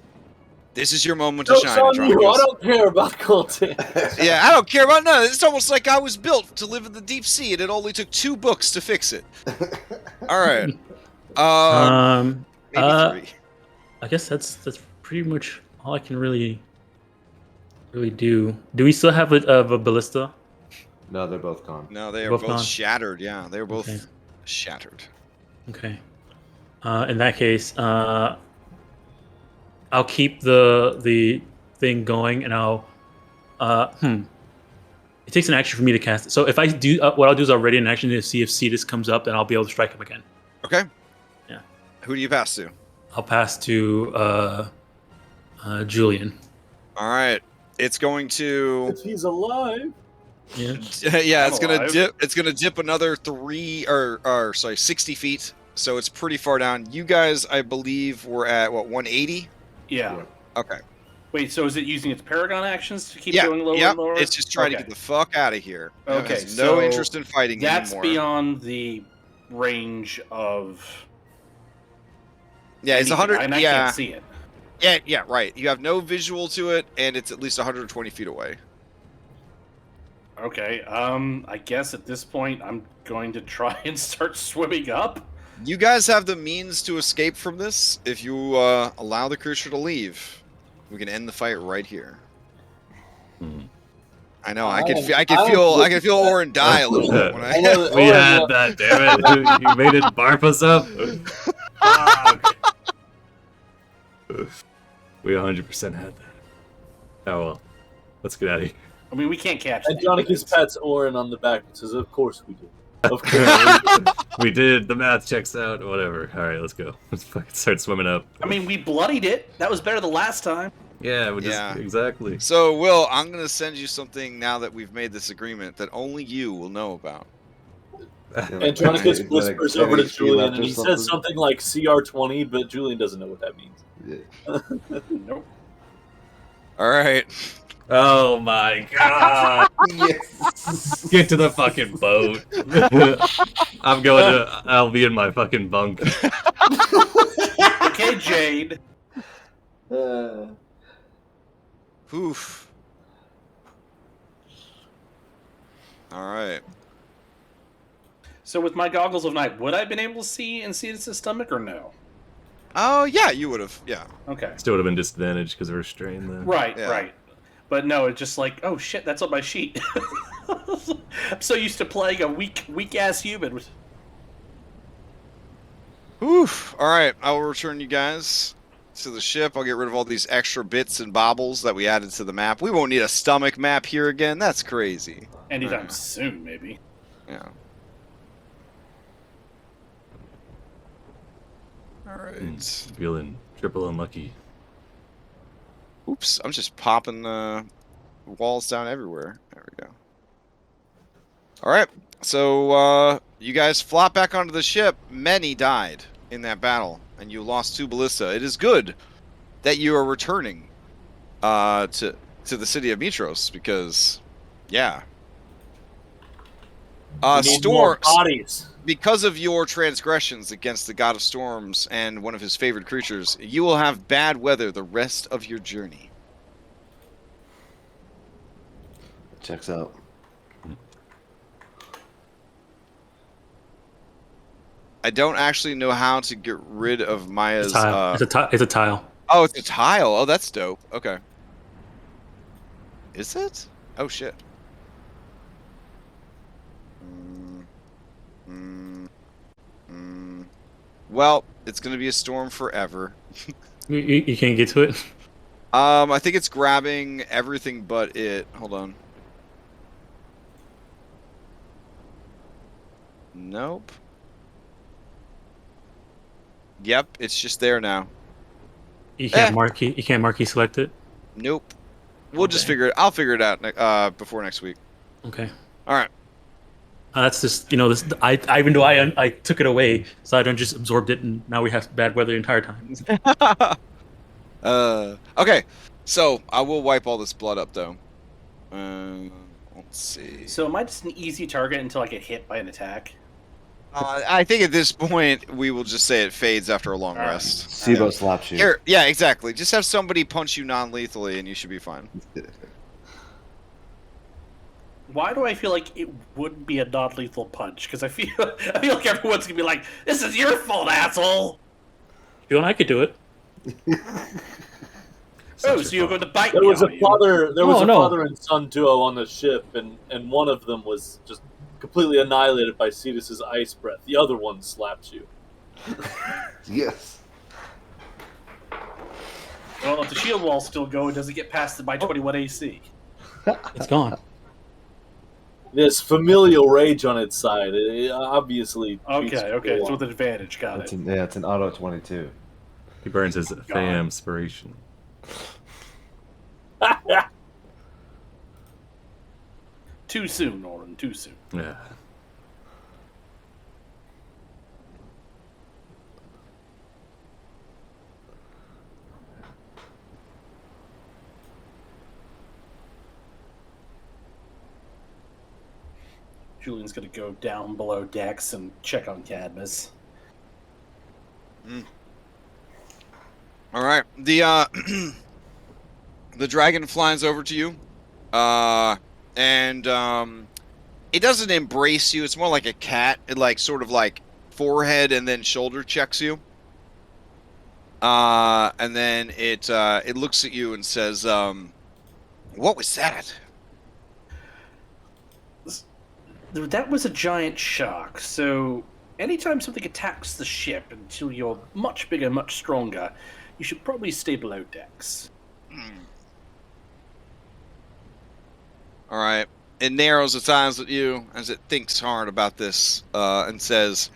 This is your moment to Joke's shine, on you. Andronicus. I don't care about cold damage. Yeah, I don't care about none. It's almost like I was built to live in the deep sea, and it only took 2 books to fix it. All right. Maybe 3. I guess that's pretty much all I can really do. Do we still have a ballista? No, they're both gone. No, they are Both both gone. shattered. Yeah, they were both Okay. shattered. Okay. In that case, I'll keep the thing going, and I'll. It takes an action for me to cast it. So if I do, what I'll do is I'll ready an action to see if Cetus comes up, then I'll be able to strike him again. Okay. Yeah. Who do you pass to? I'll pass to Julian. All right. It's going to. If he's alive. Yeah. Yeah, I'm it's gonna alive. dip. It's gonna dip another 60 feet. So it's pretty far down. You guys, I believe, were at what 180. Yeah. Okay. Wait, so is it using its Paragon actions to keep Yeah. going lower Yep. and lower? It's just trying to Okay. get the fuck out of here. It Okay, has no so interest in fighting That's anymore. beyond the range of. Yeah, it's anything, 100. and I Yeah. can't see it. Yeah, right. You have no visual to it, and it's at least 120 feet away. Okay. I guess at this point I'm going to try and start swimming up. You guys have the means to escape from this if you allow the creature to leave. We can end the fight right here. I know. I can feel Orin die a little bit when I. We had that, damn it. You made it barf us up. We 100% had that. Oh well. Let's get out of here. I mean, we can't catch. Andronicus pats Orin on the back and says, "Of course we do. Of course." We did. The math checks out. Whatever. All right, let's go. Let's fucking start swimming up. I mean, we bloodied it. That was better than last time. Yeah, we just Yeah. exactly. So, Will, I'm gonna send you something now that we've made this agreement that only you will know about. Andronicus whispers over to Julian and he something. says something like CR20, but Julian doesn't know what that means. Yeah. Nope. All right. Oh my god! Yes. Get to the fucking boat. I'll be in my fucking bunk. Okay, Jade. Oof. All right. So with my goggles of night, would I have been able to see and see its stomach or no? Oh yeah, you would have. Yeah. Okay. Still would have been disadvantaged because we're strained then. Right, Yeah. right. But no, it's just like, oh shit, that's on my sheet. I'm so used to playing a weak ass human. Oof. All right. I will return you guys to the ship. I'll get rid of all these extra bits and baubles that we added to the map. We won't need a stomach map here again. That's crazy. Anytime soon, maybe. Yeah. All right. Feeling triple unlucky. Oops. I'm just popping walls down everywhere. There we go. All right. So you guys flop back onto the ship. Many died in that battle, and you lost 2 ballista. It is good that you are returning to the city of Mytros because, yeah. We need more Storms. bodies. Because of your transgressions against the god of storms and one of his favorite creatures, you will have bad weather the rest of your journey. Checks out. I don't actually know how to get rid of Maya's. It's a tile. Oh, it's a tile. Oh, that's dope. Okay. Is it? Oh shit. Well, It's gonna be a storm forever. You can't get to it. I think it's grabbing everything but it. Hold on. Nope. Yep, it's just there now. You can't marquee. You can't marquee select it. Nope. We'll just figure it. I'll figure it out before next week. Okay. All right. That's just this. I even though I took it away, so I don't just absorbed it, and now we have bad weather the entire time. Okay. So I will wipe all this blood up though. Let's see. So am I just an easy target until I get hit by an attack? I think at this point we will just say it fades after a long rest. Sibo slaps you. Here, yeah, exactly. Just have somebody punch you non-lethally, and you should be fine. Why do I feel like it would be a non-lethal punch? Because I feel like everyone's gonna be like, "This is your fault, asshole." You and I could do it. Oh, so you're going to bite There me? was a father. There was a No. father and son duo on the ship, and one of them was just completely annihilated by Cetus's ice breath. The other one slaps you. Yes. Well, if the shield wall's still going, does it get past my 21 AC? It's gone. There's familial rage on its side. It obviously. treats Okay, people it's well. with advantage. Got It's it. it's an auto 22. He burns his Fey inspiration. Too soon, Oren. Too soon. Yeah. Julian's gonna go down below decks and check on Cadmus. All right. The the dragon flies over to you, and it doesn't embrace you. It's more like a cat. It like sort of like forehead and then shoulder checks you, and then it looks at you and says, "What was that?" That was a giant shark. So anytime something attacks the ship until you're much bigger, much stronger, you should probably stay below decks. All right. It narrows its eyes at you as it thinks hard about this and says,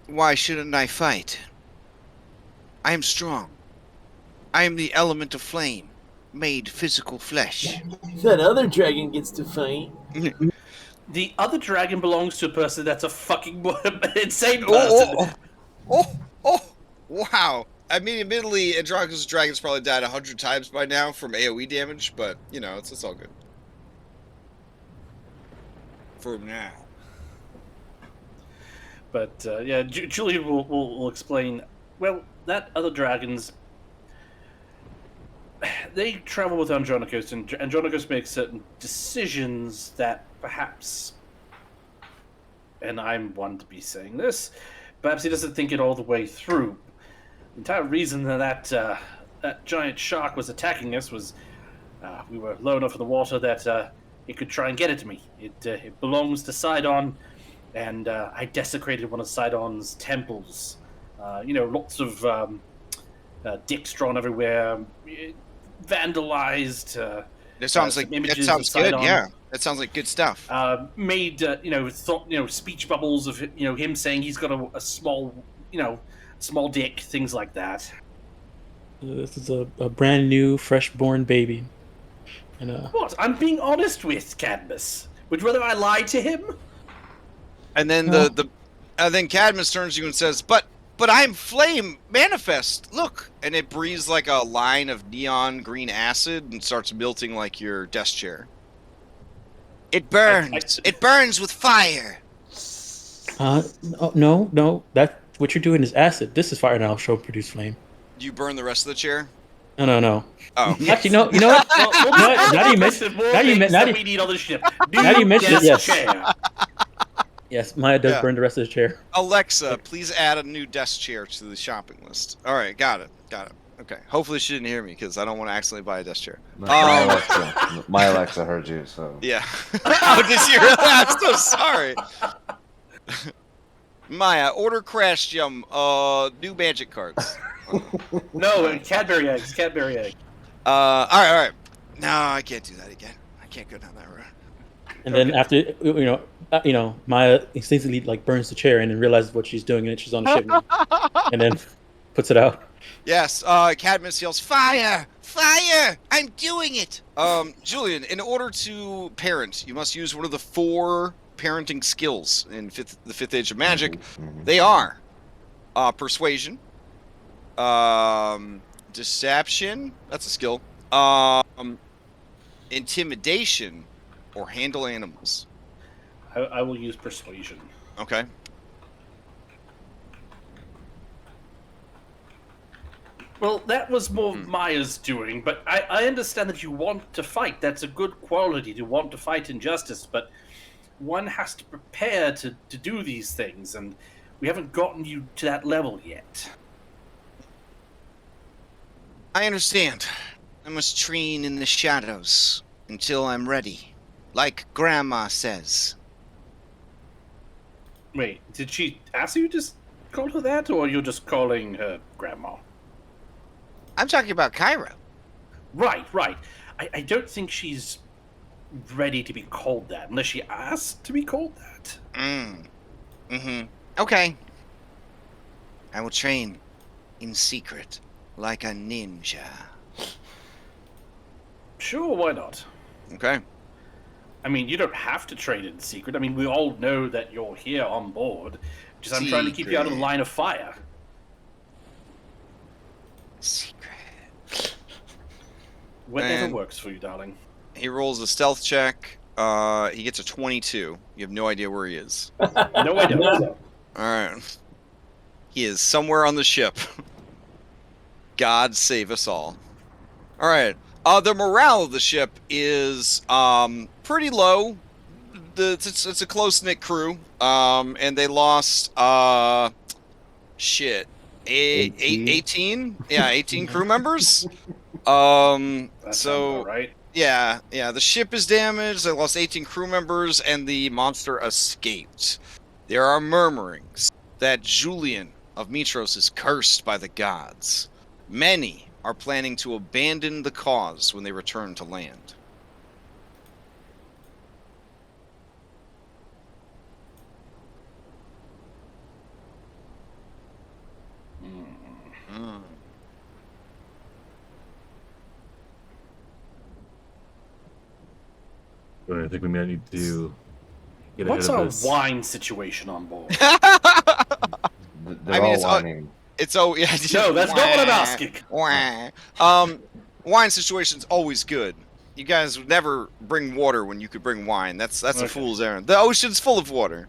"Why shouldn't I fight? I am strong. I am the element of flame, made physical flesh." That other dragon gets to fight. The other dragon belongs to a person that's a fucking insane person. Oh, wow. I mean, admittedly, Andronicus' dragon's probably died 100 times by now from AoE damage, but, you know, it's all good. For now. But, yeah, Julian will explain, well, that other dragon's... They travel with Andronicus, and Andronicus makes certain decisions that perhaps... And I'm one to be saying this. Perhaps he doesn't think it all the way through. The entire reason that giant shark was attacking us was we were low enough in the water that it could try and get at me. It belongs to Sidon, and I desecrated one of Sidon's temples. Lots of dicks drawn everywhere, vandalized. That sounds like that sounds good. Yeah, that sounds like good stuff. Made speech bubbles of him saying he's got a small small dick, things like that. This is a brand new, fresh-born baby. And What? I'm being honest with Cadmus. Would you rather I lie to him? And then then Cadmus turns to you and says, "But I'm flame manifest. Look!" And it breathes like a line of neon green acid and starts melting like your desk chair. It burns. It burns with fire. No. That what you're doing is acid. This is fire, and I'll show produce flame. Do you burn the rest of the chair? No. Oh. Actually, no. You know what? Now you mention we need on the ship. now you mention it, yes. Chair. Yes, Maya does burn the rest of the chair. Alexa, please add a new desk chair to the shopping list. All right, got it. Okay. Hopefully she didn't hear me because I don't want to accidentally buy a desk chair. My Alexa heard you, so. Yeah. Oh, did you really? I'm so sorry. Maya, order Crashgem, new magic cards. No, Cadbury eggs. Cadbury eggs. All right. No, I can't do that again. I can't go down that road. And then after Maya instinctively like burns the chair and then realizes what she's doing and she's on the ship now. And then puts it out. Yes, Cadmus yells, "Fire! Fire! I'm doing it!" Julian, in order to parent, you must use one of the 4 parenting skills in the 5th Age of Magic. They are Persuasion, Deception, that's a skill, Intimidation, or Handle Animals. I will use Persuasion. Okay. Well, that was more Maya's doing, but I understand that you want to fight. That's a good quality, to want to fight injustice, but one has to prepare to do these things, and we haven't gotten you to that level yet. I understand. I must train in the shadows until I'm ready. Like Grandma says. Wait, did she ask you to just call her that, or you're just calling her Grandma? I'm talking about Cairo. Right. I don't think she's ready to be called that, unless she asked to be called that. Okay. I will train in secret, like a ninja. Sure, why not? Okay. I mean, you don't have to train in secret. I mean, we all know that you're here on board. Just I'm trying to keep you out of the line of fire. Secret. Whatever And works for you, darling. he rolls a stealth check. He gets a 22. You have no idea where he is. No, I don't. All right. He is somewhere on the ship. God save us all. All right. The morale of the ship is pretty low. It's a close-knit crew. And they lost 18? Yeah, 18 crew members. That sounds So all right. yeah, the ship is damaged. They lost 18 crew members, and the monster escaped. There are murmurings that Julian of Mytros is cursed by the gods. Many are planning to abandon the cause when they return to land. But I think we might need to get What's ahead our of this. wine situation on board? They're all whining. It's oh yeah. No, that's not what I'm asking. Wine situation's always good. You guys would never bring water when you could bring wine. That's Okay. a fool's errand. The ocean's full of water.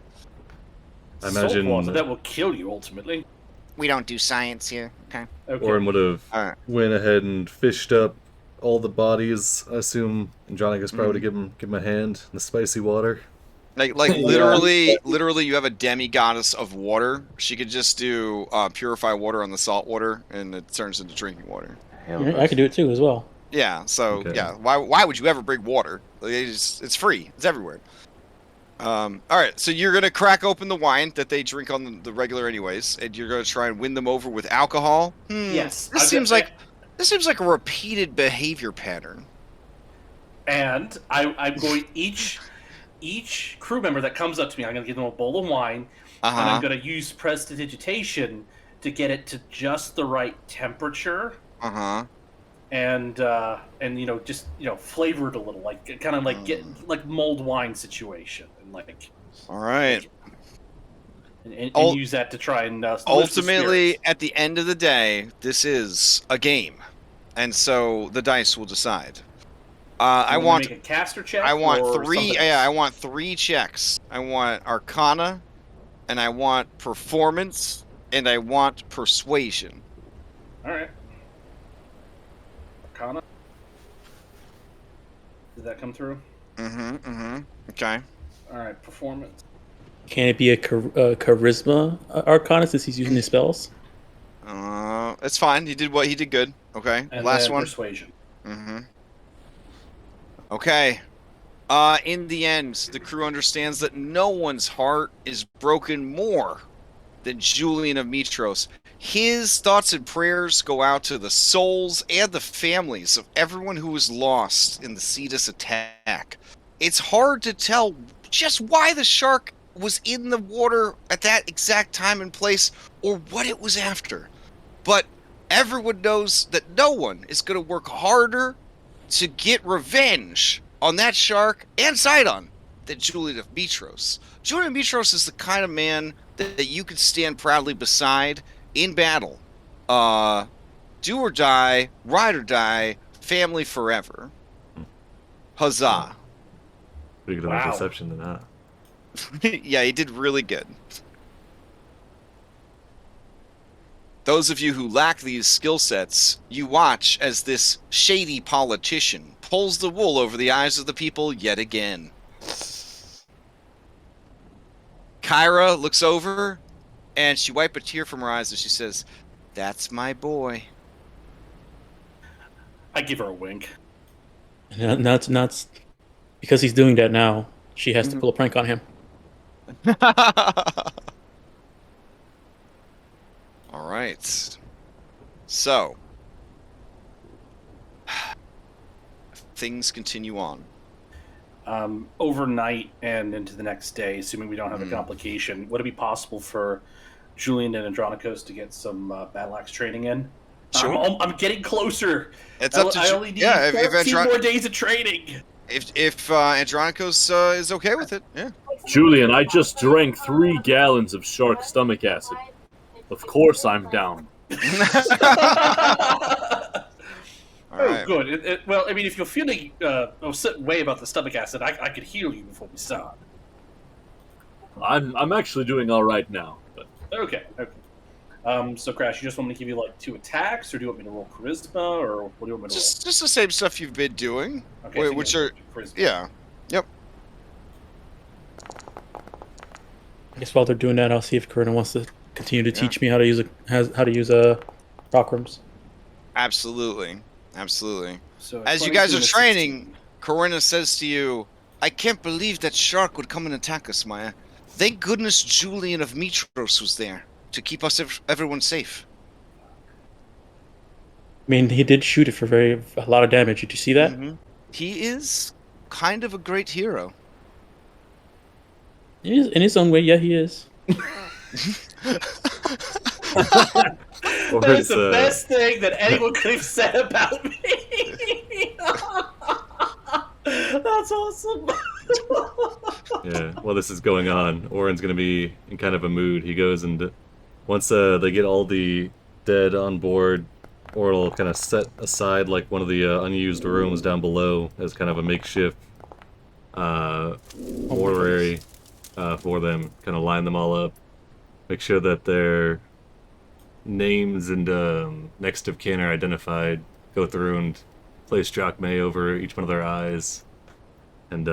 I imagine Salt water, that will kill you ultimately. We don't do science here. Okay. Okay. Orin would have Alright. went ahead and fished up all the bodies. I assume Andronicus probably would give him a hand in the spicy water. Like literally, you have a demi-goddess of water. She could just do purify water on the salt water, and it turns into drinking water. I could do it too as well. Yeah. So Okay. yeah, why would you ever bring water? Like, it's free. It's everywhere. All right. So you're gonna crack open the wine that they drink on the regular anyways, and you're gonna try and win them over with alcohol. Yes. This seems like a repeated behavior pattern. And I'm going each crew member that comes up to me, I'm going to give them a bowl of wine, and I'm going to use prestidigitation to get it to just the right temperature. And just flavor it a little, like kind of like get like mulled wine situation, and like. All right. And use that to try and ultimately, at the end of the day, this is a game, and so the dice will decide. I want make a caster check. I want or three. something Yeah, I else? want 3 checks. I want Arcana, and I want Performance, and I want Persuasion. All right. Arcana. Did that come through? Okay. All right. Performance. Can it be a charisma arcana since he's using his spells? It's fine. He did good. Okay. And Last then one. Persuasion. Okay. In the end, the crew understands that no one's heart is broken more than Julian of Mytros. His thoughts and prayers go out to the souls and the families of everyone who was lost in the Cetus attack. It's hard to tell just why the shark was in the water at that exact time and place, or what it was after. But everyone knows that no one is going to work harder to get revenge on that shark and Sidon than Julian of Mytros. Julian of Mytros is the kind of man that you could stand proudly beside in battle. Do or die, ride or die, family forever. Huzzah. Pretty good Wow. perception than that. Yeah, he did really good. Those of you who lack these skill sets, you watch as this shady politician pulls the wool over the eyes of the people yet again. Kyra looks over, and she wipes a tear from her eyes as she says, "That's my boy." I give her a wink. And that's because he's doing that now. She has to pull a prank on him. All right. So, things continue on. Overnight and into the next day, assuming we don't have a complication, would it be possible for Julian and Andronikos to get some battle axe training in? Sure. I'm getting closer. It's up to I Ju- only need yeah, 14 more days of training. If Andronikos is okay with it, yeah. Julian, I just drank 3 gallons of shark stomach acid. Of course I'm down. All Oh, right. good. Well, I mean, if you're feeling a certain way about the stomach acid, I could heal you before we start. I'm actually doing all right now. But Okay. So, Crash, you just want me to give you, like, 2 attacks, or do you want me to roll Charisma, or what do you want me to roll? Just the same stuff you've been doing. Okay, so which you are want me to do Charisma. yeah. Yep. I guess while they're doing that, I'll see if Corinna wants to continue to teach me how to use a Rockrams. Absolutely. So As you 22 guys are and a training, 16. Corinna says to you, "I can't believe that shark would come and attack us, Maya. Thank goodness Julian of Mytros was there to keep us everyone safe." I mean, he did shoot it for a lot of damage. Did you see that? Mhm. He is kind of a great hero. He is, in his own way, yeah, he is. Or That is it's, the best thing that anyone could have said about me. That's awesome. yeah, while this is going on, Oren's going to be in kind of a mood. He goes and once they get all the dead on board, Oren will kind of set aside like one of the unused rooms down below as kind of a makeshift mortuary for them. Kind of line them all up, make sure that their names and next of kin are identified. Go through and place Drachme over each one of their eyes, and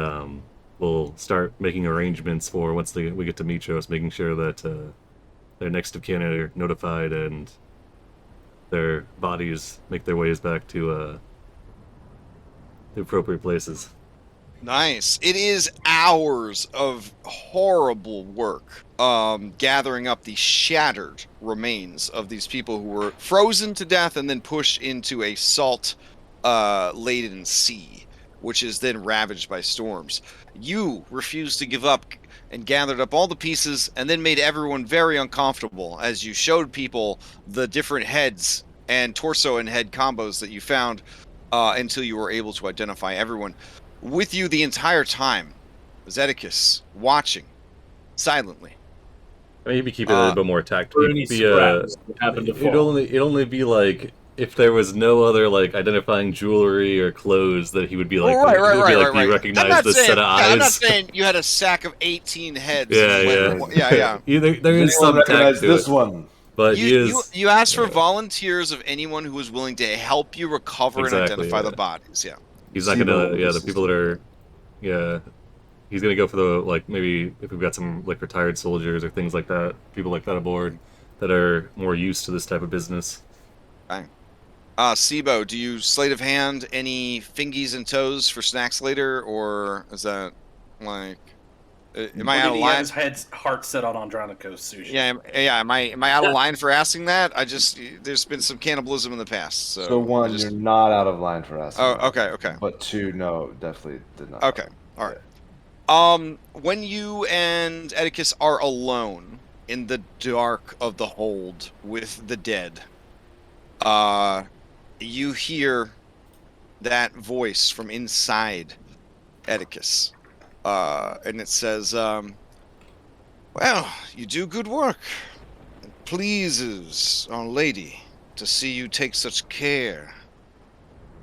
we'll start making arrangements for once we get to Mytros, making sure that their next of kin are notified and their bodies make their ways back to the appropriate places. Nice. It is hours of horrible work gathering up the shattered remains of these people who were frozen to death and then pushed into a salt-laden sea, which is then ravaged by storms. You refused to give up and gathered up all the pieces and then made everyone very uncomfortable as you showed people the different heads and torso and head combos that you found until you were able to identify everyone. With you the entire time, Zedekias watching silently. Maybe keep it a little bit more tactful. for any scraps that happen to fall. It'd only be like if there was no other like identifying jewelry or clothes that he would be like, Right. Do you recognize this set of eyes? I'm not saying you had a sack of 18 heads. Yeah. There is Does some anyone recognize tact to this it, one? but he is. You asked for volunteers of anyone who was willing to help you recover and Exactly, identify yeah. the bodies. Yeah. He's not gonna. Yeah, the people that are. Yeah, he's gonna go for the like maybe if we've got some like retired soldiers or things like that, people like that aboard that are more used to this type of business. Fine. Sibo, do you sleight of hand any fingies and toes for snacks later, or is that like? Am I out of He had line? his heart set on Andronikos sushi. Yeah, am I out of line for asking that? There's been some cannibalism in the past, so. So one, you're not out of line for asking. Oh, that. okay. But two, no, definitely did not. Okay, all right. When you and Oedicus are alone in the dark of the hold with the dead, you hear that voice from inside Oedicus, and it says, "Well, you do good work. It pleases our lady to see you take such care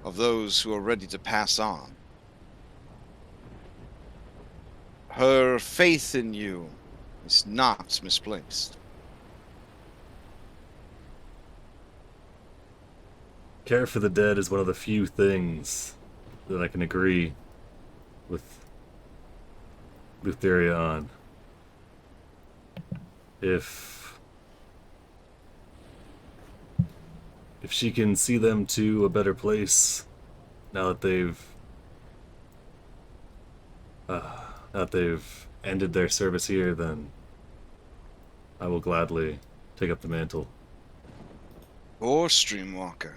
of those who are ready to pass on. Her faith in you is not misplaced." Care for the dead is one of the few things that I can agree with Lutheria on. If she can see them to a better place now that they've ended their service here, then I will gladly take up the mantle. Or Streamwalker.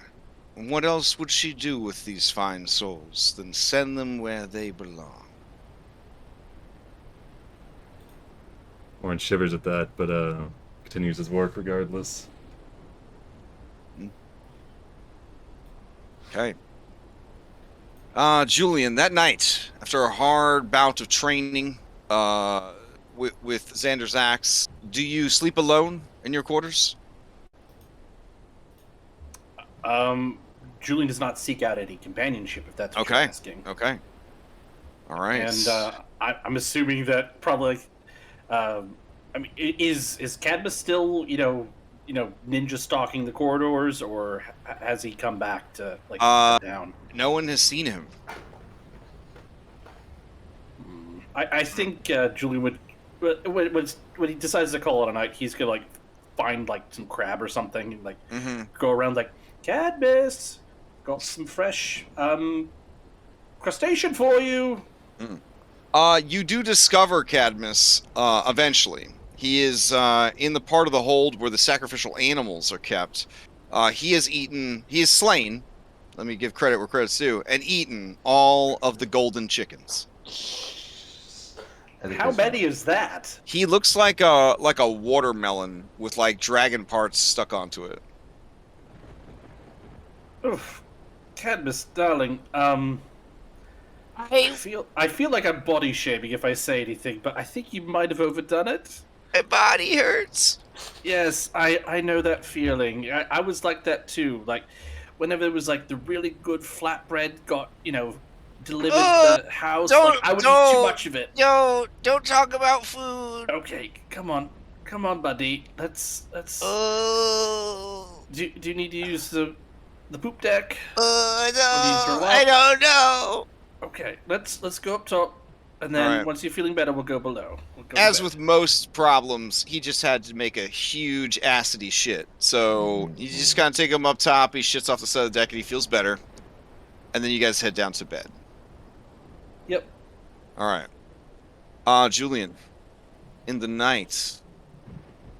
What else would she do with these fine souls than send them where they belong? Orange shivers at that, but continues his work regardless. Okay. Julian, that night, after a hard bout of training with Xander's axe, do you sleep alone in your quarters? Julian does not seek out any companionship, if that's what you're asking. Okay. All right. And I'm assuming that probably, is Cadmus still, ninja stalking the corridors, or has he come back to sit down? No one has seen him. I think Julian would, when he decides to call it a night, he's gonna find some crab or something, and go around Cadmus, got some fresh crustacean for you. You do discover Cadmus eventually. He is in the part of the hold where the sacrificial animals are kept. He is slain, let me give credit where credit's due, and eaten all of the golden chickens. How many is that? He looks like a watermelon with dragon parts stuck onto it. Oof. Cadmus, darling, I feel like I'm body shaming if I say anything, but I think you might have overdone it. My body hurts. Yes, I know that feeling. I was like that too. Whenever there was the really good flatbread got, delivered to the house, I would eat too much of it. No, don't talk about food. Okay, come on, buddy. Let's. Oh. Do you need to use the poop deck? No, I don't know. Okay, let's go up top, and then once you're feeling better, we'll go below. As with most problems, he just had to make a huge acidy shit. So you just kind of take him up top, he shits off the side of the deck, and he feels better. And then you guys head down to bed. Yep. Alright. Julian, in the night,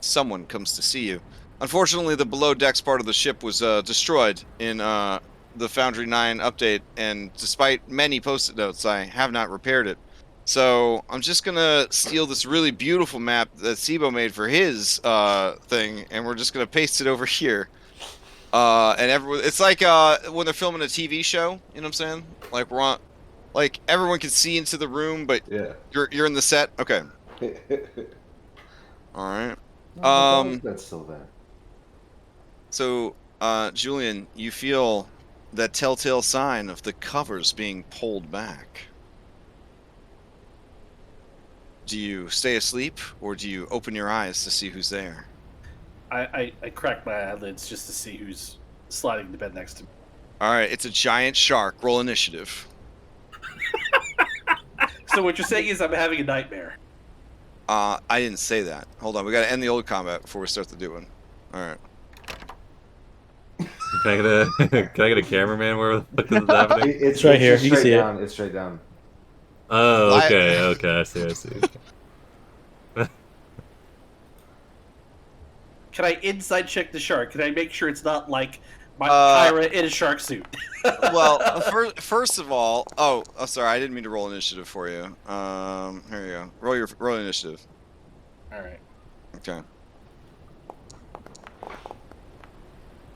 someone comes to see you. Unfortunately, the below decks part of the ship was destroyed in the Foundry 9 update, and despite many post-it notes, I have not repaired it. So I'm just gonna steal this really beautiful map that Sibo made for his thing, and we're just gonna paste it over here. And everyone, it's like when they're filming a TV show, you know what I'm saying? We're on, everyone can see into the room, but Yeah. you're in the set. Okay. All right. That's still there. So, Julian, you feel that telltale sign of the covers being pulled back. Do you stay asleep, or do you open your eyes to see who's there? I crack my eyelids just to see who's sliding in the bed next to me. All right, it's a giant shark. Roll initiative. So what you're saying is I'm having a nightmare. I didn't say that. Hold on, we gotta end the old combat before we start the new one. All right. Can I get a cameraman? Where the fuck is this happening? It's right here. just You can straight see it. down. It's straight down. Oh, okay, I see. Can I inside check the shark? Can I make sure it's not like my Uh, Kyra in a shark suit? Well, first of all, oh, sorry, I didn't mean to roll initiative for you. Here you go. Roll initiative. All right. Okay.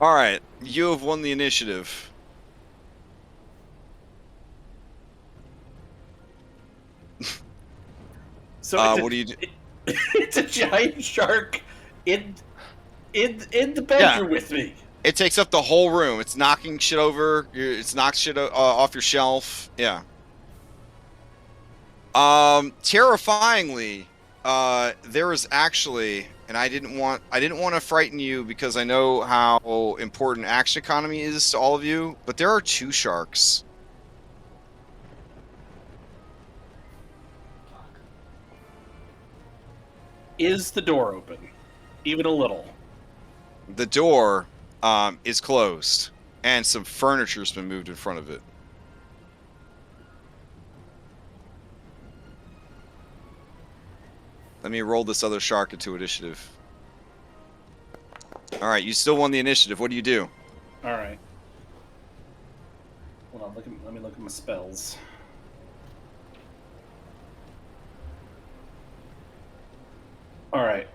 All right, you have won the initiative. So What do you do? It's a giant shark in the bedroom with me. It takes up the whole room. It's knocking shit over. It's knocked shit off your shelf. Yeah. Terrifyingly, there is actually, and I didn't want to frighten you because I know how important action economy is to all of you, but there are 2 sharks. Is the door open? Even a little. The door is closed, and some furniture's been moved in front of it. Let me roll this other shark into initiative. All right, you still won the initiative. What do you do? All right. Hold on. Let me look at my spells. All right.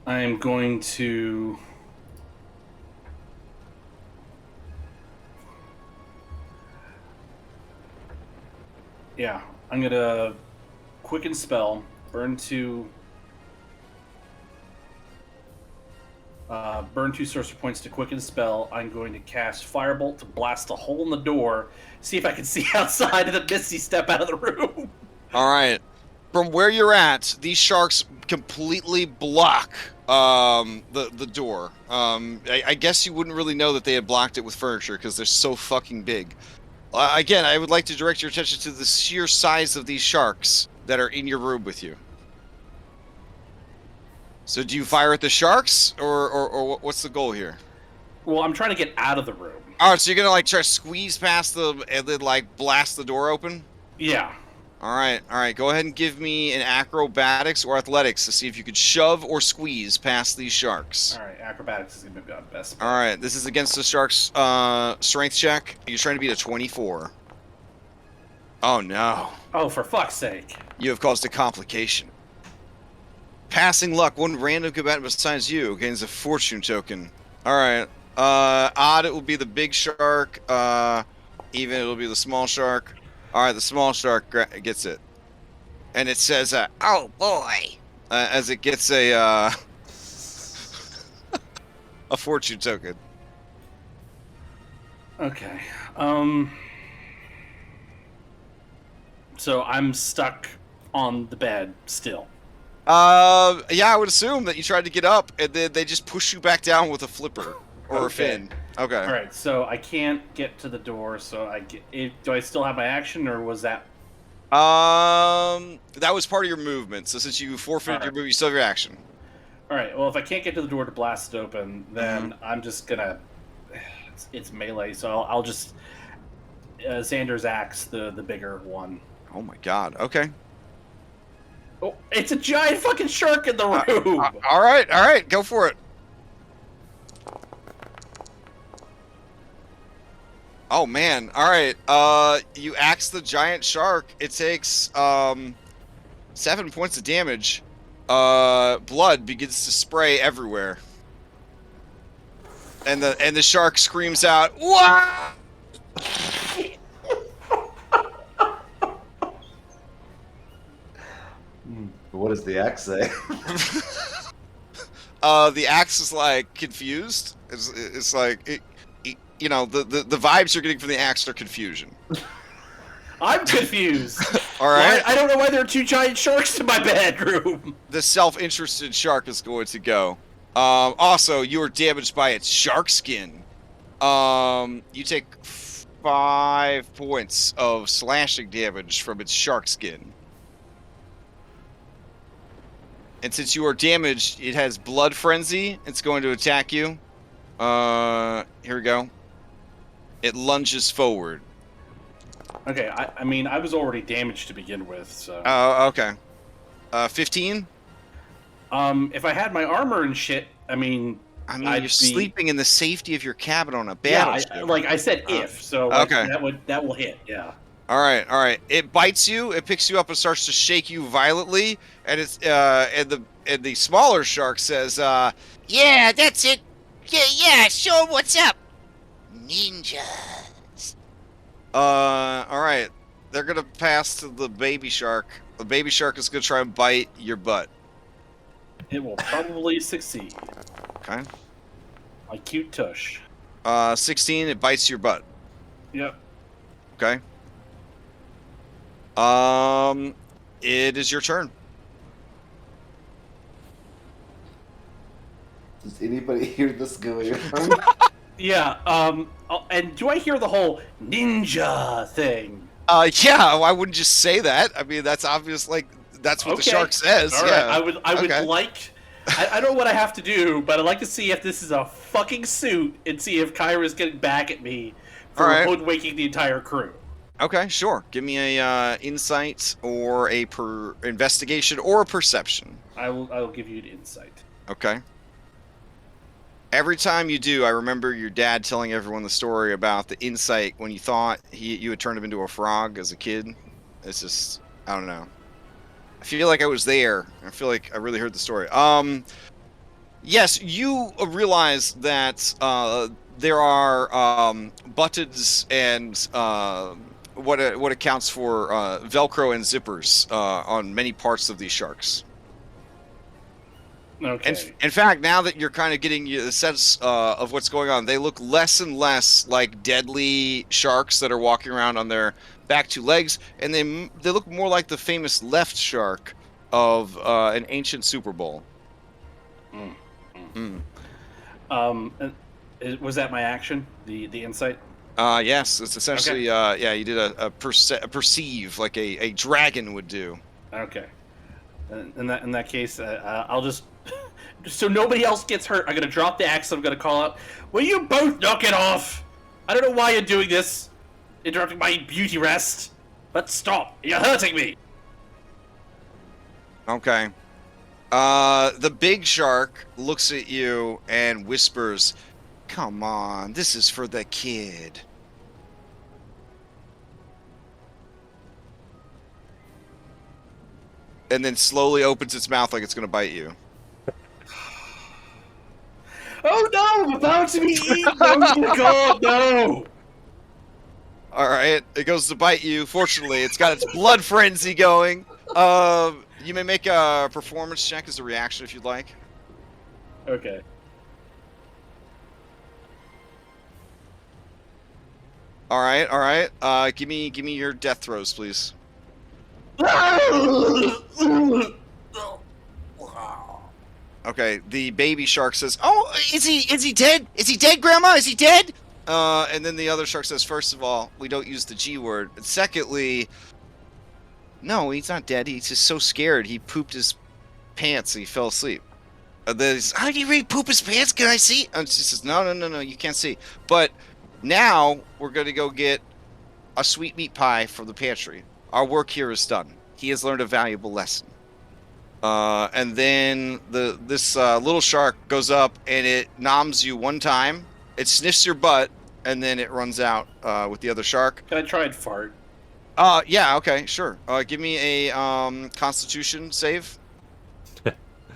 I'm going to. Yeah, I'm gonna quicken spell, burn 2 sorcerer points to quicken spell. I'm going to cast Firebolt to blast a hole in the door, see if I can see outside, and then Misty step out of the room. All right. From where you're at, these sharks completely block the door. I guess you wouldn't really know that they had blocked it with furniture because they're so fucking big. Again, I would like to direct your attention to the sheer size of these sharks that are in your room with you. So do you fire at the sharks, or what's the goal here? Well, I'm trying to get out of the room. All right, so you're gonna like try to squeeze past them and then like blast the door open? Yeah. All right. Go ahead and give me an acrobatics or athletics to see if you could shove or squeeze past these sharks. All right, acrobatics is gonna be our best. All right, this is against the shark's strength check. You're trying to beat a 24. Oh no. Oh, for fuck's sake. You have caused a complication. Passing luck, one random combatant besides you gains a fortune token. All right. Odd, it will be the big shark. Even, it'll be the small shark. All right, the small shark gets it, and it says, "Oh boy," as it gets a a fortune token. Okay. So I'm stuck on the bed still. Yeah, I would assume that you tried to get up, and then they just push you back down with a flipper or a fin. Okay. All right, so I can't get to the door. So do I still have my action, or was that? That was part of your movement. So since you forfeited your move, you still have your action. All right. Well, if I can't get to the door to blast it open, then I'm just gonna. It's melee, so I'll just Xander's axe, the bigger one. Oh my god. Okay. Oh, it's a giant fucking shark in the room. All right. Go for it. Oh man. All right. You axe the giant shark. It takes 7 points of damage. Blood begins to spray everywhere. And the shark screams out, "Wah!" What does the axe say? The axe is like confused. It's like you know, the vibes you're getting from the axe are confusion. I'm confused. All right. I don't know why there are 2 giant sharks in my bedroom. The self-interested shark is going to go. Also, you are damaged by its shark skin. You take 5 points of slashing damage from its shark skin. And since you are damaged, it has blood frenzy. It's going to attack you. Here we go. It lunges forward. Okay, I mean, I was already damaged to begin with, so... Oh, okay. 15? If I had my armor and shit, I mean, I'd you're be- sleeping in the safety of your cabin on a yeah, battleship. like I said, if so, like, okay. that will hit. Yeah. All right. It bites you. It picks you up and starts to shake you violently. And it's and the smaller shark says, "Yeah, that's it. Yeah. Show 'em what's up, ninjas." All right. They're gonna pass to the baby shark. The baby shark is gonna try and bite your butt. It will probably succeed. Okay. My cute tush. 16. It bites your butt. Yep. Okay. It is your turn. Does anybody hear this going on? Yeah. And do I hear the whole ninja thing? Yeah. Why wouldn't you say that? I mean, that's obvious. Like, that's what the shark says. All yeah. right. I would like. I don't know what I have to do, but I'd like to see if this is a fucking suit and see if Kyra's getting back at me for hoodwinking the entire crew. Okay, sure. Give me a insight or a investigation or a perception. I will give you an insight. Okay. Every time you do, I remember your dad telling everyone the story about the insight when you thought you had turned him into a frog as a kid. It's just, I don't know. I feel like I was there. I feel like I really heard the story. Yes, you realize that there are buttons and what accounts for Velcro and zippers on many parts of these sharks. Okay. In fact, now that you're kind of getting the sense of what's going on, they look less and less like deadly sharks that are walking around on their back two legs, and they look more like the famous left shark of an ancient Super Bowl. Was that my action? The insight? Yes, it's essentially yeah. You did a perceive like a dragon would do. Okay. In that case, I'll just so nobody else gets hurt. I'm gonna drop the axe. I'm gonna call out, "Will you both knock it off? I don't know why you're doing this, interrupting my beauty rest. But stop! You're hurting me." Okay. The big shark looks at you and whispers, "Come on, this is for the kid." And then slowly opens its mouth like it's going to bite you. Oh no! I'm about to be eaten! Oh my god, no! Alright, it goes to bite you. Fortunately, it's got its blood frenzy going. You may make a performance check as a reaction if you'd like. Okay. Alright. Give me your death throws, please. Okay, the baby shark says, "Oh, is he dead? Is he dead, Grandma? Is he dead?" And then the other shark says, "First of all, we don't use the G word. And secondly, no, he's not dead. He's just so scared. He pooped his pants and he fell asleep." And then he's, "How did he really poop his pants? Can I see?" And she says, No, you can't see. But now we're going to go get a sweet meat pie from the pantry. Our work here is done. He has learned a valuable lesson. And then this little shark goes up and it noms you one time. It sniffs your butt and then it runs out with the other shark. Can I try and fart? Yeah, okay, sure. Give me a Constitution save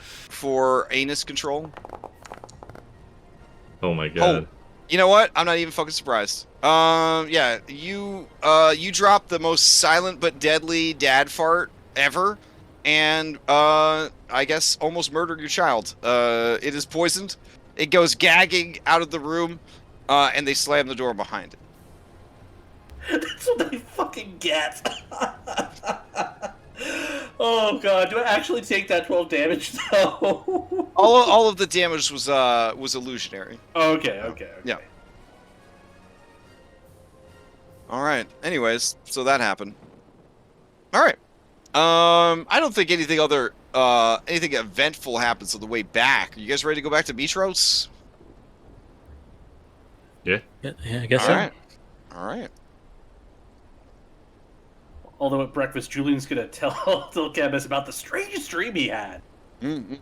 for anus control. Oh my god. You know what? I'm not even fucking surprised. Yeah, you dropped the most silent but deadly dad fart ever, and I guess almost murdered your child. It is poisoned. It goes gagging out of the room, and they slam the door behind it. That's what they fucking get. Oh god, do I actually take that 12 damage though? all of the damage was illusionary. Okay. Yeah. All right. Anyways, so that happened. All right. I don't think anything eventful happens on the way back. Are you guys ready to go back to Mytros? Yeah. Yeah, I guess so. All right. Although at breakfast, Julian's gonna tell Camus about the strangest dream he had. Mm-hmm.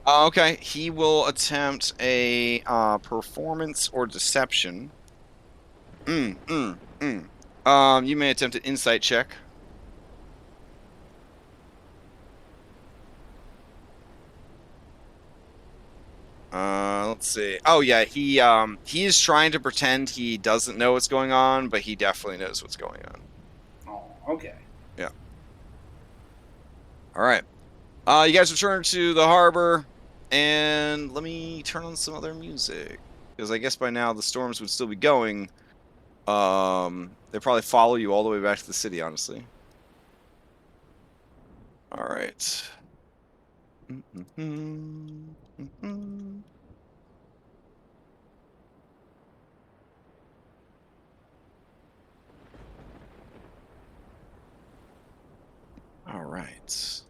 Okay, he will attempt a performance or deception. You may attempt an insight check. Let's see. Oh yeah, he is trying to pretend he doesn't know what's going on, but he definitely knows what's going on. Oh, okay. Yeah. All right. You guys return to the harbor, and let me turn on some other music because I guess by now the storms would still be going. They probably follow you all the way back to the city, honestly. All right. All right.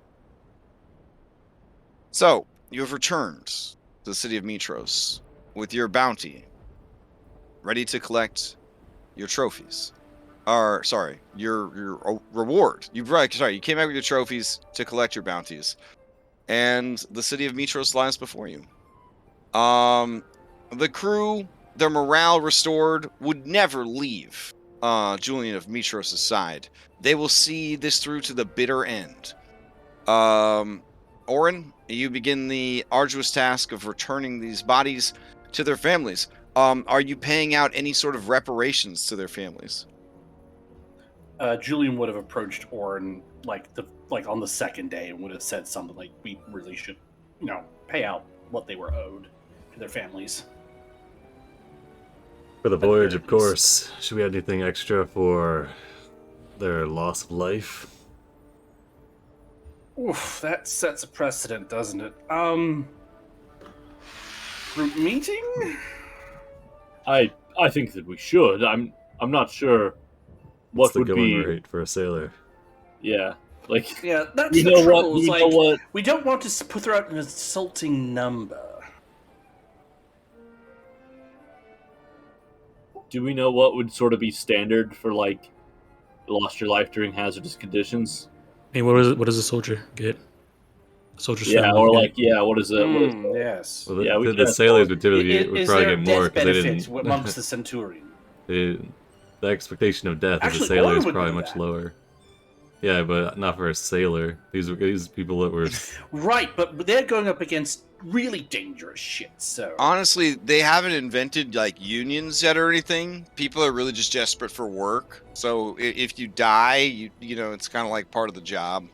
So, you have returned to the city of Mytros with your bounty, ready to collect your trophies. Or, sorry, your reward. You came back with your trophies to collect your bounties. And the city of Mytros lies before you. The crew, their morale restored, would never leave Julian of Mytros' side. They will see this through to the bitter end. Oren, you begin the arduous task of returning these bodies to their families. Are you paying out any sort of reparations to their families? Julian would have approached Orin like on the second day and would have said something like, "We really should, pay out what they were owed to their families." For the voyage, of course. Should we add anything extra for their loss of life? Oof, that sets a precedent, doesn't it? Group meeting? I think that we should. I'm not sure what What's the would going be rate for a sailor? Yeah, like Yeah, that's you the know trouble. what? Is You like, know what? we don't want to put out an insulting number. Do we know what would sort of be standard for like lost your life during hazardous conditions? Hey, what does a soldier get? A soldier's Yeah, family or get- like what is it? Yes. Well, Yeah, we the can sailors afford- would typically Is probably there a get more death because they benefit didn't. amongst the Centurion? The expectation of death as Actually, a sailor Oren is would probably know much that. lower. Yeah, but not for a sailor. These people that were. Right, but they're going up against really dangerous shit, so... Honestly, they haven't invented like unions yet or anything. People are really just desperate for work. So if you die, you know it's kind of like part of the job.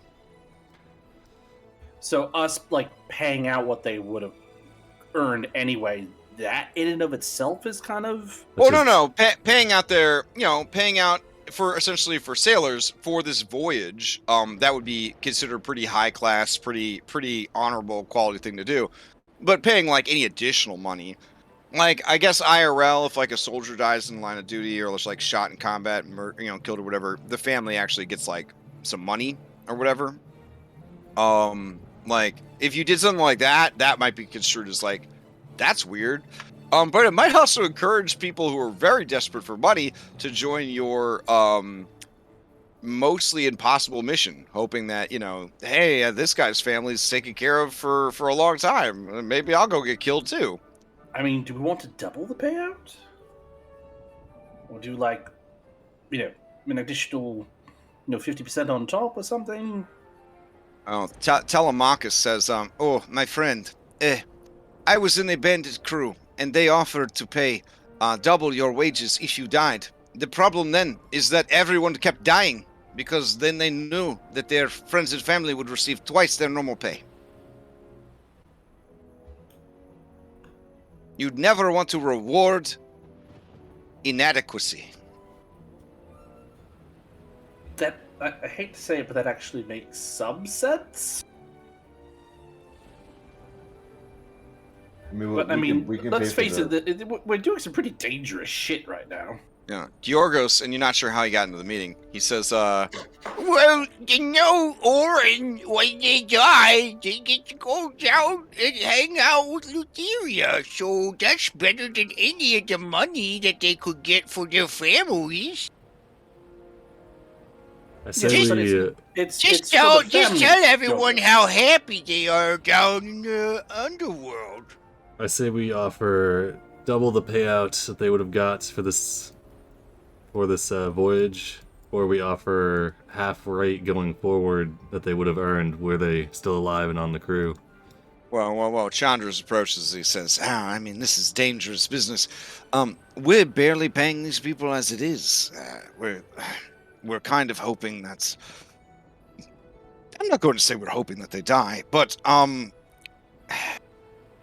So us, like, paying out what they would have earned anyway, that in and of itself is kind of... Well, no. Paying out paying out for essentially for sailors for this voyage, that would be considered pretty high class, pretty honorable quality thing to do. But paying like any additional money, like I guess IRL, if like a soldier dies in the line of duty or was like shot in combat, killed or whatever, the family actually gets like some money or whatever. Like if you did something like that, that might be construed as like that's weird. But it might also encourage people who are very desperate for money to join your mostly impossible mission, hoping that hey, this guy's family's taken care of for a long time. Maybe I'll go get killed too. I mean, do we want to double the payout? Or do like, an additional, 50% on top or something? Oh, Telemachus says, oh, my friend, I was in a bandit crew, and they offered to pay double your wages if you died. The problem then is that everyone kept dying, because then they knew that their friends and family would receive twice their normal pay. You'd never want to reward inadequacy. That, I hate to say it, but that actually makes some sense. Let's face it, we're doing some pretty dangerous shit right now. Yeah, Georgos, and you're not sure how he got into the meeting. He says, well, Oren, when they die, they get to go down and hang out with Lutheria, so that's better than any of the money that they could get for their families. I say Yes, but we. it's Just for the just family, tell everyone Joker. how happy they are down in the underworld. I say we offer double the payout that they would have got for this voyage, or we offer half rate going forward that they would have earned were they still alive and on the crew. Well, Chandra's approaches, he says, I mean, this is dangerous business. We're barely paying these people as it is. We're kind of hoping that... I'm not going to say we're hoping that they die, but,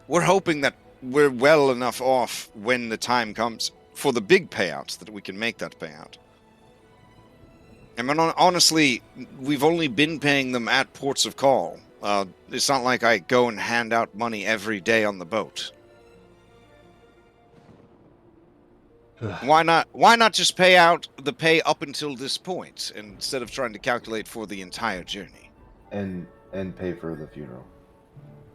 we're hoping that we're well enough off when the time comes for the big payouts that we can make that payout. I mean, honestly, we've only been paying them at ports of call. It's not like I go and hand out money every day on the boat. Why not just pay out the pay up until this point instead of trying to calculate for the entire journey? And pay for the funeral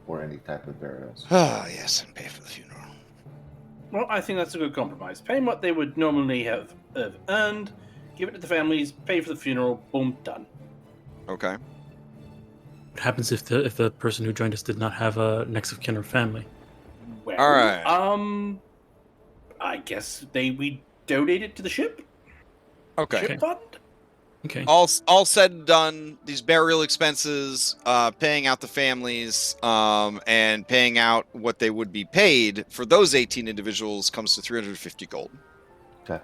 or any type of burials. Ah, yes, and pay for the funeral. Well, I think that's a good compromise. Pay them what they would normally have earned, give it to the families, pay for the funeral, boom, done. Okay. What happens if the person who joined us did not have a next of kin or family? Well, All right. I guess we donate it to the ship. Okay. Ship fund. Okay. All said and done, these burial expenses, paying out the families, and paying out what they would be paid for those 18 individuals comes to 350 gold. Okay.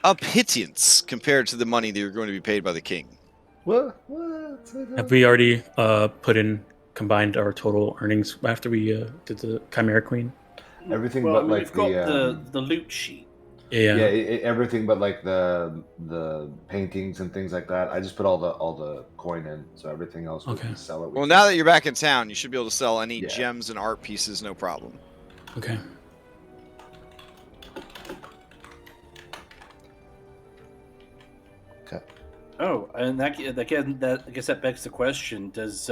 A pittance compared to the money that you're going to be paid by the king. What? Have we already combined our total earnings after we did the Chimera Queen? Everything well, but I mean, like we've got the loot sheet. Yeah. Everything but like the paintings and things like that. I just put all the coin in, so everything else we Okay. can sell it. Well, now that you're back in town, you should be able to sell any Yeah. gems and art pieces, no problem. Okay. Okay. Oh, and that I guess that begs the question: does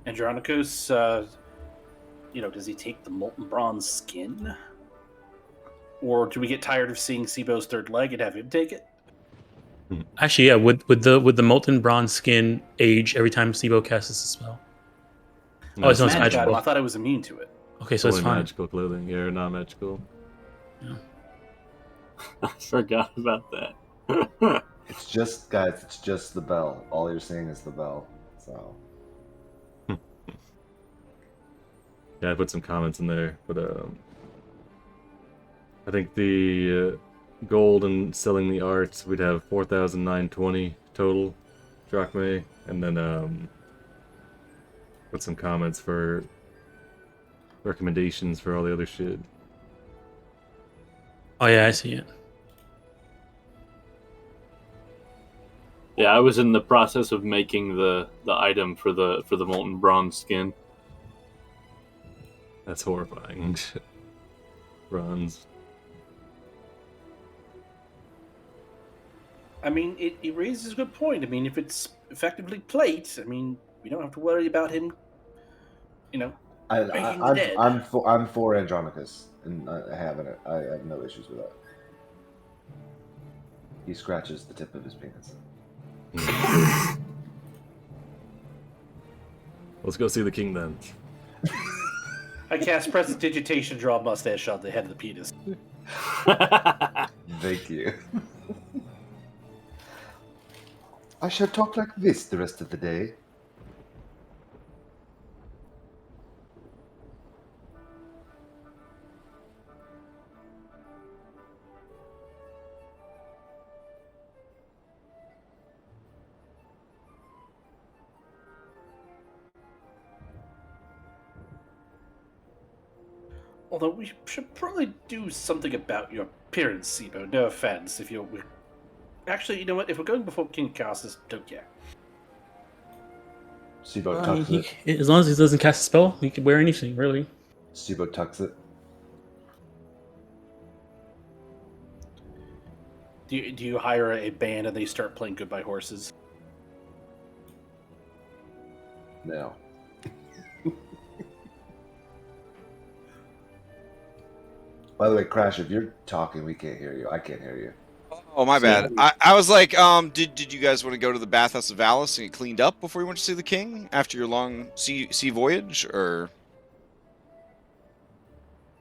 Andronicus, does he take the molten bronze skin, or do we get tired of seeing Sibo's third leg and have him take it? Actually, yeah. Would the molten bronze skin age every time Sibo casts a spell? Oh, it's not Magic magical. item. I thought I was immune to it. Okay, so it's Only fine. magical clothing. Yeah, not magical. I forgot about that. It's just, guys, it's just the bell. All you're seeing is the bell. So Yeah, I put some comments in there, but I think the gold and selling the arts, we'd have 4,920 total drachmae, and then put some comments for recommendations for all the other shit. Oh yeah, I see it. Yeah, I was in the process of making the item for the molten bronze skin. That's horrifying. Bronze. I mean, it raises a good point. I mean, if it's effectively plate, I mean, we don't have to worry about him, breaking the dead. I'm for Andronicus and having it. I have no issues with that. He scratches the tip of his penis. Let's go see the king then. I cast Prestidigitation, draw a mustache on the head of the penis. Thank you. I shall talk like this the rest of the day. Although we should probably do something about your appearance, Sibo. No offense. If you're... Actually, you know what? If we're going before King Cassus, don't care. Sibo tucks it. As long as he doesn't cast a spell, he can wear anything, really. Sibo tucks it. Do you hire a band and they start playing Goodbye Horses? No. By the way, Crash, if you're talking, we can't hear you. I can't hear you. Oh, my So- bad. I was like, did you guys want to go to the Bathhouse of Alice and get cleaned up before you went to see the king after your long sea voyage, or?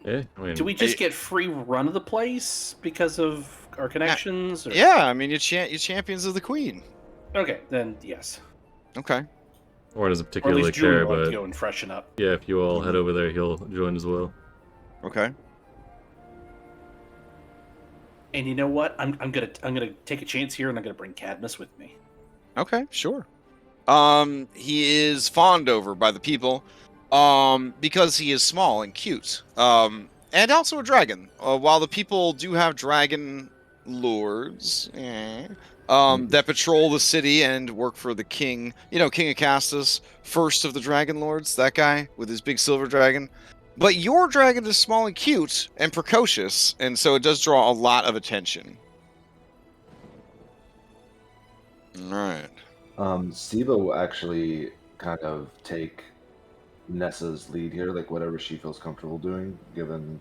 Yeah, I mean, Do we just get free run of the place because of our connections? Or... Yeah, I mean, you're champions of the queen. Okay, then yes. Okay. or doesn't Or at particularly least Julie care, will have to but go and freshen up. yeah, if you all head over there, he'll join as well. Okay. And you know what? I'm gonna take a chance here, and I'm gonna bring Cadmus with me. Okay, sure. He is fawned over by the people, because he is small and cute, and also a dragon. While the people do have dragon lords, that patrol the city and work for the king. You know, King Acastus, first of the dragon lords. That guy with his big silver dragon. But your dragon is small and cute and precocious, and so it does draw a lot of attention. All right. Siva will actually kind of take Nessa's lead here, like whatever she feels comfortable doing, given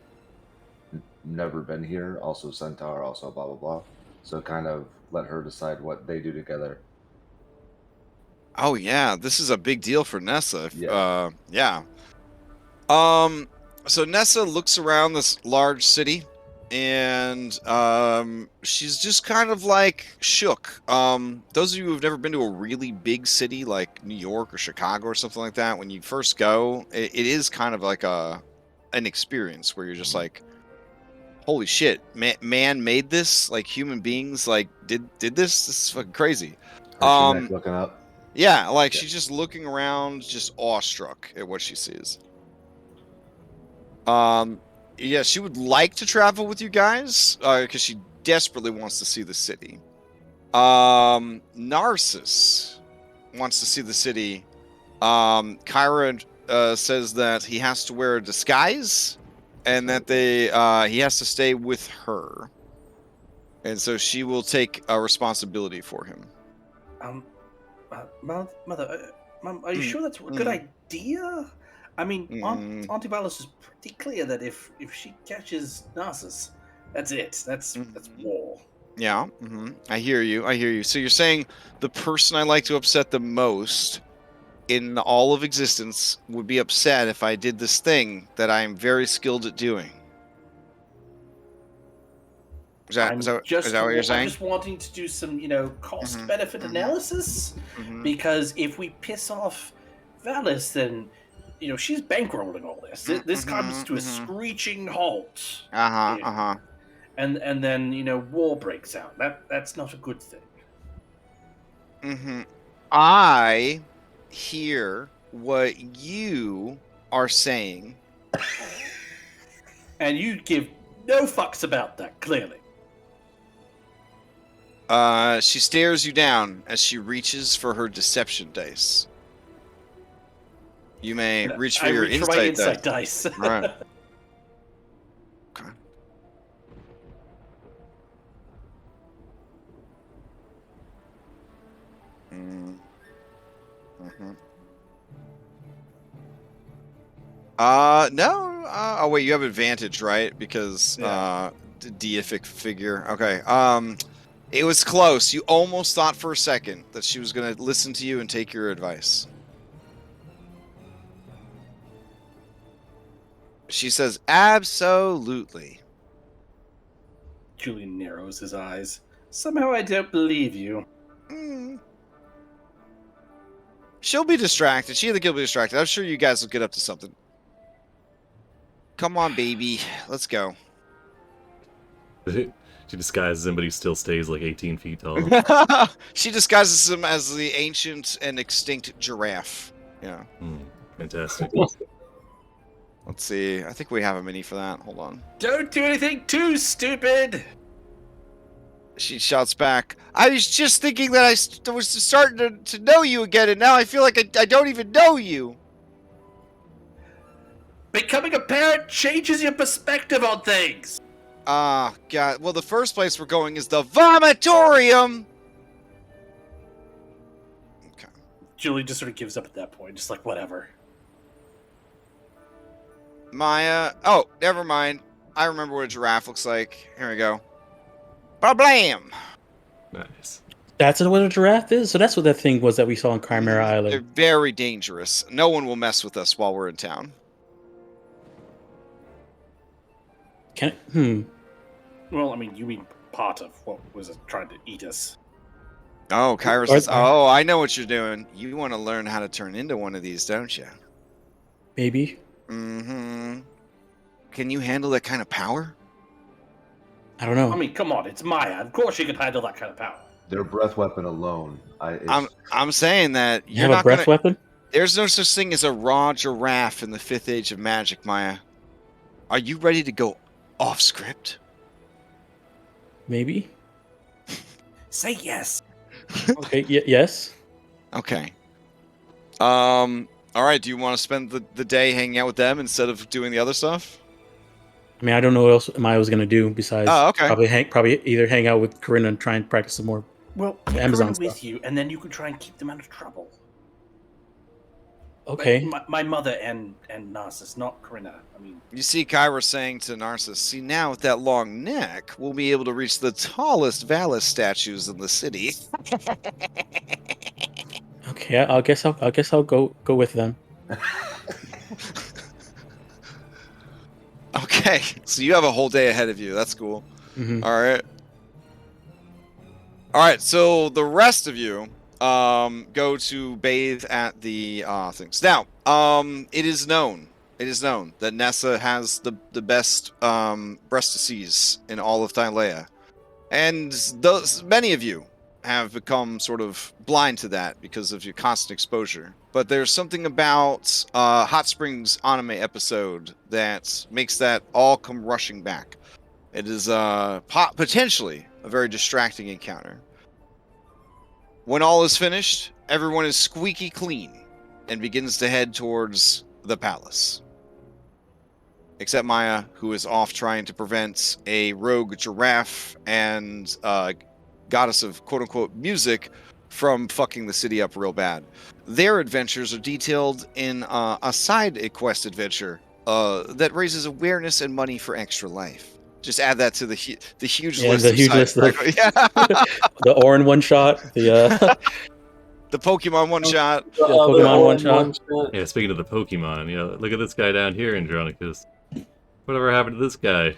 never been here, also Centaur, also blah blah blah. So kind of let her decide what they do together. Oh yeah, this is a big deal for Nessa. Yeah. Yeah. So Nessa looks around this large city, and she's just kind of like shook. Those of you who've never been to a really big city like New York or Chicago or something like that, when you first go, it is kind of like an experience where you're just like, holy shit, man made this? Like human beings like did this? This is fucking crazy. Her neck looking up. Yeah, like she's just looking around, just awestruck at what she sees. Yeah, she would like to travel with you guys, because she desperately wants to see the city. Narcissus wants to see the city. Kyra says that he has to wear a disguise, and that he has to stay with her. And so she will take a responsibility for him. Mother, Mom, are you sure that's a good idea? I mean, Auntie Valis is pretty clear that if she catches Narcissus, that's it. That's war. Yeah, I hear you. So you're saying the person I like to upset the most in all of existence would be upset if I did this thing that I am very skilled at doing. Is that what you're saying? I'm just wanting to do some, cost-benefit analysis, because if we piss off Valis, then, she's bankrolling all this. This comes to a screeching halt. And then, war breaks out. That's not a good thing. I hear what you are saying. And you give no fucks about that, clearly. She stares you down as she reaches for her deception dice. You may reach for your insight dice. All right. Okay. No. Oh wait, you have advantage, right? Because deific figure. Okay. It was close. You almost thought for a second that she was going to listen to you and take your advice. She says, absolutely. Julian narrows his eyes. Somehow I don't believe you. She'll be distracted. She and the kid will be distracted. I'm sure you guys will get up to something. Come on, baby. Let's go. She disguises him, but he still stays like 18 feet tall. She disguises him as the ancient and extinct giraffe. Yeah. Fantastic. Let's see. I think we have a mini for that. Hold on. Don't do anything too stupid! She shouts back, I was just thinking that I was starting to know you again, and now I feel like I don't even know you. Becoming a parent changes your perspective on things! God. Well, the first place we're going is the Vomitorium! Okay. Julie just sort of gives up at that point, just like, whatever. Maya... Oh, never mind. I remember what a giraffe looks like. Here we go. Ba-blam! Nice. That's what a giraffe is? So that's what that thing was that we saw on Chimera They're Island. very dangerous. No one will mess with us while we're in town. Well, I mean, you mean part of what was it trying to eat us? Oh, Kyra says, oh, I know what you're doing. You want to learn how to turn into one of these, don't you? Maybe. Mm-hmm. Can you handle that kind of power? I don't know. I mean, come on, it's Maya. Of course she could handle that kind of power. Their breath weapon alone. I'm saying that you have a breath weapon? There's no such thing as a raw giraffe in the 5th age of magic, Maya. Are you ready to go off script? Maybe. Say yes. Okay. Yes. Okay. All right. Do you want to spend the day hanging out with them instead of doing the other stuff? I mean, I don't know what else Maya was gonna do besides okay. probably either hang out with Corinna and try and practice some more. Well, Amazon with stuff. you, and then you could try and keep them out of trouble. Okay. My mother and Narcissus, not Corinna. I mean, you see Kyra saying to Narcissus, see, now with that long neck, we'll be able to reach the tallest Valis statues in the city. Okay, I guess I'll go with them. Okay, so you have a whole day ahead of you. That's cool. Mm-hmm. All right. So the rest of you go to bathe at the things. Now, it is known that Nessa has the best breastises in all of Thylea, and many of you have become sort of blind to that because of your constant exposure. But there's something about Hot Springs anime episode that makes that all come rushing back. It is potentially a very distracting encounter. When all is finished, everyone is squeaky clean and begins to head towards the palace. Except Maya, who is off trying to prevent a rogue giraffe and goddess of quote-unquote music from fucking the city up real bad. Their adventures are detailed in a side quest adventure that raises awareness and money for extra life. Just add that to the huge list. The huge list of the Orin one shot, the Pokemon one shot, Pokemon one shot. Yeah, speaking of the Pokemon, look at this guy down here, Andronicus. Whatever happened to this guy?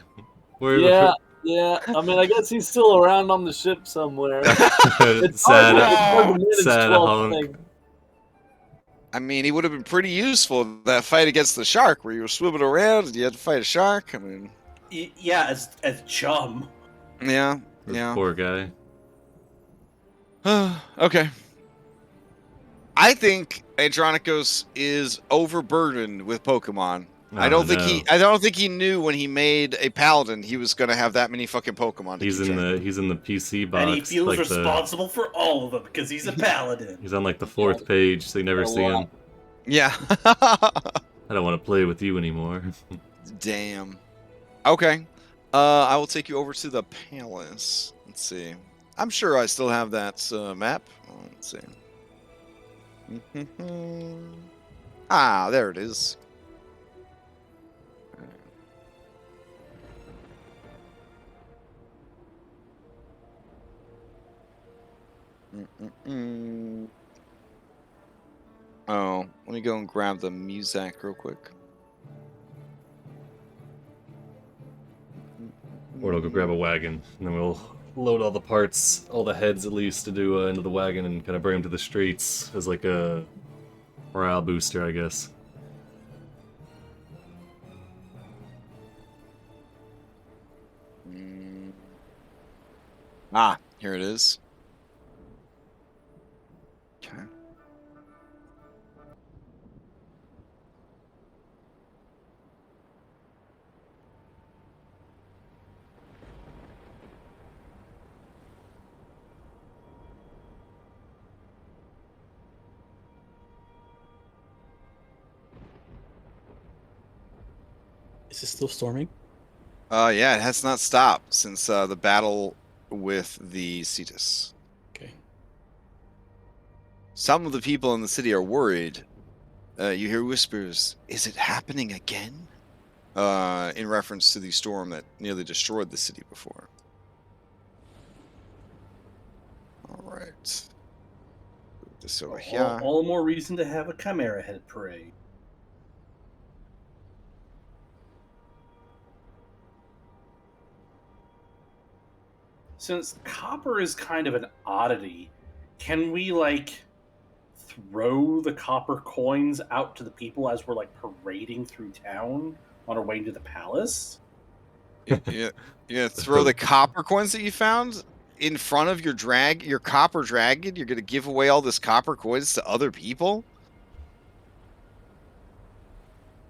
Yeah. I mean, I guess he's still around on the ship somewhere. It's sad hard hunk. I mean, he would have been pretty useful in that fight against the shark, where you were swimming around and you had to fight a shark. I mean, yeah, as chum. Yeah. Poor guy. Okay. I think Andronicus is overburdened with Pokemon. I don't think he knew when he made a paladin he was going to have that many fucking Pokemon. He's in the PC box, and he feels responsible for all of them because he's a paladin. He's on like the 4th page, so you never see him. Yeah. I don't want to play with you anymore. Damn. Okay. I will take you over to the palace. Let's see. I'm sure I still have that map. Let's see. Ah, there it is. Oh, let me go and grab the Muzak real quick. Or we'll go grab a wagon, and then we'll load all the parts, all the heads at least, to do into the wagon and kind of bring them to the streets as like a morale booster, I guess. Ah, here it is. Okay. Is it still storming? Yeah, it has not stopped since the battle with the Cetus. Okay. Some of the people in the city are worried. You hear whispers, "Is it happening again?" In reference to the storm that nearly destroyed the city before. All right. Put this over All, here. all more reason to have a Chimera head parade. Since copper is kind of an oddity, can we like throw the copper coins out to the people as we're like parading through town on our way to the palace? You're gonna throw the copper coins that you found in front of your copper dragon? You're gonna give away all this copper coins to other people?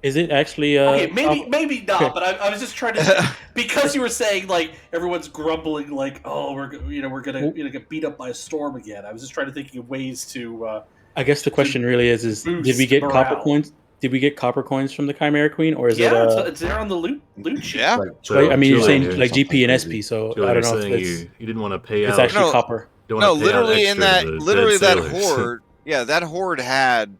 Is it actually? Okay, maybe not. okay. But I was just trying to because you were saying like everyone's grumbling like, oh, we're gonna get beat up by a storm again. I was just trying to think of ways to. I guess the question really is did we boost get copper morale. coins? Did we get copper coins from the Chimera Queen, or is Yeah, it? it's there on the loot sheet. Yeah. Right, I mean, you're Julian, saying like something GP and crazy. SP, so Julian, I don't you're know if saying it's, you didn't want to pay out. it's actually No. copper. Don't No, want to pay out literally in extra that to the literally dead that sailors. horde. Yeah, that horde had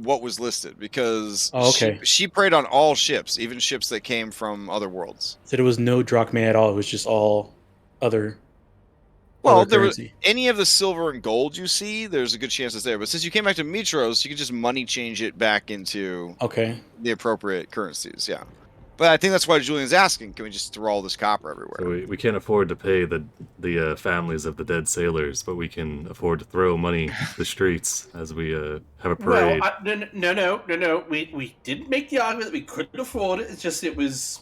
what was listed because Oh, okay. she preyed on all ships, even ships that came from other worlds. So there was no drachma at all. It was just all other. Well, other there was currency. any of the silver and gold you see, there's a good chance it's there. But since you came back to Mytros, you can just money change it back into Okay. the appropriate currencies. Yeah, but I think that's why Julian's asking: can we just throw all this copper everywhere? So we can't afford to pay the families of the dead sailors, but we can afford to throw money to the streets as we have a parade. Well, no. We didn't make the argument that we couldn't afford it. It's just it was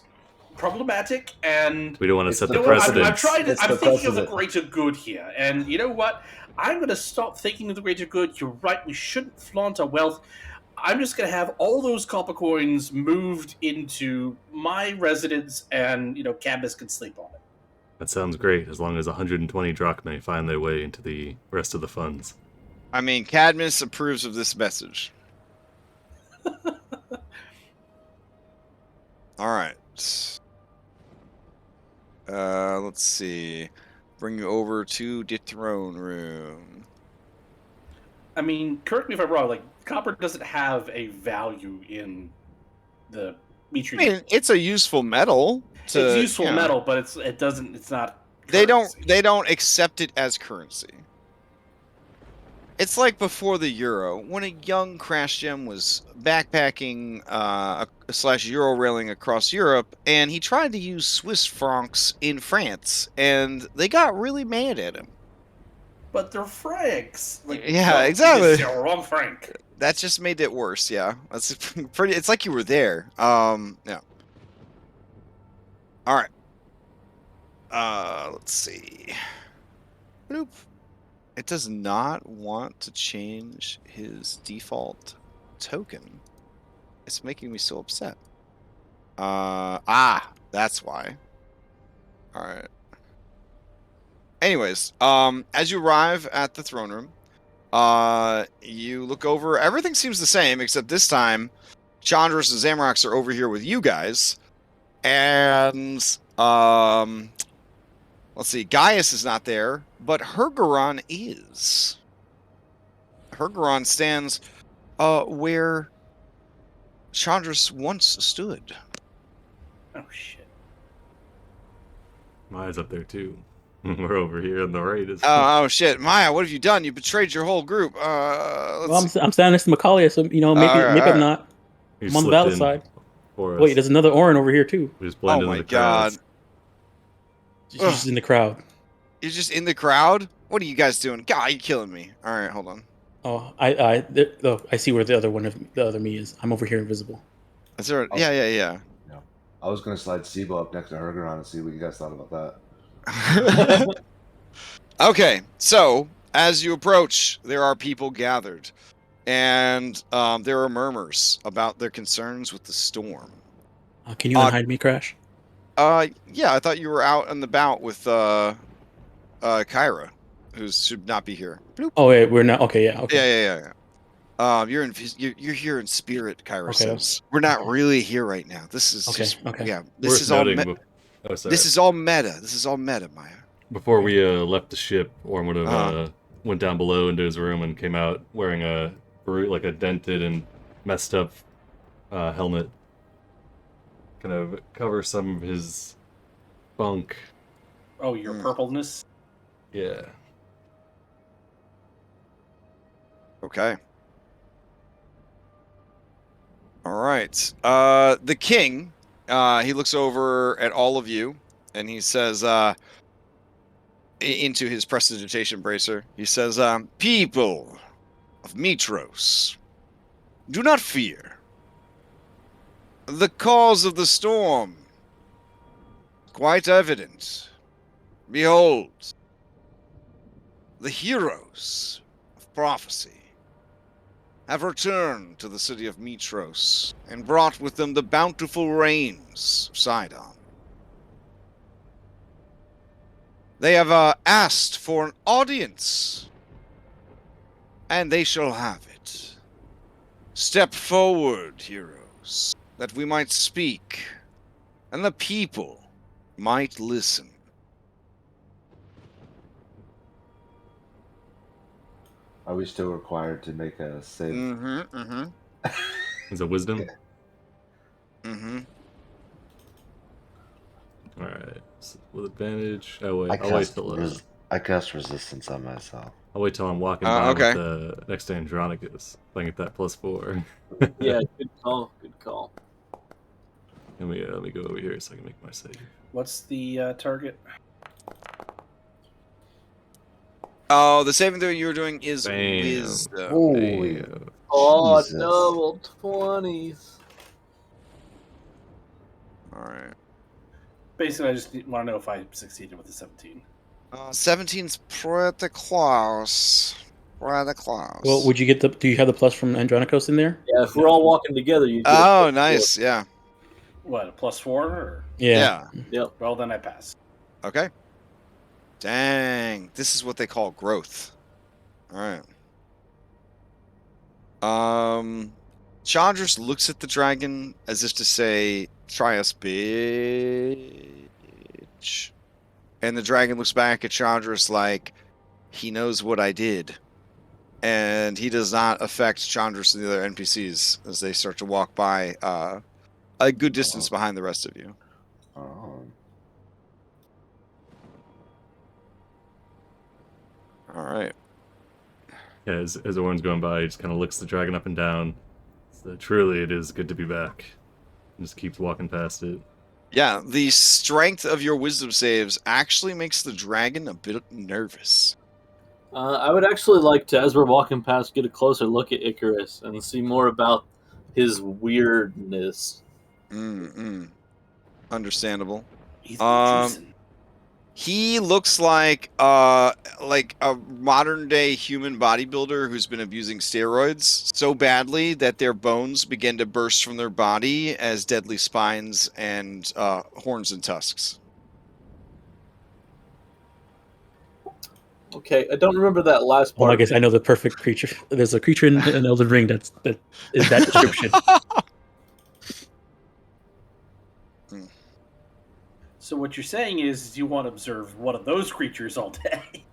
problematic, and We don't want to It's set the the you know what? precedent. I'm thinking of the precedent. greater good here, and you know what? I'm going to stop thinking of the greater good. You're right. We shouldn't flaunt our wealth. I'm just going to have all those copper coins moved into my residence, and Cadmus can sleep on it. That sounds great, as long as 120 drachmae find their way into the rest of the funds. I mean, Cadmus approves of this message. All right. Let's see. Bring you over to the throne room. I mean, correct me if I'm wrong. Like, copper doesn't have a value in the Mytros. I mean, it's a useful metal. It's useful you know, metal, but it doesn't. It's not. They currency. don't accept it as currency. It's like before the euro, when a young Crashgem was backpacking / euro railing across Europe, and he tried to use Swiss francs in France, and they got really mad at him. But they're francs. Yeah, exactly. It's the wrong franc. That just made it worse. Yeah, that's pretty. It's like you were there. Yeah. All right. Let's see. Bloop. It does not want to change his default token. It's making me so upset. That's why. All right. Anyways, as you arrive at the throne room, you look over. Everything seems the same, except this time, Chandras and Zamrox are over here with you guys, and let's see, Gaius is not there, but Hergeron is. Hergeron stands where Chandras once stood. Oh shit! Maya's up there too. We're over here on the right. Oh shit, Maya, what have you done? You betrayed your whole group. Well, I'm standing next to Macaulay, so maybe alright. I'm not. You I'm on the slipped battle in side. for us. Wait, there's another Orin over here too. We just blend Oh in my the god. crowds. She's just in the crowd. You're just in the crowd? What are you guys doing? God, you're killing me. Alright, hold on. Oh, I see where the other me is. I'm over here invisible. Is there yeah. No. I was going to slide Sibo up next to Hergeron and see what you guys thought about that. Okay, so as you approach, there are people gathered, and there are murmurs about their concerns with the storm. Can you unhide me, Crash? Yeah, I thought you were out and about with Kyra, who should not be here. Bloop. Oh wait, we're not. Okay, yeah. Okay. Yeah. You're here in spirit, Kyra Okay. says. We're not really here right now. This is Okay, just okay. yeah. Worth This is all noting sorry. this is all meta. This is all meta, Maya. Before we left the ship, Orm would have went down below into his room and came out wearing a dented and messed up helmet, kind of cover some of his bunk. Oh, your purpleness. Yeah. Okay. All right. The king, he looks over at all of you, and he says, into his prestidigitation bracer, he says, "People of Mytros, do not fear. The cause of the storm, quite evident. Behold, the heroes of prophecy have returned to the city of Mytros and brought with them the bountiful rains of Sidon. They have asked for an audience, and they shall have it. Step forward, heroes, that we might speak, and the people might listen." Are we still required to make a save? Mm-hmm, mm-hmm, Is it wisdom? mm-hmm. All right. So with advantage. I'll wait till I cast resistance on myself. I'll wait till I'm walking by Okay. with the next to Andronicus. If I can get that +4. Yeah, good call. Good call. Let me go over here so I can make my save. What's the target? Oh, the saving throw you were doing is Bam. wisdom. Holy Damn. Oh, Jesus. double 20s. All right. Basically, I just want to know if I succeeded with the 17. 17's pretty close. Pretty close. Well, would you get the? Do you have the plus from Andronicos in there? Yeah, if we're all walking together, you. Oh, nice. Yeah. What, a +4? Or? Yeah. Yep. Well, then I pass. Okay. Dang. This is what they call growth. All right. Chandras looks at the dragon as if to say, "Try us, bitch." And the dragon looks back at Chandras like, he knows what I did. And he does not affect Chandras and the other NPCs as they start to walk by a good distance behind the rest of you. Oh. All right. Yeah, as Orin's going by, he just kind of looks the dragon up and down. So, truly, it is good to be back. And just keeps walking past it. Yeah, the strength of your wisdom saves actually makes the dragon a bit nervous. I would actually like to, as we're walking past, get a closer look at Icarus and see more about his weirdness. Understandable. He's been juicing. He looks like a modern day human bodybuilder who's been abusing steroids so badly that their bones begin to burst from their body as deadly spines and horns and tusks. Okay, I don't remember that last part. Well, I guess I know the perfect creature. There's a creature in Elden Ring that is that description. So what you're saying is you want to observe one of those creatures all day.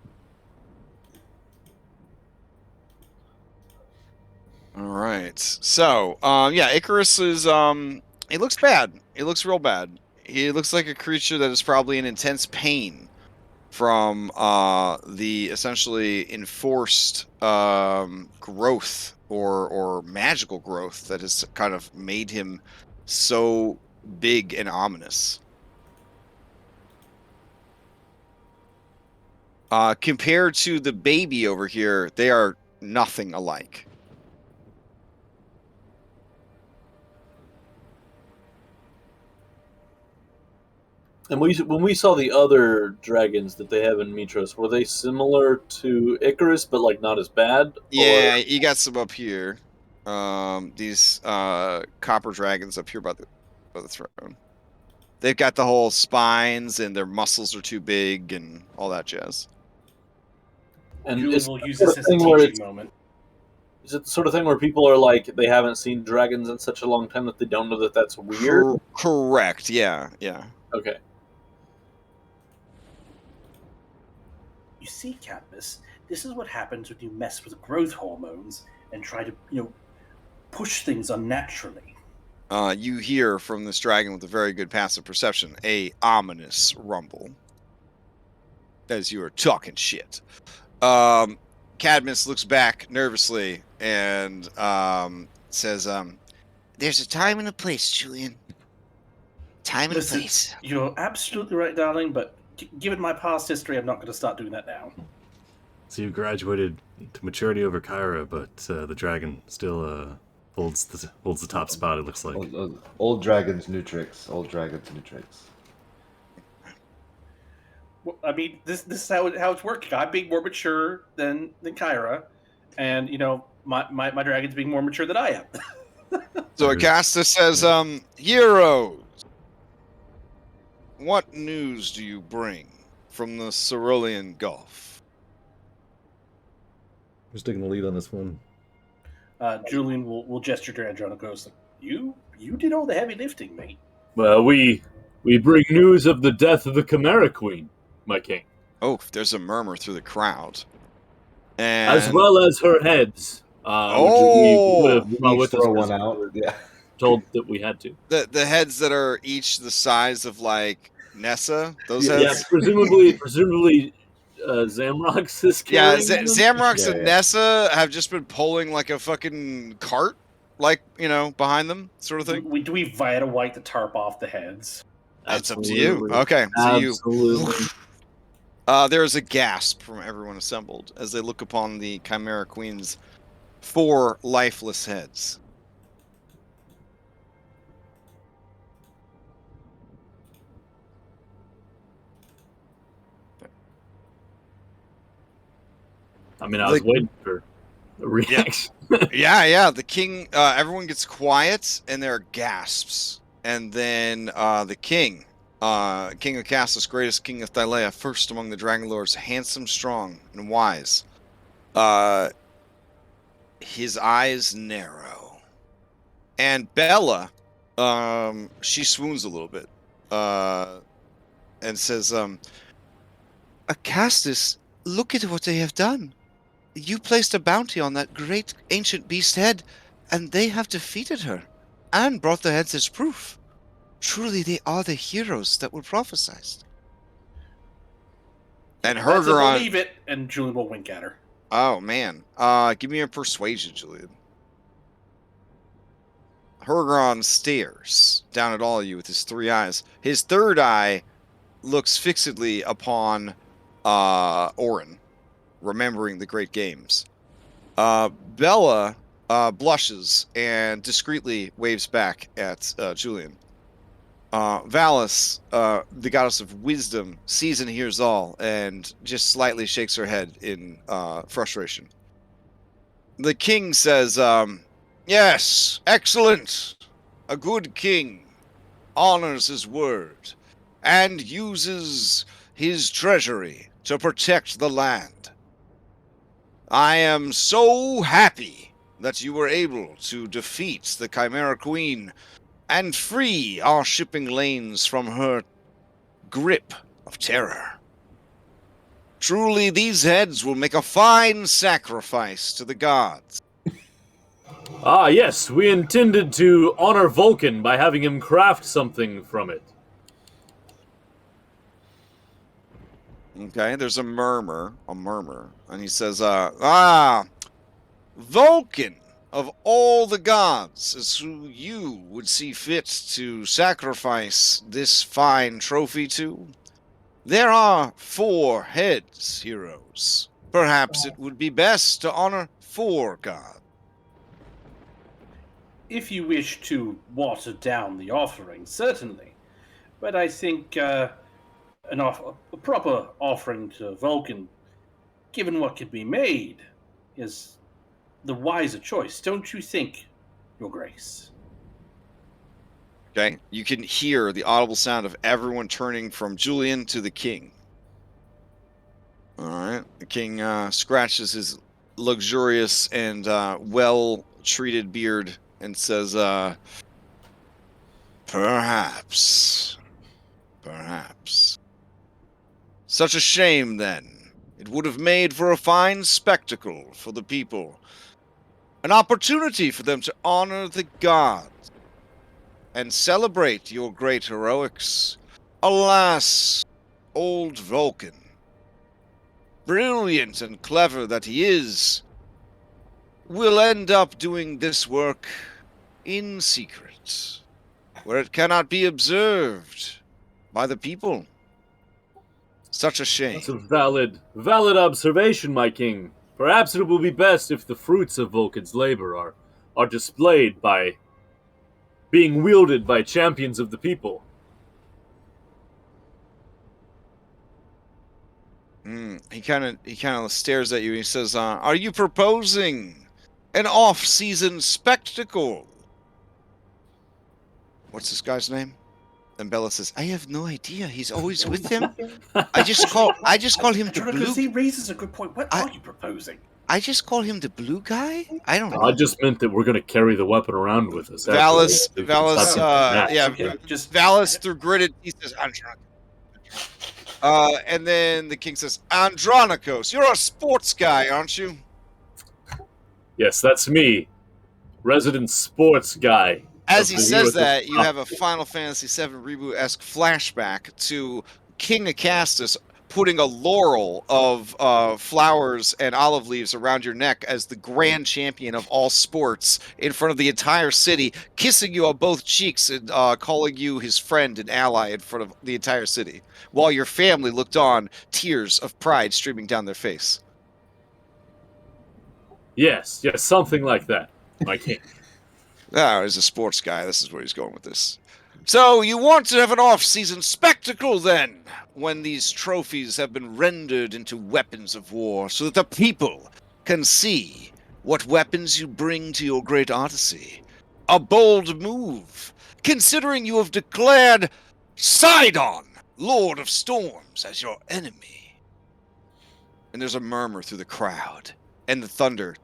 All right. So, yeah, Icarus is he looks bad. He looks real bad. He looks like a creature that is probably in intense pain from the essentially enforced growth or magical growth that has kind of made him so big and ominous. Compared to the baby over here, they are nothing alike. And when we saw the other dragons that they have in Mytros, were they similar to Icarus, but like not as bad? Yeah, you got some up here. These copper dragons up here by the throne. They've got the whole spines, and their muscles are too big, and all that jazz. And We'll use this as a teaching moment. Is it the sort of thing where people are like, they haven't seen dragons in such a long time that they don't know that that's weird? Correct. Yeah. Okay. You see, Cadmus, this is what happens when you mess with growth hormones and try to, push things unnaturally. You hear from this dragon with a very good passive perception a ominous rumble as you are talking shit. Cadmus looks back nervously and says, There's a time and a place, Julian. Time and Listen, place. you're absolutely right, darling, but given my past history, I'm not going to start doing that now. So you graduated to maturity over Kyra, but the dragon still holds the top spot. It looks like. Old dragons, new tricks. Old dragons, new tricks. Well, I mean, this is how it's working. I'm being more mature than Kyra, and my dragon's being more mature than I am. so Acastus says, heroes, what news do you bring from the Cerulean Gulf? Who's taking the lead on this one? Julian will gesture to Andronicus like, you did all the heavy lifting, mate. Well, we bring news of the death of the Chimera Queen, my king. Oh, there's a murmur through the crowd. And As well as her heads. Oh! We would have brought Each with us throw because one out. we were Yeah. told that we had to. the heads that are each the size of like Nessa, those Yeah, heads. presumably Zamrox is Yeah, carrying them? Zamrox Yeah, and yeah. Nessa have just been pulling like a fucking cart, like behind them, sort of thing. Do we Vita White the tarp off the heads? That's up to you. Absolutely. Okay, so Absolutely. there is a gasp from everyone assembled as they look upon the Chimera Queen's 4 lifeless heads. I mean, I was waiting for a reaction. Yeah. The king, everyone gets quiet, and there are gasps, and then the king, King Acastus, greatest king of Thylea, first among the Dragonlords, handsome, strong, and wise. His eyes narrow, and Bella, she swoons a little bit, and says, "Acastus, look at what they have done. You placed a bounty on that great ancient beast head, and they have defeated her, and brought the heads as proof. Truly, they are the heroes that were prophesied." And That's a Hergeron, believe it, and Julian will wink at her. oh man, give me a persuasion, Julian. Hergeron stares down at all of you with his 3 eyes. His third eye looks fixedly upon Orin, remembering the great games. Bella blushes and discreetly waves back at Julian. Valis, the goddess of wisdom, sees and hears all and just slightly shakes her head in frustration. The king says, yes, excellent. A good king honors his word and uses his treasury to protect the land. I am so happy that you were able to defeat the Chimera Queen and free our shipping lanes from her grip of terror. Truly, these heads will make a fine sacrifice to the gods. Ah, yes, we intended to honor Vulcan by having him craft something from it. Okay, there's a murmur, and he says, Vulcan, of all the gods, is who you would see fit to sacrifice this fine trophy to? There are 4 heads, heroes. Perhaps it would be best to honor 4 gods. If you wish to water down the offering, certainly. But I think a proper offering to Vulcan, given what could be made, is the wiser choice, don't you think, Your Grace? Okay, you can hear the audible sound of everyone turning from Julian to the king. All right, the king scratches his luxurious and well-treated beard and says, perhaps. Such a shame, then. It would have made for a fine spectacle for the people. An opportunity for them to honor the gods and celebrate your great heroics. Alas, old Vulcan. brilliant and clever that he is, will end up doing this work in secret, where it cannot be observed by the people. Such a shame. That's a valid observation, my king. Perhaps it will be best if the fruits of Vulcan's labor are displayed by being wielded by champions of the people. He kind of stares at you. He says, "Are you proposing an off-season spectacle?" What's this guy's name? And Bella says, "I have no idea. He's always with him. I just call him the Because he blue. raises a good point. What are you proposing? I just call him the blue guy. I don't know." I just meant that we're going to carry the weapon around with us. Valis, Okay, just Valis through gritted, he says, "Andronicos." And then the king says, "Andronicos, you're a sports guy, aren't you?" Yes, that's me. Resident sports guy. As he Of the says Heroes that, of you have a Final Fantasy VII reboot-esque flashback to King Acastus putting a laurel of flowers and olive leaves around your neck as the grand champion of all sports in front of the entire city, kissing you on both cheeks and calling you his friend and ally in front of the entire city, while your family looked on, tears of pride streaming down their face. Yes, something like that, my king. He's a sports guy. This is where he's going with this. So you want to have an off-season spectacle, then, when these trophies have been rendered into weapons of war, so that the people can see what weapons you bring to your great Odyssey. A bold move, considering you have declared Sidon, Lord of Storms, as your enemy. And there's a murmur through the crowd, and the thunder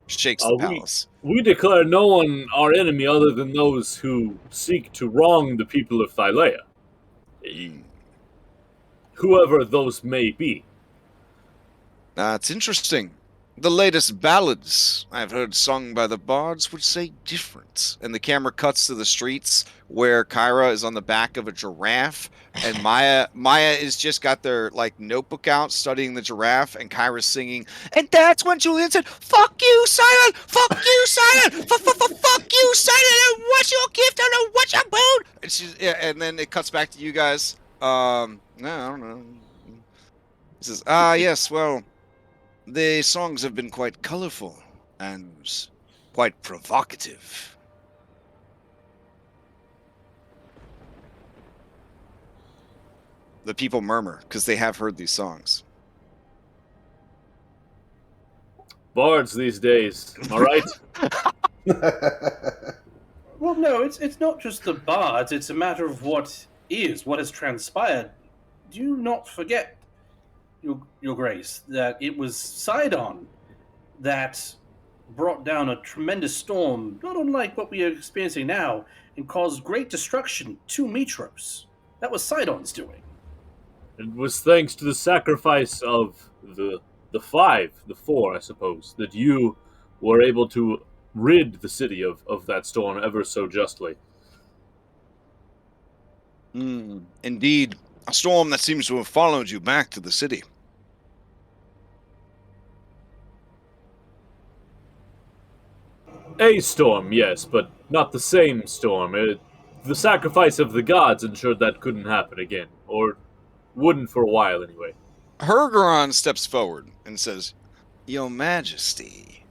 shakes the palace. We declare no one our enemy other than those who seek to wrong the people of Thylea. Whoever those may be. That's interesting. The latest ballads I've heard sung by the bards would say different. And the camera cuts to the streets where Kyra is on the back of a giraffe, and Maya is just got their notebook out studying the giraffe, and Kyra's singing. And that's when Julian said, "Fuck you, Silent! Fuck you, Silent! Fuck you, Silent! And what's your gift? I don't know what's your bone." And she's and then it cuts back to you guys. No, I don't know. He says, yes, well, the songs have been quite colorful and quite provocative. The people murmur because they have heard these songs. Bards these days, am I right? Well, no, it's not just the bards. It's a matter of what has transpired. Do not forget, Your Grace, that it was Sidon that brought down a tremendous storm, not unlike what we are experiencing now, and caused great destruction to Mytros. That was Sidon's doing. It was thanks to the sacrifice of the four, I suppose, that you were able to rid the city of that storm ever so justly. Indeed, a storm that seems to have followed you back to the city. A storm, yes, but not the same storm. The sacrifice of the gods ensured that couldn't happen again, or wouldn't for a while anyway. Hergeron steps forward and says, "Your Majesty,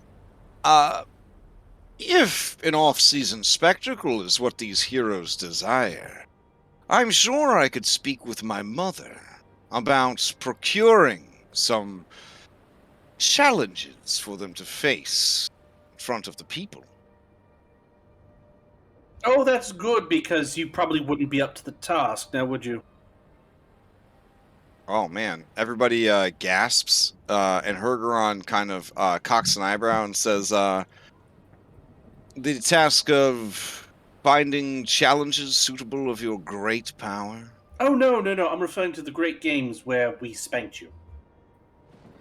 if an off-season spectacle is what these heroes desire, I'm sure I could speak with my mother about procuring some challenges for them to face in front of the people." Oh, that's good, because you probably wouldn't be up to the task, now would you? Oh man, everybody gasps, and Hergeron kind of cocks an eyebrow and says, "The task of finding challenges suitable of your great power?" Oh, no, I'm referring to the great games where we spanked you.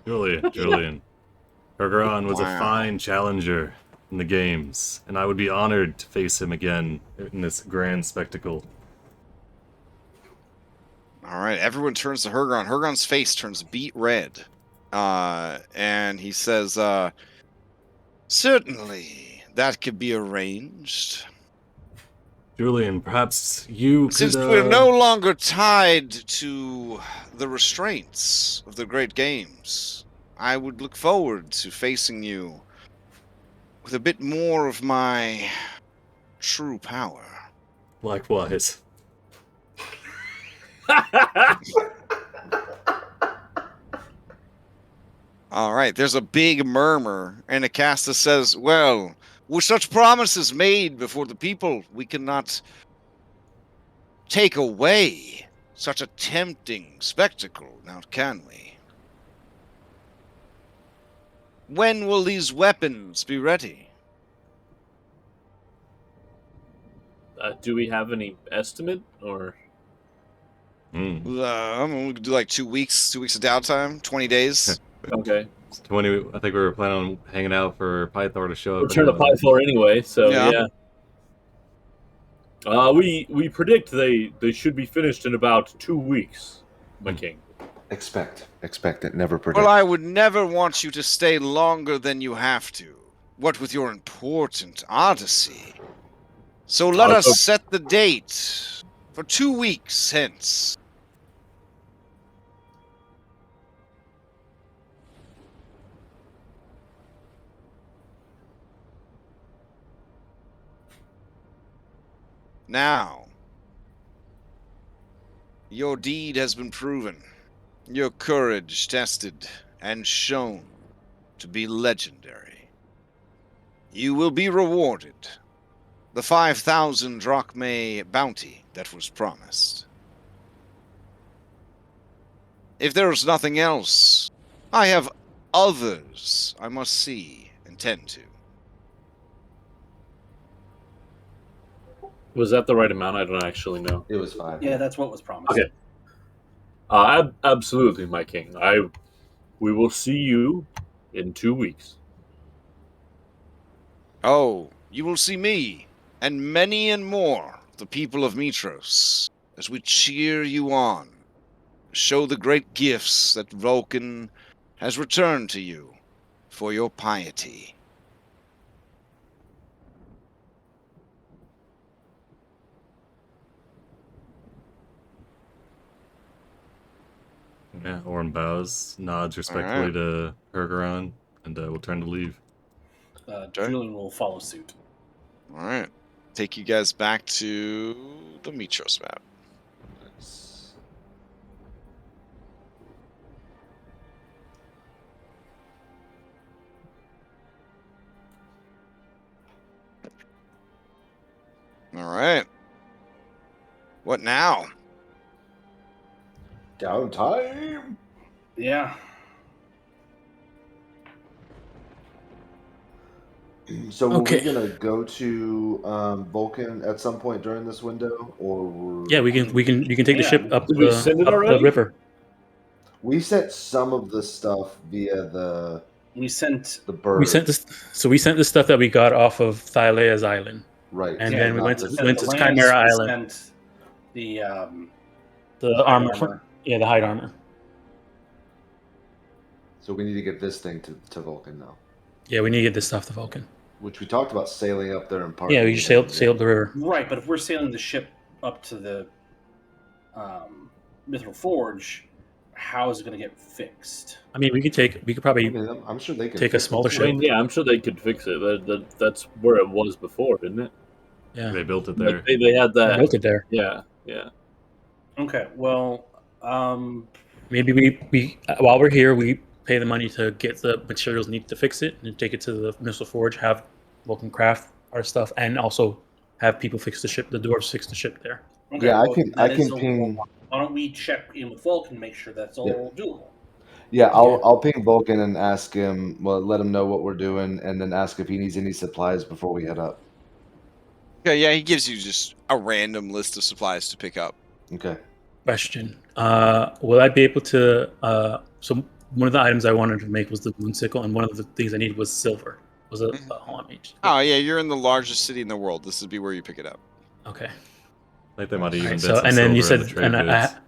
Julian. Hergeron was Wow. a fine challenger in the games, and I would be honored to face him again in this grand spectacle. All right, everyone turns to Hergon. Hergon's face turns beet red. And he says, certainly, that could be arranged. Julian, perhaps you could. Since we're no longer tied to the restraints of the Great Games, I would look forward to facing you with a bit more of my true power. Likewise. All right, there's a big murmur, and Acasta says, well, with such promises made before the people, we cannot take away such a tempting spectacle, now can we? When will these weapons be ready? Do we have any estimate, or? Hmm. We could do like 2 weeks, 2 weeks of downtime, 20 days. Okay. 20. I think we were planning on hanging out for Pythor to show up. Return to Pythor anyway, so Yeah. We predict they should be finished in about 2 weeks, my king. Expect it. Never predict. Well, I would never want you to stay longer than you have to. What with your important Odyssey? So let us set the date for 2 weeks hence. Now, your deed has been proven, your courage tested and shown to be legendary. You will be rewarded the 5,000 drachmae bounty that was promised. If there is nothing else, I have others I must see and tend to. Was that the right amount? I don't actually know. It was 5. Yeah, that's what was promised. Okay. Absolutely, my king. We will see you in 2 weeks. Oh, you will see me, and many and more, the people of Mytros, as we cheer you on, show the great gifts that Vulcan has returned to you for your piety. Yeah, Orin bows, nods respectfully to Hergeron, and we'll turn to leave. Julian will follow suit. All right. Take you guys back to the Mytros map. All right. What now? Downtime. Yeah. So we're Okay. gonna go to Vulcan at some point during this window, or Yeah, you can take the ship up Did we send it up the already? river. we sent some of the stuff via the We sent bird. We sent this. So we sent the stuff that we got off of Thylea's island, right, and so then we not went to this- sent the lance, Chimera we Island. Sent the The armor. Yeah, the hide armor. So we need to get this thing to Vulcan now, Yeah, we need to get this stuff to Vulcan. which we talked about sailing up there and parking. Yeah, we just sail up the river. Right, but if we're sailing the ship up to the Mithril Forge, how is it going to get fixed? I mean, we could I probably mean, I'm sure they can take a fix it, smaller too. I mean, yeah, I'm sure they could fix it. That's where it was before, didn't it? yeah. They built it there. Like, they had that. built it there. Yeah. Okay, well, Maybe we while we're here, we pay the money to get the materials needed to fix it and take it to the Missile Forge, have Vulcan craft our stuff, and also have people fix the ship. The dwarves fix the ship there. okay, Yeah, I well, can that is a- ping. Why don't we check in with Vulcan, make sure that's all doable? Yeah, I'll ping Vulcan and ask him. Well, let him know what we're doing, and then ask if he needs any supplies before we head up. Okay, yeah, he gives you just a random list of supplies to pick up. Okay. Question: will I be able to? So one of the items I wanted to make was the moon sickle, and one of the things I needed was silver. Was a hold on, mage. Oh, yeah, you're in the largest city in the world. This would be where you pick it up. Okay. Like they might have even Alright, been so some and then you silver said, in the trade and goods.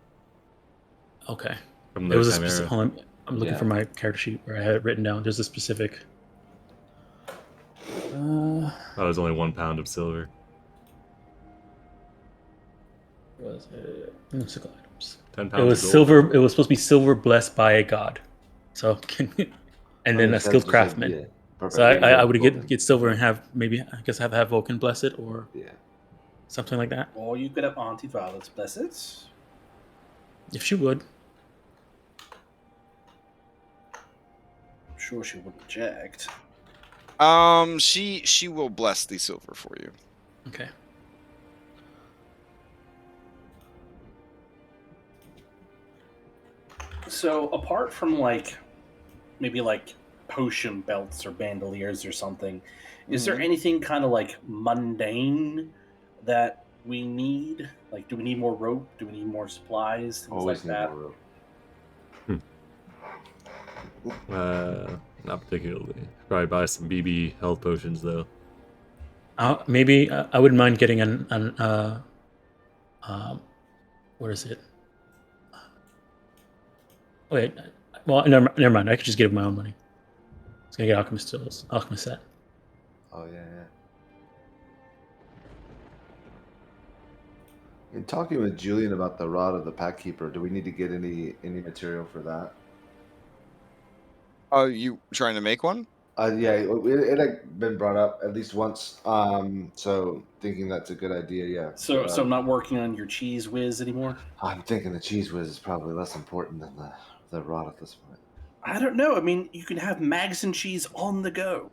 Okay. from It the was a Chimera. specific. Hold on, I'm looking Yeah. for my character sheet where I had it written down. There's a specific. Oh, there's only 1 pound of silver. Was it? Mystical items. 10 It pounds was of gold. silver. It was supposed to be silver blessed by a god. So, and then a skilled craftsman. Yeah, perfect. So I would Vulcan. get silver and have maybe I guess have Vulcan bless it or Yeah. something like that. Or you could have Auntie Violet's bless it. If she would. I'm sure she wouldn't object. She will bless the silver for you. Okay. So apart from like maybe like potion belts or bandoliers or something, is there anything kind of like mundane that we need? Like, do we need more rope? Do we need more supplies? Things Always like need that. more rope. Not particularly. Probably buy some BB health potions though. Maybe I wouldn't mind getting what is it? Wait, well, never mind. I could just give my own money. It's gonna get alchemist tools, alchemist set. Oh yeah. In talking with Julian about the rod of the pack keeper, do we need to get any material for that? Oh, you trying to make one? Yeah, it had been brought up at least once. So thinking that's a good idea. Yeah. So I'm not working on your cheese whiz anymore. I'm thinking the cheese whiz is probably less important than the rod at this point. I don't know. I mean, you can have mags and cheese on the go.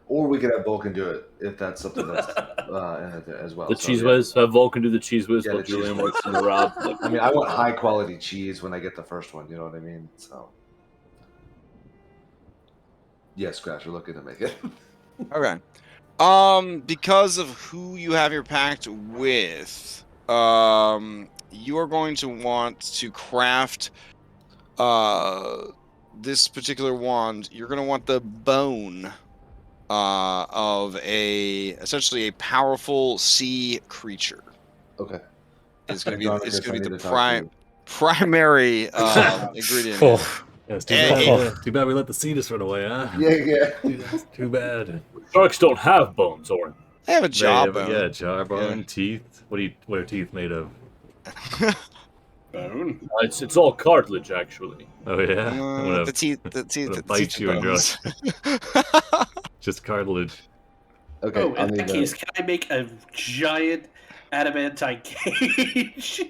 Or we could have Vulcan do it if that's something that's in it as well. The So, cheese yeah. whiz. Have Vulcan do the cheese whiz Yeah, while the cheese Julian whiz. works on the rod. I mean, I want high quality cheese when I get the first one. You know what I mean? So, yes, Crash, we're looking to make it. Okay. Because of who you have your pact with, you are going to want to craft this particular wand. You're going to want the bone of essentially a powerful sea creature. Okay. It's going to Andronicus, be I need the to talk to you. primary ingredient. Oh, Yeah, it's too bad we let the Cetus run away, huh? Yeah. Too bad. Sharks don't have bones, Orin. They have a jawbone. Yeah, jawbone, Yeah. teeth. What are teeth made of? Bone. It's all cartilage, actually. Oh yeah, I'm gonna the teeth, bite you and bones. just cartilage. Okay. Oh, I'll in need that case, can I make a giant adamantine cage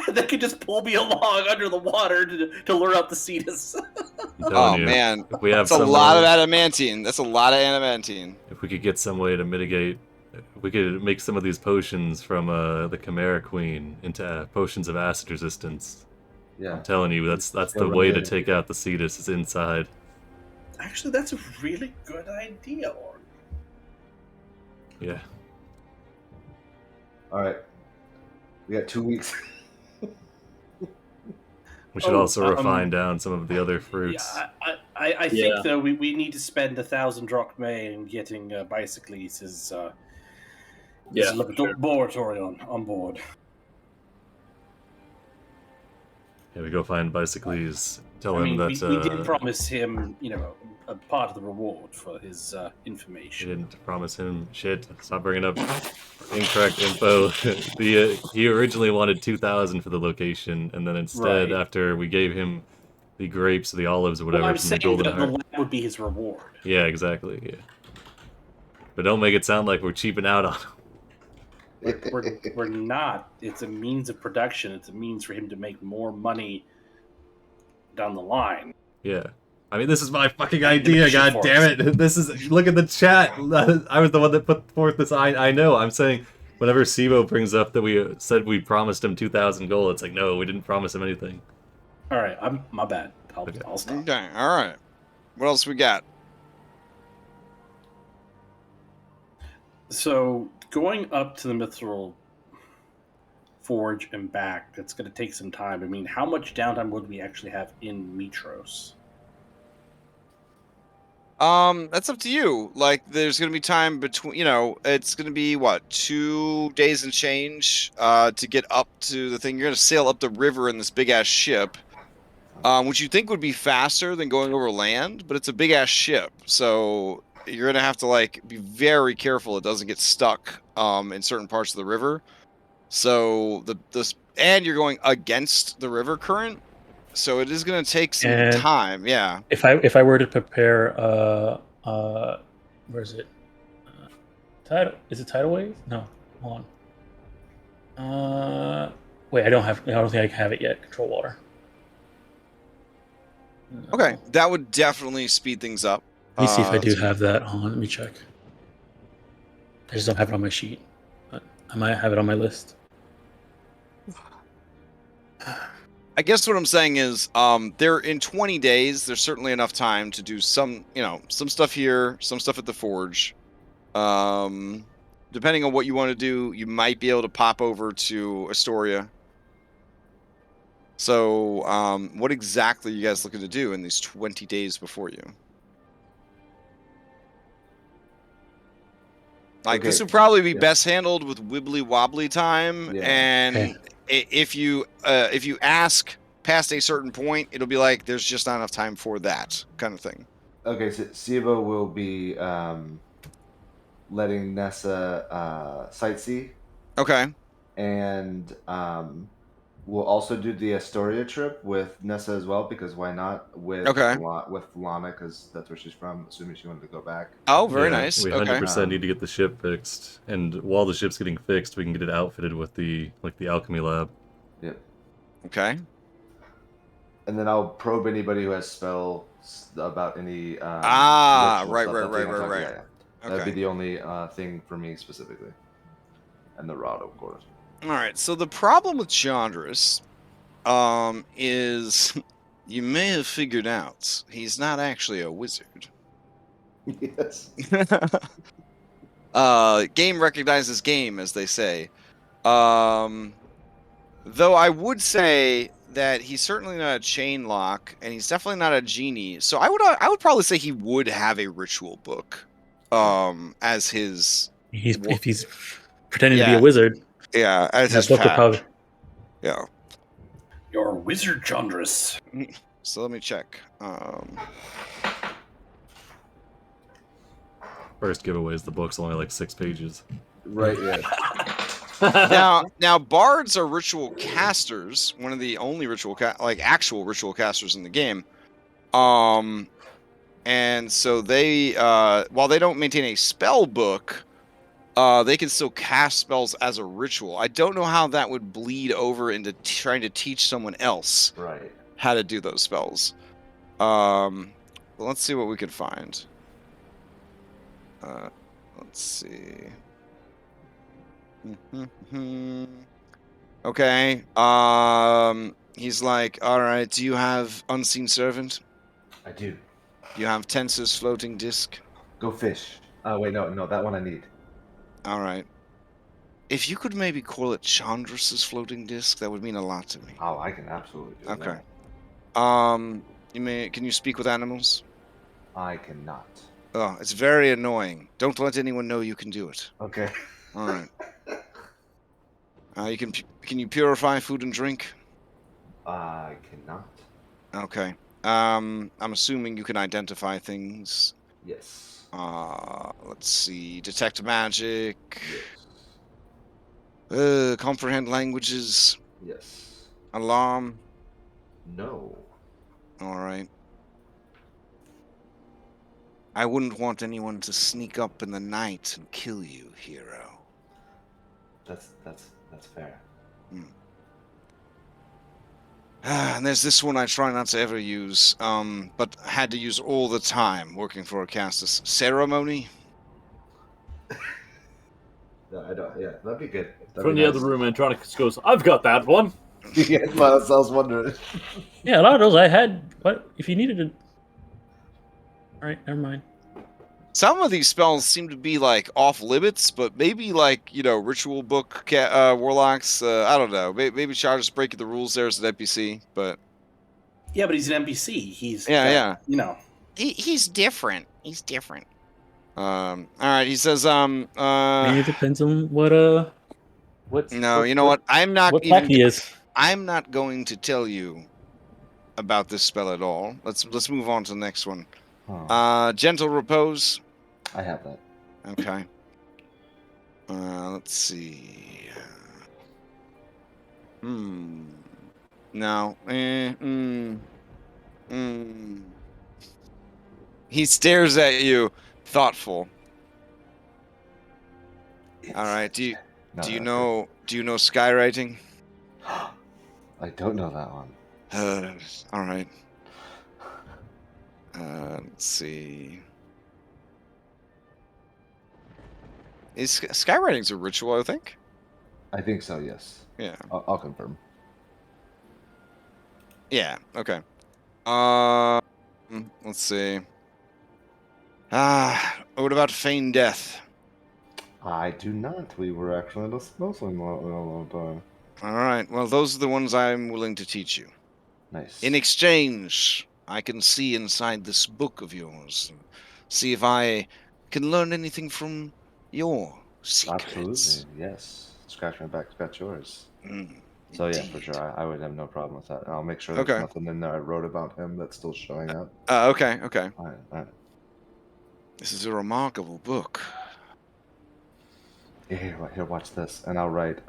that could just pull me along under the water to lure out the Cetus? I'm telling Oh you, man, if we have that's a some lot of way- adamantine. That's a lot of adamantine. If we could get some way to mitigate, we could make some of these potions from the Chimera Queen into potions of acid resistance. Yeah. I'm telling you, that's the Yeah, way to right. take out the Cetus is inside. Actually, that's a really good idea, Orin. Yeah. All right. We got 2 weeks. We should Oh, also refine down some of the other fruits. Yeah, I Yeah. think though we need to spend 1,000 drachmae in getting Bicycles' laboratory on board. Yeah, we go find Bicycles. Tell I him mean, that we did promise him, a part of the reward for his we information. didn't promise him shit. Stop bringing up incorrect info. He originally wanted 2,000 for the location, and then instead, Right. after we gave him the grapes or the olives or whatever Well, I'm from the saying Golden that the Heart. lab would be his reward. Yeah, exactly. Yeah. But don't make it sound like we're cheaping out on him. We're not. It's a means of production. It's a means for him to make more money down the line. Yeah. I mean, this is my fucking And idea, mission god force. damn it. This is, look at the chat. I was the one that put forth this. I know. I'm saying, whenever Sibo brings up that we said we promised him 2,000 gold, it's like, no, we didn't promise him anything. All right, my bad. Okay. I'll stop. Okay, all right. What else we got? So going up to the Mithril Forge and back, that's going to take some time. I mean, how much downtime would we actually have in Mytros? That's up to you. Like, there's gonna be time between, it's gonna be what, 2 days and change, to get up to the thing. You're gonna sail up the river in this big ass ship, which you think would be faster than going over land, but it's a big ass ship, so you're gonna have to like be very careful it doesn't get stuck, in certain parts of the river. So and you're going against the river current, so it is gonna take some And time. Yeah. If I were to prepare, where is it? Tidal? Is it tidal wave? No, hold on. Wait, I don't think I have it yet. Control water. No. Okay, that would definitely speed things up. Let me see if I do have that on. Let me check. I just don't have it on my sheet, but I might have it on my list. I guess what I'm saying is, there in 20 days, there's certainly enough time to do some stuff here, some stuff at the forge. Depending on what you want to do, you might be able to pop over to Astoria. So, what exactly are you guys looking to do in these 20 days before you? Like, this would probably be best handled with wibbly wobbly time, and if you ask past a certain point, it'll be like there's just not enough time for that kind of thing. Okay, so Siba will be letting Nessa sightsee. Okay. And we'll also do the Astoria trip with Nessa as well, because why not? With Lana, because that's where she's from, assuming she wanted to go back. Oh, very nice. We 100% need to get the ship fixed, and while the ship's getting fixed, we can get it outfitted with the alchemy lab. Yep. Okay. And then I'll probe anybody who has spells about any. Right. Yeah. That'd Okay. be the only thing for me specifically, and the rod, of course. All right. So the problem with Chandris, is you may have figured out he's not actually a wizard. Yes. Game recognizes game, as they say. Though I would say that he's certainly not a chain lock, and he's definitely not a genie. So I would probably say he would have a ritual book, as his. If he's pretending to be a wizard. Yeah, as his book pack. probably. Yeah. You're a wizard, Chandris. So let me check. First giveaway is the book's only like 6 pages. Right. Yeah. Now bards are ritual casters, one of the only actual ritual casters in the game. And so they, while they don't maintain a spell book, they can still cast spells as a ritual. I don't know how that would bleed over into trying to teach someone else how to do those spells. Well, let's see what we can find. Let's see. Okay. He's like, all right, do you have Unseen Servant? I do. You have Tensor's Floating Disc? Go fish. Wait, no, that one I need. All right. If you could maybe call it Chandris's Floating Disc, that would mean a lot to me. Oh, I can absolutely do Okay. that. Can you speak with animals? I cannot. Oh, it's very annoying. Don't let anyone know you can do it. Okay. All right. Can you purify food and drink? I cannot. Okay. I'm assuming you can identify things. Yes. Let's see. Detect magic. Yes. Comprehend languages. Yes. Alarm. No. All right. I wouldn't want anyone to sneak up in the night and kill you, hero. That's fair. And there's this one I try not to ever use, but had to use all the time working for a castus. Ceremony? I don't. Yeah, that'd be good. From the other room, Andronicus goes, I've got that one. Yeah, I was wondering. Yeah, a lot of those I had. What if you needed to? All right, never mind. Some of these spells seem to be like off limits, but maybe like ritual book warlocks. I don't know. Maybe Charles breaking the rules there as an NPC, but Yeah, but he's an NPC. He's yeah. You know, He's different. He's different. All right. He says, Maybe it depends on what's no, you know what? I'm not what even. pack he is. I'm not going to tell you about this spell at all. Let's move on to the next one. Gentle repose. I have that. Okay. Let's see. No. He stares at you, thoughtful. All right. Do you know skywriting? I don't know that one. All right. Let's see. Is skywriting's a ritual? I think. I think so. Yes. Yeah. I'll confirm. Yeah. Okay. Let's see. What about feign death? I do not. We were actually discussing that the other time. All right. Well, those are the ones I'm willing to teach you. Nice. In exchange, I can see inside this book of yours, see if I can learn anything from your secrets. Absolutely. Yes. Scratch my back, scratch yours. So yeah, for Indeed. sure. I would have no problem with that. And I'll make sure there's Okay. nothing in there I wrote about him that's still showing up. Okay. All right. This is a remarkable book. Here, watch this. And I'll write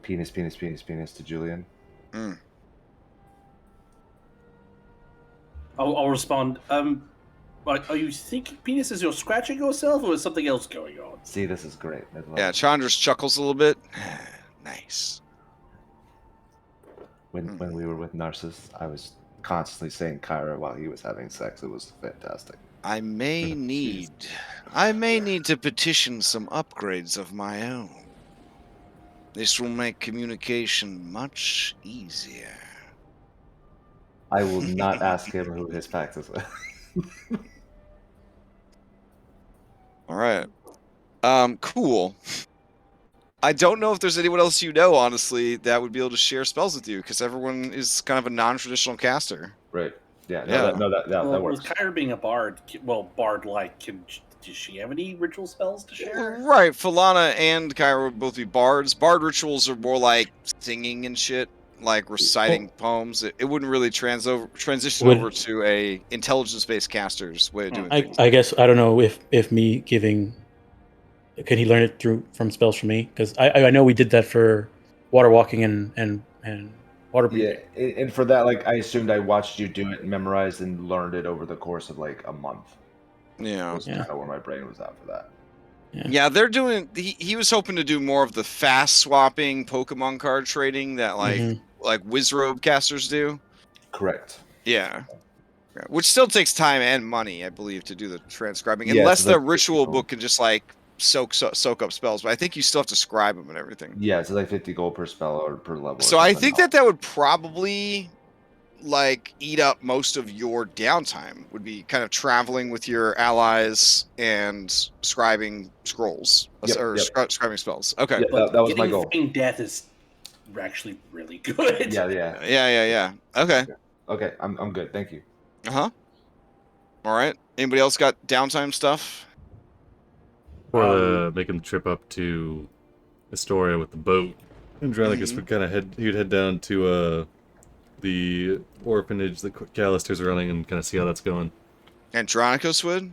penis to Julian. I'll respond. Are you thinking penis is you're scratching yourself, or is something else going on? See, this is great. Yeah, Chandra's chuckles a little bit. Nice. When we were with Narcissus, I was constantly saying Kyra while he was having sex. It was fantastic. I may need to petition some upgrades of my own. This will make communication much easier. I will not ask him who his pact is with. All right. Cool. I don't know if there's anyone else you know, honestly, that would be able to share spells with you, because everyone is kind of a non-traditional caster. Right. Yeah. Yeah. That works. With Kyra being a bard, bard-like, does she have any ritual spells to share? Right. Falana and Kyra would both be bards. Bard rituals are more like singing and shit, like reciting poems. It wouldn't really transition over to a intelligence-based caster's way of doing things. I guess I don't know if me giving. Can he learn it from spells from me? Because I know we did that for water walking and water breathing. Yeah, and for that, like, I assumed I watched you do it, memorized, and learned it over the course of like a month. Yeah, That's kind of where my brain was at for that. Yeah, they're doing. He was hoping to do more of the fast swapping Pokemon card trading that like Wizrobe casters do. Correct. Yeah. Which still takes time and money, I believe, to do the transcribing, unless the ritual book can just like soak up spells. But I think you still have to scribe them and everything. Yeah, it's like 50 gold per spell or per level. So I think that would probably like eat up most of your downtime. Would be kind of traveling with your allies and scribing scrolls scribing spells. Okay, yeah, that was my goal. Getting death is actually really good. Yeah. Okay, I'm good. Thank you. All right. Anybody else got downtime stuff? For making the trip up to Astoria with the boat, Andronicus would kind of head down to the orphanage that Callister's running and kind of see how that's going. Andronicus would?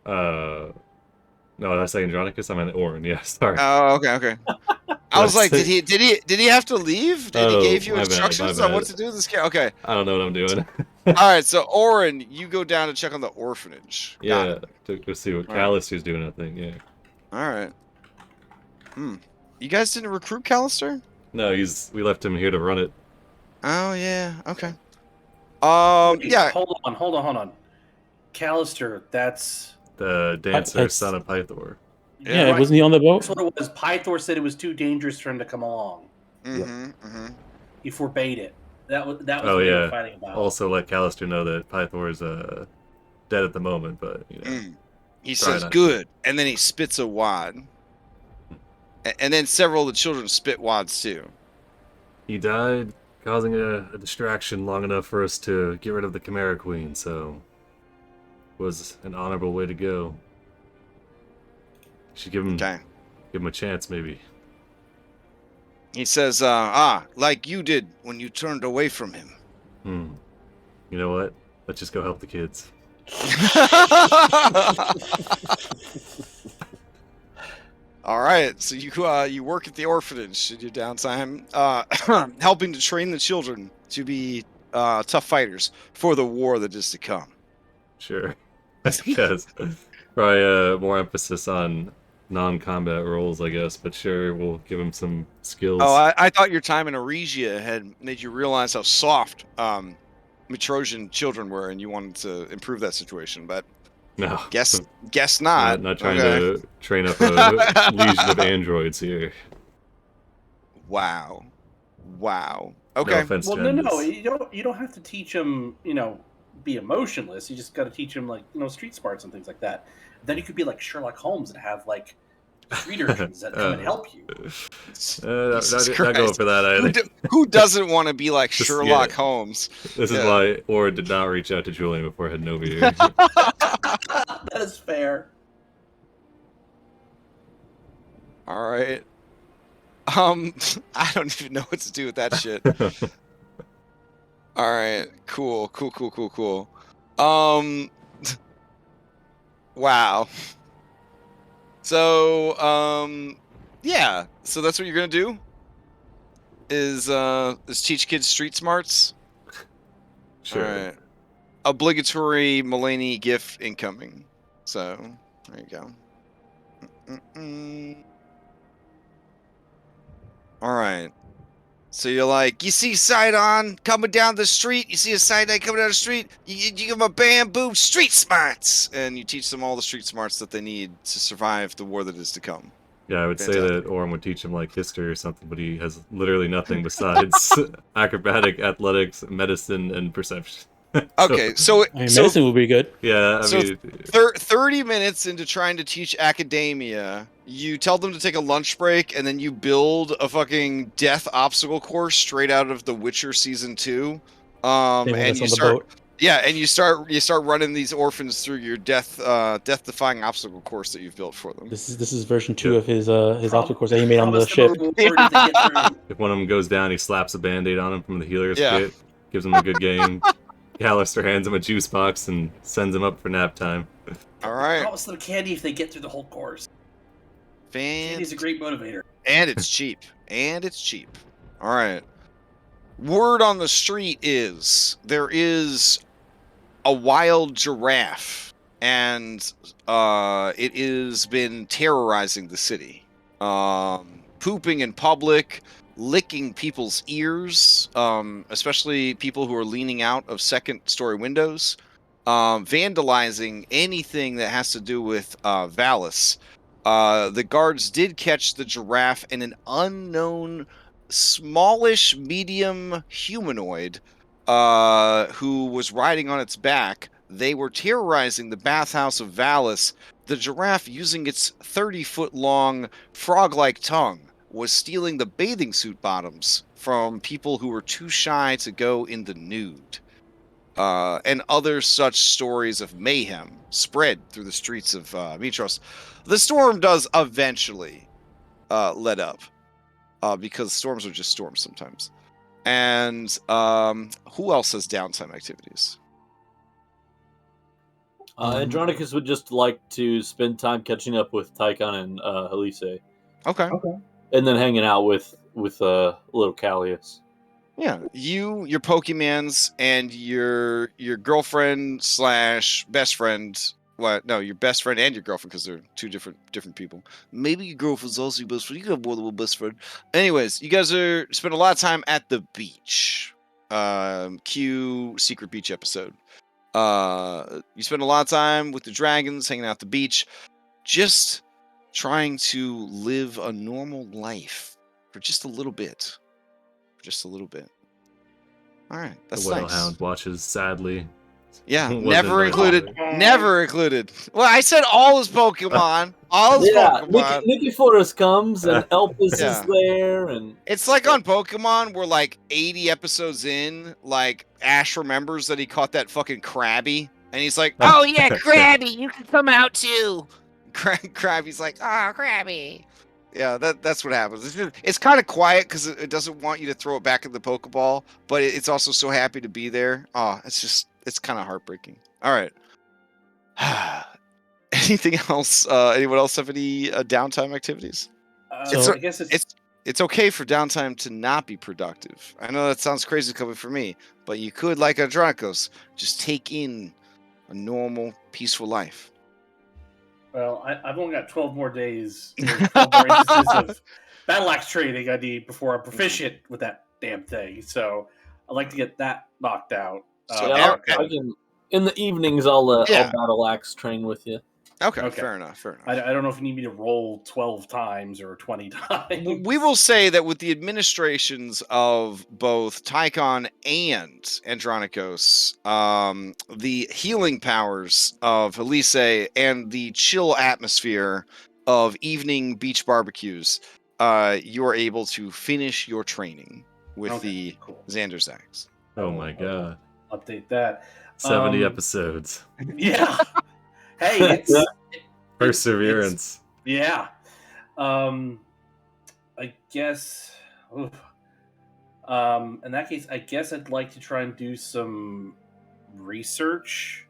No, did I say Andronicus? I meant Orin. Yeah, sorry. Oh, okay. I was like, did he have to leave? Did he give you instructions on what to do with this character? Okay. I don't know what I'm doing. All right, so Orin, you go down to check on the orphanage. To see what Callister's doing, I think. Yeah. All right. You guys didn't recruit Callister? No, we left him here to run it. Oh yeah. Okay. Yeah. Hold on. Callister, that's the dancer, son of Pythor. Yeah, wasn't he on the boat? That's what it was. Pythor said it was too dangerous for him to come along. He forbade it. That was what they were fighting about. Also, let Callister know that Pythor is dead at the moment, but you know. He says good, and then he spits a wad, and then several of the children spit wads too. He died, causing a distraction long enough for us to get rid of the Chimera Queen. So was an honorable way to go. Should give him a chance, maybe. He says, like you did when you turned away from him. You know what? Let's just go help the kids. All right, so you work at the orphanage in your downtime, helping to train the children to be tough fighters for the war that is to come. Sure. Yes. Probably more emphasis on non-combat roles, I guess, but sure, we'll give him some skills. Oh, I thought your time in Eregia had made you realize how soft Mytrosian children were, and you wanted to improve that situation, but no. Guess not. Not trying to train up a legion of androids here. Wow. Okay. No offense to no. You don't have to teach them, be emotionless. You just got to teach them, like, street smarts and things like that. Then you could be like Sherlock Holmes and have like street urchins that come and help you. Not going for that either. Who doesn't want to be like Sherlock Holmes? This is why Ora did not reach out to Julian before heading over here. That is fair. All right. I don't even know what to do with that shit. All right. Cool. Wow. So, yeah. So that's what you're gonna do? Is teach kids street smarts? Sure. All right. Obligatory Mulaney GIF incoming. So there you go. All right. So you're like, you see Sidon coming down the street. You see a Sidon coming down the street. You give them a bamboo street smarts, and you teach them all the street smarts that they need to survive the war that is to come. Yeah, I would say that Orm would teach him like history or something, but he has literally nothing besides acrobatic, athletics, medicine, and perception. Okay, so medicine will be good. Yeah, I mean, 30 minutes into trying to teach academia, you tell them to take a lunch break, and then you build a fucking death obstacle course straight out of The Witcher Season 2. And you start, and you start running these orphans through your death-defying obstacle course that you've built for them. This is version 2 of his obstacle course that he made on the ship. If one of them goes down, he slaps a band-aid on him from the healer's kit, gives him a good game. Callister hands him a juice box and sends him up for nap time. All right. Promise them candy if they get through the whole course. Candy's a great motivator. And it's cheap. All right. Word on the street is there is a wild giraffe, and it has been terrorizing the city. Pooping in public, licking people's ears, especially people who are leaning out of second-story windows, vandalizing anything that has to do with Valis. The guards did catch the giraffe and an unknown, smallish, medium humanoid who was riding on its back. They were terrorizing the bathhouse of Valis. The giraffe, using its 30-foot-long, frog-like tongue, was stealing the bathing suit bottoms from people who were too shy to go in the nude. And other such stories of mayhem spread through the streets of Mytros. The storm does eventually let up, because storms are just storms sometimes. And who else has downtime activities? Andronicus would just like to spend time catching up with Tychon and Halise. Okay. And then hanging out with little Callius. Yeah, your Pokemans and your girlfriend / best friend. What? No, your best friend and your girlfriend, because they're two different people. Maybe your girlfriend's also your best friend. You got more than one best friend. Anyways, you guys spend a lot of time at the beach. Cue Secret Beach episode. You spend a lot of time with the dragons, hanging out at the beach, just trying to live a normal life for just a little bit. All right, that's the nice. Whalehound watches sadly. Yeah, Wasn't never invited. included. Never included. Well, I said all his Pokemon. All his Pokemon. Nikiforus comes and Elpis is there, and it's like on Pokemon, where like 80 episodes in, like Ash remembers that he caught that fucking Krabby, And he's like, Oh yeah, Krabby, you can come out too. Krabby's like, ah, Krabby. Yeah, that's what happens. It's kind of quiet because it doesn't want you to throw it back in the Pokeball, but it's also so happy to be there. Oh, it's kind of heartbreaking. All right. Anything else? Anyone else have any downtime activities? So- I guess it's It's okay for downtime to not be productive. I know that sounds crazy coming from me, but you could, like Andronicos, just take in a normal, peaceful life. well, I've only got 12 more days, or 12 more instances of battle axe training I need before I'm proficient with that damn thing. So I'd like to get that knocked out. So Yeah, okay. I can. In the evenings, I'll battle axe train with you. Okay, Okay. fair enough. I don't know if you need me to roll 12 times or 20 times. We will say that with the administrations of both Tychon and Andronicos, the healing powers of Elise and the chill atmosphere of evening beach barbecues, you are able to finish your training with Okay, the cool. Xander's Axe. Oh my god. Update that. 70 episodes. Yeah. Hey, it's Perseverance. yeah. I guess. Oof. In that case, I guess I'd like to try and do some research.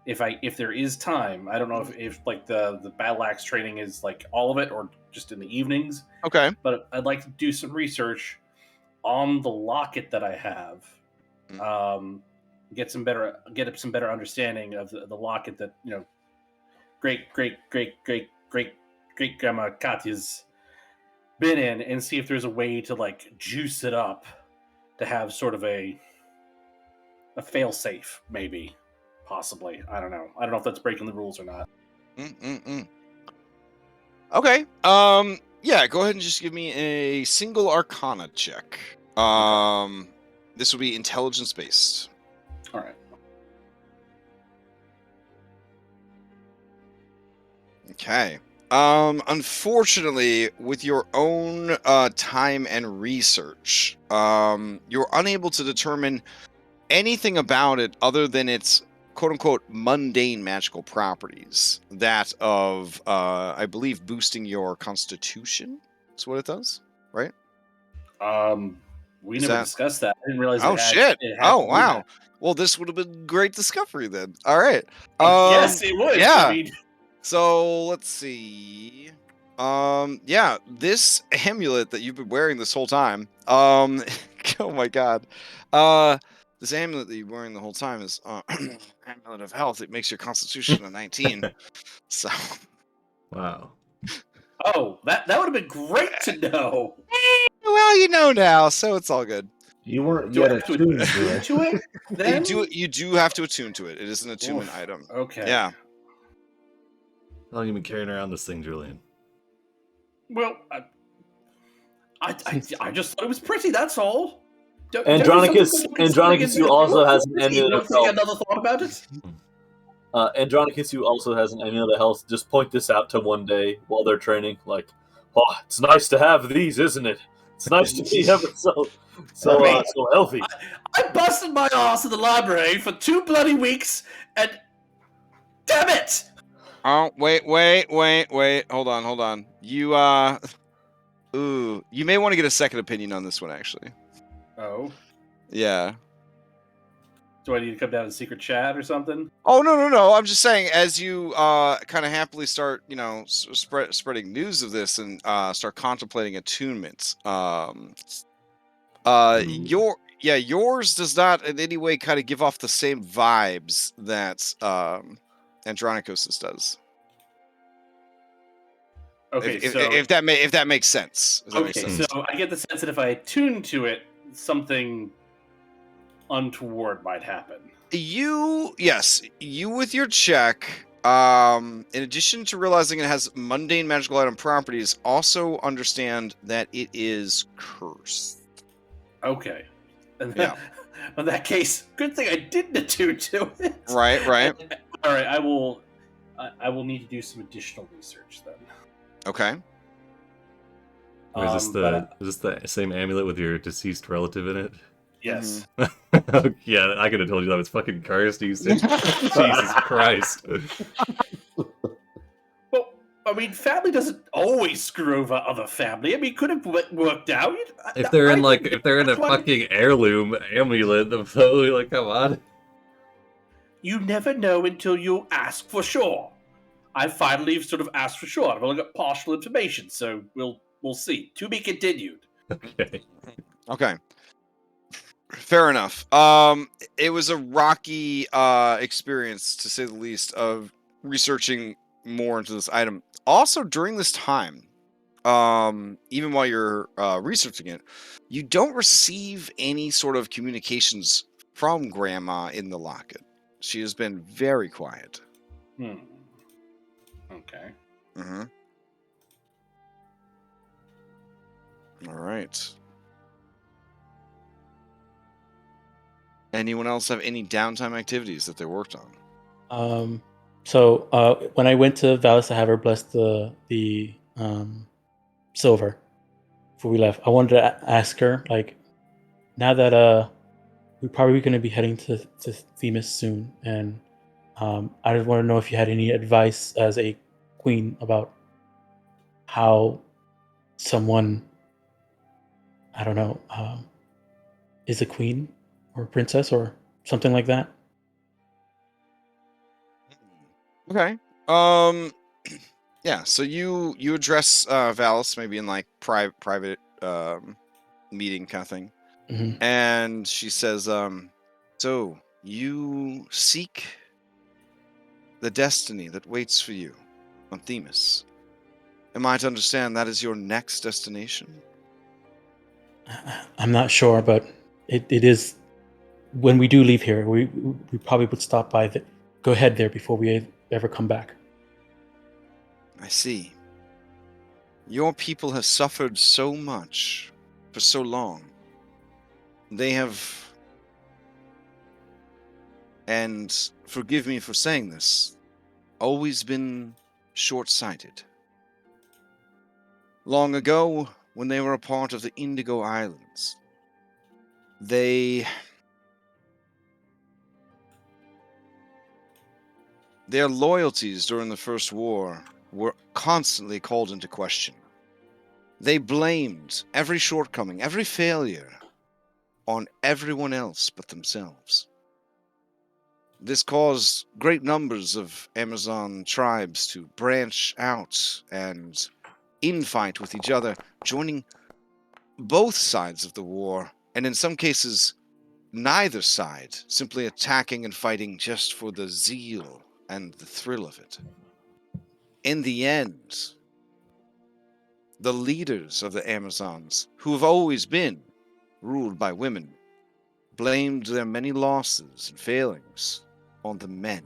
If there is time, I don't know if like the battle axe training is like all of it or just in the evenings. Okay. But I'd like to do some research on the locket that I have. Get some better understanding of the locket that great grandma Katya's been in, and see if there's a way to like juice it up to have sort of a fail safe, maybe, possibly. I don't know if that's breaking the rules or not. Okay. Yeah, go ahead and just give me a single Arcana check. This will be intelligence based. All right. Okay. Unfortunately, with your own time and research, you're unable to determine anything about it other than its quote-unquote mundane magical properties. That of, I believe, boosting your constitution is what it does, right? We Is never that- discussed that. I didn't realize. Oh, shit. It had Oh, to do wow. that. Well, this would have been great discovery then. All right. Yes, it would. yeah. I mean, So let's see. Yeah, this amulet that you've been wearing this whole time. Oh my god. This amulet that you're wearing the whole time is amulet of health. It makes your constitution a 19. So Wow. oh, that would have been great to know. well, you know now, so it's all good. You weren't Do I yet have to attuned attune to it. to it? Then? You do have to attune to it. It is an attunement Oof, item. Okay. Yeah. How long have you been carrying around this thing, Julian? Well, I just thought it was pretty. That's all. Andronicus, you also has an You amulet don't of think health. another thought about it? Andronicus, who also has an amulet of health, just point this out to one day while they're training. Like, oh, it's nice to have these, isn't it? It's nice to be ever so healthy. I busted my ass in the library for 2 bloody weeks, and damn it! Oh, wait. Hold on. You, ooh, you may want to get a second opinion on this one, actually. Oh, Yeah. do I need to come down to secret chat or something? Oh, no. I'm just saying, as you, kind of happily start, spreading news of this and, start contemplating attunements, yours does not in any way kind of give off the same vibes that, Andronicos does. Okay, If that makes sense. Does that make okay, sense? so I get the sense that if I attune to it, something untoward might happen. You with your check, in addition to realizing it has mundane magical item properties, also understand that it is cursed. Okay. And Yeah. in that case, good thing I didn't attune to it. Right. All right, I will need to do some additional research then. Okay. Wait, is this the same amulet with your deceased relative in it? Yes. Yeah, I could have told you that was fucking cursed. You said, Jesus Christ. Well, I mean, family doesn't always screw over other family. I mean, it could have worked out. If they're in I like, think if they're in a that's why fucking heirloom amulet, the totally like, come on. you never know until you ask for sure. I finally sort of asked for sure. I've only got partial information, so we'll see. To be continued. Okay. Okay. Fair enough. It was a rocky experience, to say the least, of researching more into this item. Also, during this time, even while you're researching it, you don't receive any sort of communications from Grandma in the locket. She has been very quiet. Okay. Mm-hmm. All right. Anyone else have any downtime activities that they worked on? So when I went to Valis to have her bless the silver before we left, I wanted to ask her, like, now that we're probably going to be heading to Themis soon, and I just want to know if you had any advice as a queen about how someone, I don't know, is a queen or a princess or something like that. Okay. Yeah, so you address Valis maybe in like private meeting kind of thing. Mm-hmm. And she says, so you seek the destiny that waits for you on Themis. Am I to understand that is your next destination? I'm not sure, but it is. When we do leave here, we probably would stop by go ahead there before we ever come back. I see. Your people have suffered so much for so long. They have, and forgive me for saying this, always been short-sighted. Long ago, when they were a part of the Indigo Islands, their loyalties during the First War were constantly called into question. They blamed every shortcoming, every failure on everyone else but themselves. This caused great numbers of Amazon tribes to branch out and infight with each other, joining both sides of the war, and in some cases, neither side, simply attacking and fighting just for the zeal and the thrill of it. In the end, the leaders of the Amazons, who have always been ruled by women, blamed their many losses and failings on the men.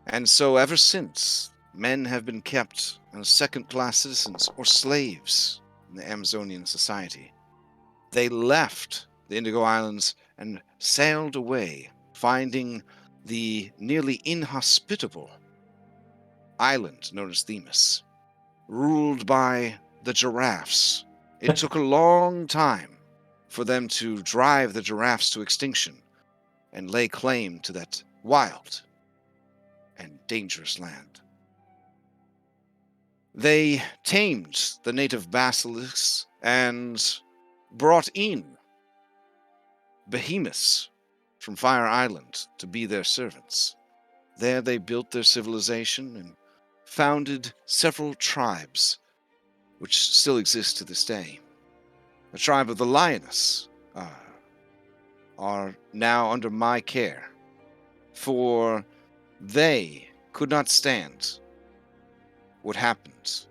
And so ever since, men have been kept as second-class citizens or slaves in the Amazonian society. They left the Indigo Islands and sailed away, finding the nearly inhospitable island known as Themis, ruled by the giraffes. It took a long time for them to drive the giraffes to extinction and lay claim to that wild and dangerous land. They tamed the native basilisks and brought in behemoths from Fire Island to be their servants. There they built their civilization and founded several tribes, which still exist to this day. The tribe of the Lioness are now under my care, for they could not stand what happened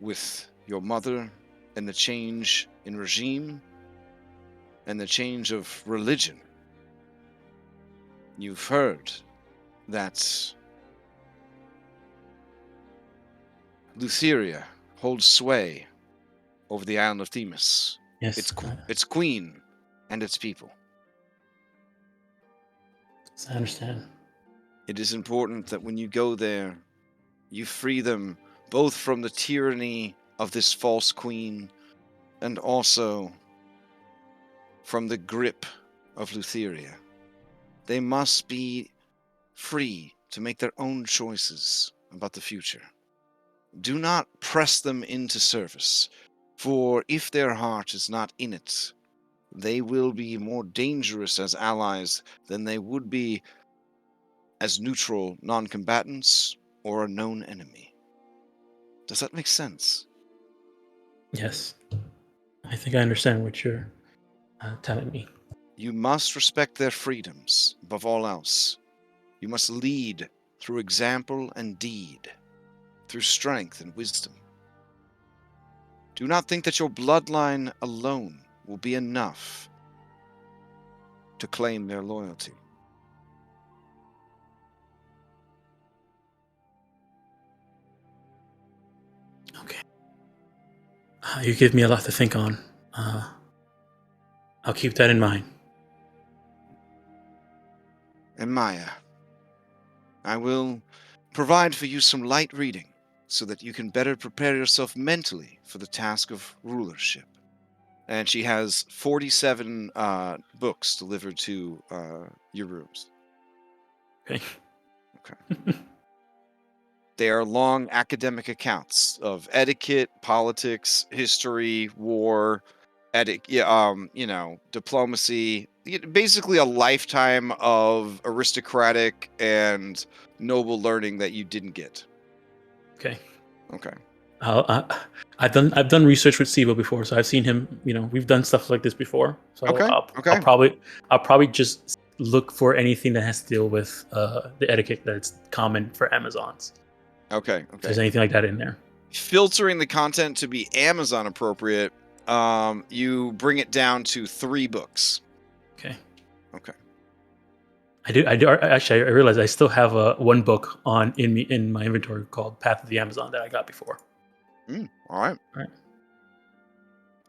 with your mother and the change in regime and the change of religion. You've heard that Lutheria holds sway over the island of Themis. Yes, Its queen and its people. I understand. It is important that when you go there, you free them both from the tyranny of this false queen and also from the grip of Lutheria. They must be free to make their own choices about the future. Do not press them into service, for if their heart is not in it, they will be more dangerous as allies than they would be as neutral non-combatants or a known enemy. Does that make sense? Yes. I think I understand what you're telling me. You must respect their freedoms above all else. You must lead through example and deed, through strength and wisdom. Do not think that your bloodline alone will be enough to claim their loyalty. Okay. You give me a lot to think on. I'll keep that in mind. And Maya, I will provide for you some light reading so that you can better prepare yourself mentally for the task of rulership. And she has 47 books delivered to your rooms. Okay. Okay. They are long academic accounts of etiquette, politics, history, war, diplomacy. Basically, a lifetime of aristocratic and noble learning that you didn't get. Okay. Okay. I've done research with Sibo before, so I've seen him. We've done stuff like this before. So Okay, I'll probably just look for anything that has to deal with the etiquette that's common for Amazons. Okay. If there's anything like that in there. Filtering the content to be Amazon appropriate, you bring it down to 3 books. Okay. Okay. I do. Actually, I realize I still have one book in my inventory called Path of the Amazon that I got before. All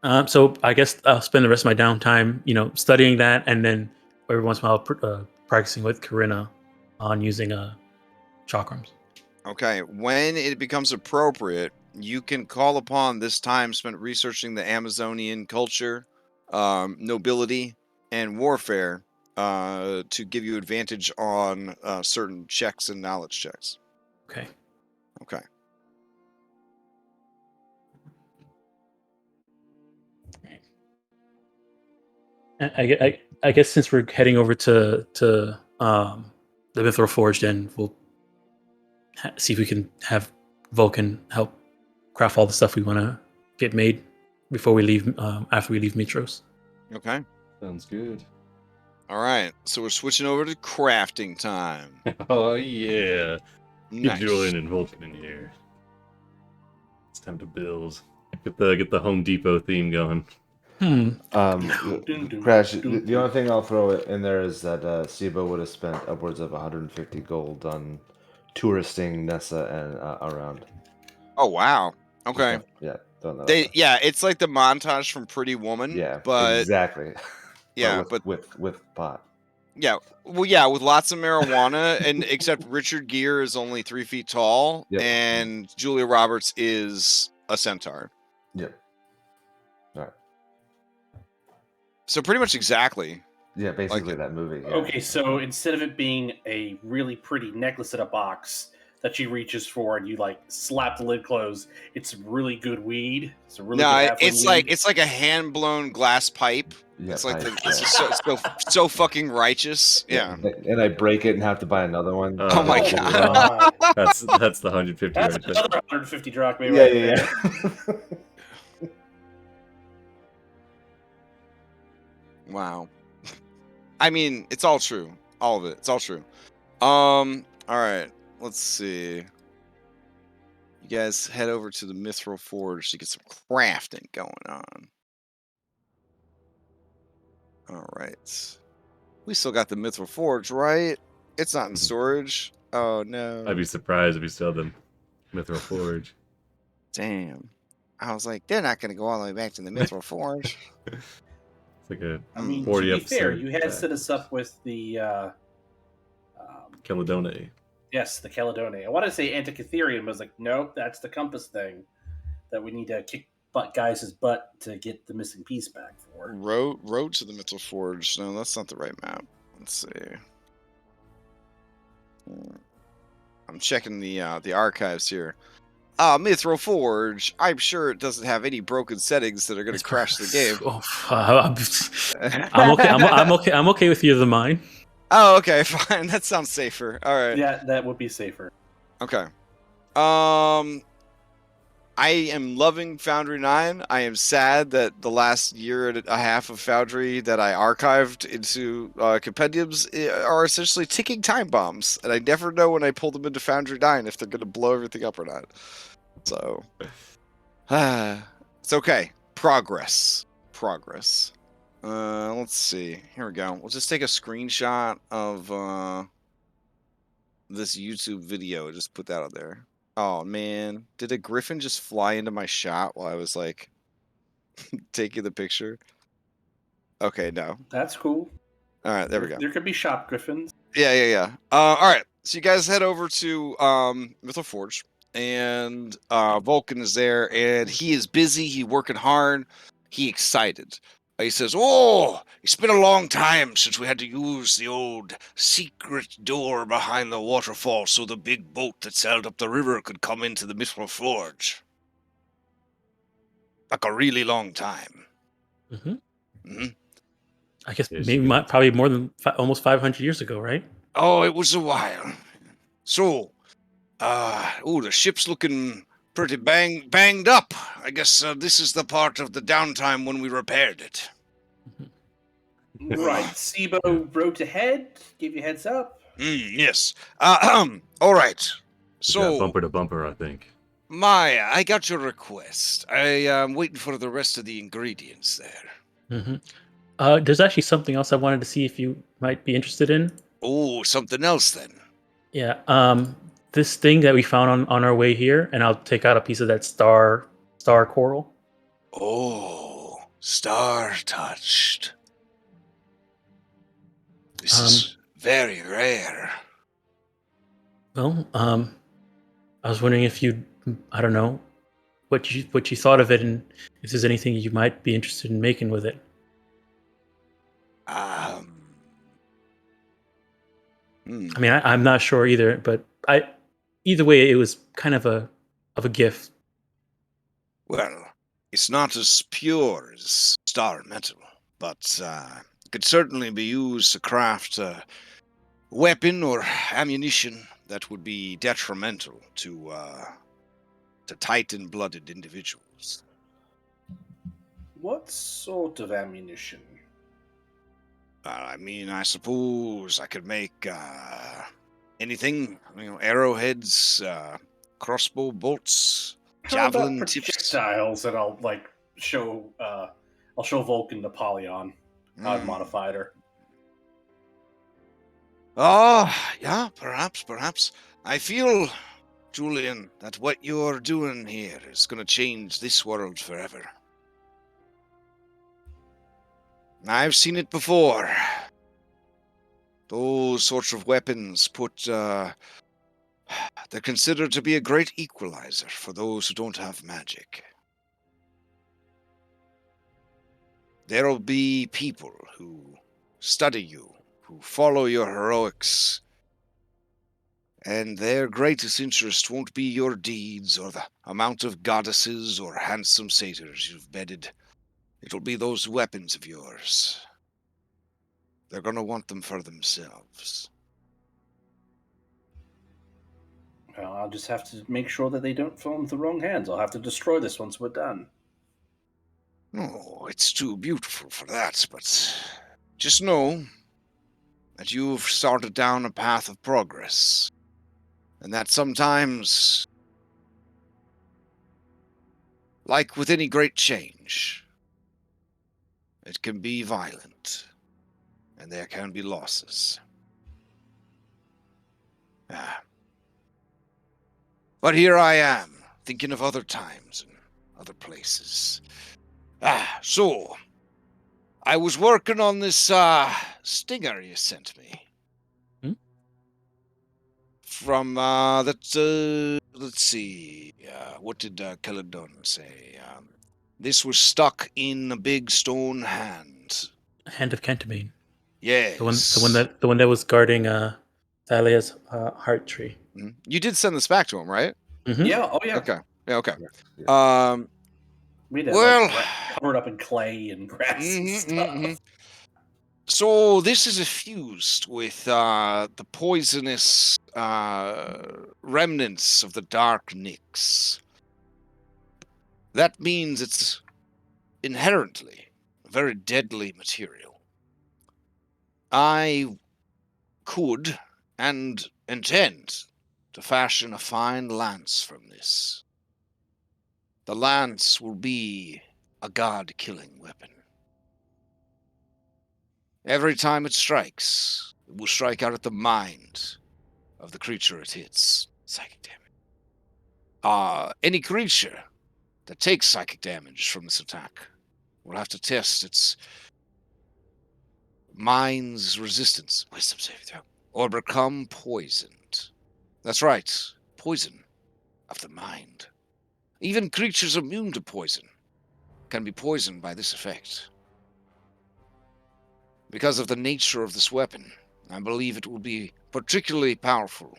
right. So I guess I'll spend the rest of my downtime, studying that, and then every once in a while practicing with Corinna on using chakrams. Okay. When it becomes appropriate, you can call upon this time spent researching the Amazonian culture, nobility, and warfare to give you advantage on certain checks and knowledge checks. Okay. Okay. I guess since we're heading over to the Mythic Forge, then we'll see if we can have Vulcan help craft all the stuff we want to get made before we leave. After we leave Mytros. Okay. Sounds good. All right. So we're switching over to crafting time. Oh yeah. Nice. Get Julian and Vulcan in here. It's time to build. Get the Home Depot theme going. Crash. The only thing I'll throw in there is that Sibo would have spent upwards of 150 gold on touristing Nessa and around. Oh wow. Okay. Don't know. It's like the montage from Pretty Woman. Yeah, but exactly. Yeah, but with pot. Yeah, well, yeah, with lots of marijuana, and except Richard Gere is only 3 feet tall, and Julia Roberts is a centaur. Yep. All right. So pretty much exactly. Yeah, basically that movie. Yeah. Okay, so instead of it being a really pretty necklace in a box that she reaches for and you like slap the lid closed, it's really good weed. It's a really good it's like a hand blown glass pipe. Yeah, it's like so fucking righteous. Yeah. And I break it and have to buy another one. Oh my god. That's the 150. That's right there. another 150 drachma. Yeah. Wow. I mean, it's all true. All of it. It's all true. All right. Let's see. You guys head over to the Mythic Forge to get some crafting going on. All right. We still got the Mythic Forge, right? It's not in storage. Oh no. I'd be surprised if you still had the Mythic Forge. Damn. I was like, they're not going to go all the way back to the Mythic Forge. It's like a 40 to be episode. fair, you had set us up with the Caledone. Yes, the Caledone. I wanted to say Antikytherium, but I was like, nope, that's the compass thing that we need to Guys' butt to get the missing piece back for. Road to the Mythic Forge. No, that's not the right map. Let's see. I'm checking the archives here. Mythic Forge. I'm sure it doesn't have any broken settings that are going to crash the game. Oh, I'm okay. I'm okay. I'm okay with either of mine. Oh, okay, fine. That sounds safer. All right. Yeah, that would be safer. Okay. I am loving Foundry 9. I am sad that the last year and a half of Foundry that I archived into compendiums are essentially ticking time bombs, and I never know when I pull them into Foundry 9 if they're going to blow everything up or not. So, it's okay. Progress. Let's see. Here we go. We'll just take a screenshot of this YouTube video. Just put that out there. Oh man, did a griffin just fly into my shot while I was like taking the picture? Okay, no. That's cool. All right, there we go. There could be shop griffins. Yeah. All right, so you guys head over to Mythic Forge, and Vulcan is there, and he is busy. He working hard. He excited. He says, "Oh, it's been a long time since we had to use the old secret door behind the waterfall so the big boat that sailed up the river could come into the Mythic Forge. Like a really long time." I guess Yes, maybe you- probably more than almost 500 years ago, right? Oh, it was a while. So, the ship's looking pretty banged up. I guess this is the part of the downtime when we repaired it. Right. Sibo wrote ahead, gave you a heads up. Yes. All right. So, Yeah, bumper to bumper, I think. Maya, I got your request. I am waiting for the rest of the ingredients there. There's actually something else I wanted to see if you might be interested in. Oh, something else then. Yeah. This thing that we found on our way here, and I'll take out a piece of that star coral. Oh, star touched. This is very rare. Well, I was wondering if you, I don't know, what you thought of it, and if there's anything you might be interested in making with it. I mean, I'm not sure either, but either way, it was kind of a gift. Well, it's not as pure as star metal, but it could certainly be used to craft a weapon or ammunition that would be detrimental to Titan-blooded individuals. What sort of ammunition? I suppose I could make anything. Arrowheads, crossbow bolts, How javelin about tips. projectiles? And I'll show Vulcan the Polyon. How I've modified her. Oh, yeah, perhaps. I feel, Julian, that what you're doing here is going to change this world forever. I've seen it before. Those sorts of weapons they're considered to be a great equalizer for those who don't have magic. There'll be people who study you, who follow your heroics, and their greatest interest won't be your deeds or the amount of goddesses or handsome satyrs you've bedded. It'll be those weapons of yours. They're going to want them for themselves. Well, I'll just have to make sure that they don't fall into the wrong hands. I'll have to destroy this once we're done. Oh, it's too beautiful for that, but just know that you've started down a path of progress, and that sometimes, like with any great change, it can be violent, and there can be losses. But here I am, thinking of other times and other places. So, I was working on this stinger you sent me. From let's see, what did Caledon say? This was stuck in a big stone hand. Hand of Cantabine. Yes. The one that was guarding Thylea's heart tree. Mhm. You did send this back to him, right? Mhm. Yeah. Oh yeah. Okay. Yeah. Okay. Yeah. We did Well- covered up in clay and grass and stuff. So this is effused with the poisonous remnants of the dark Nyx. That means it's inherently a very deadly material. I could and intend to fashion a fine lance from this. The lance will be a god-killing weapon. Every time it strikes, it will strike out at the mind of the creature it hits. Psychic damage. Any creature that takes psychic damage from this attack will have to test its mind's resistance, wisdom saving throw, or become poisoned. That's right, poison of the mind. Even creatures immune to poison can be poisoned by this effect. Because of the nature of this weapon, I believe it will be particularly powerful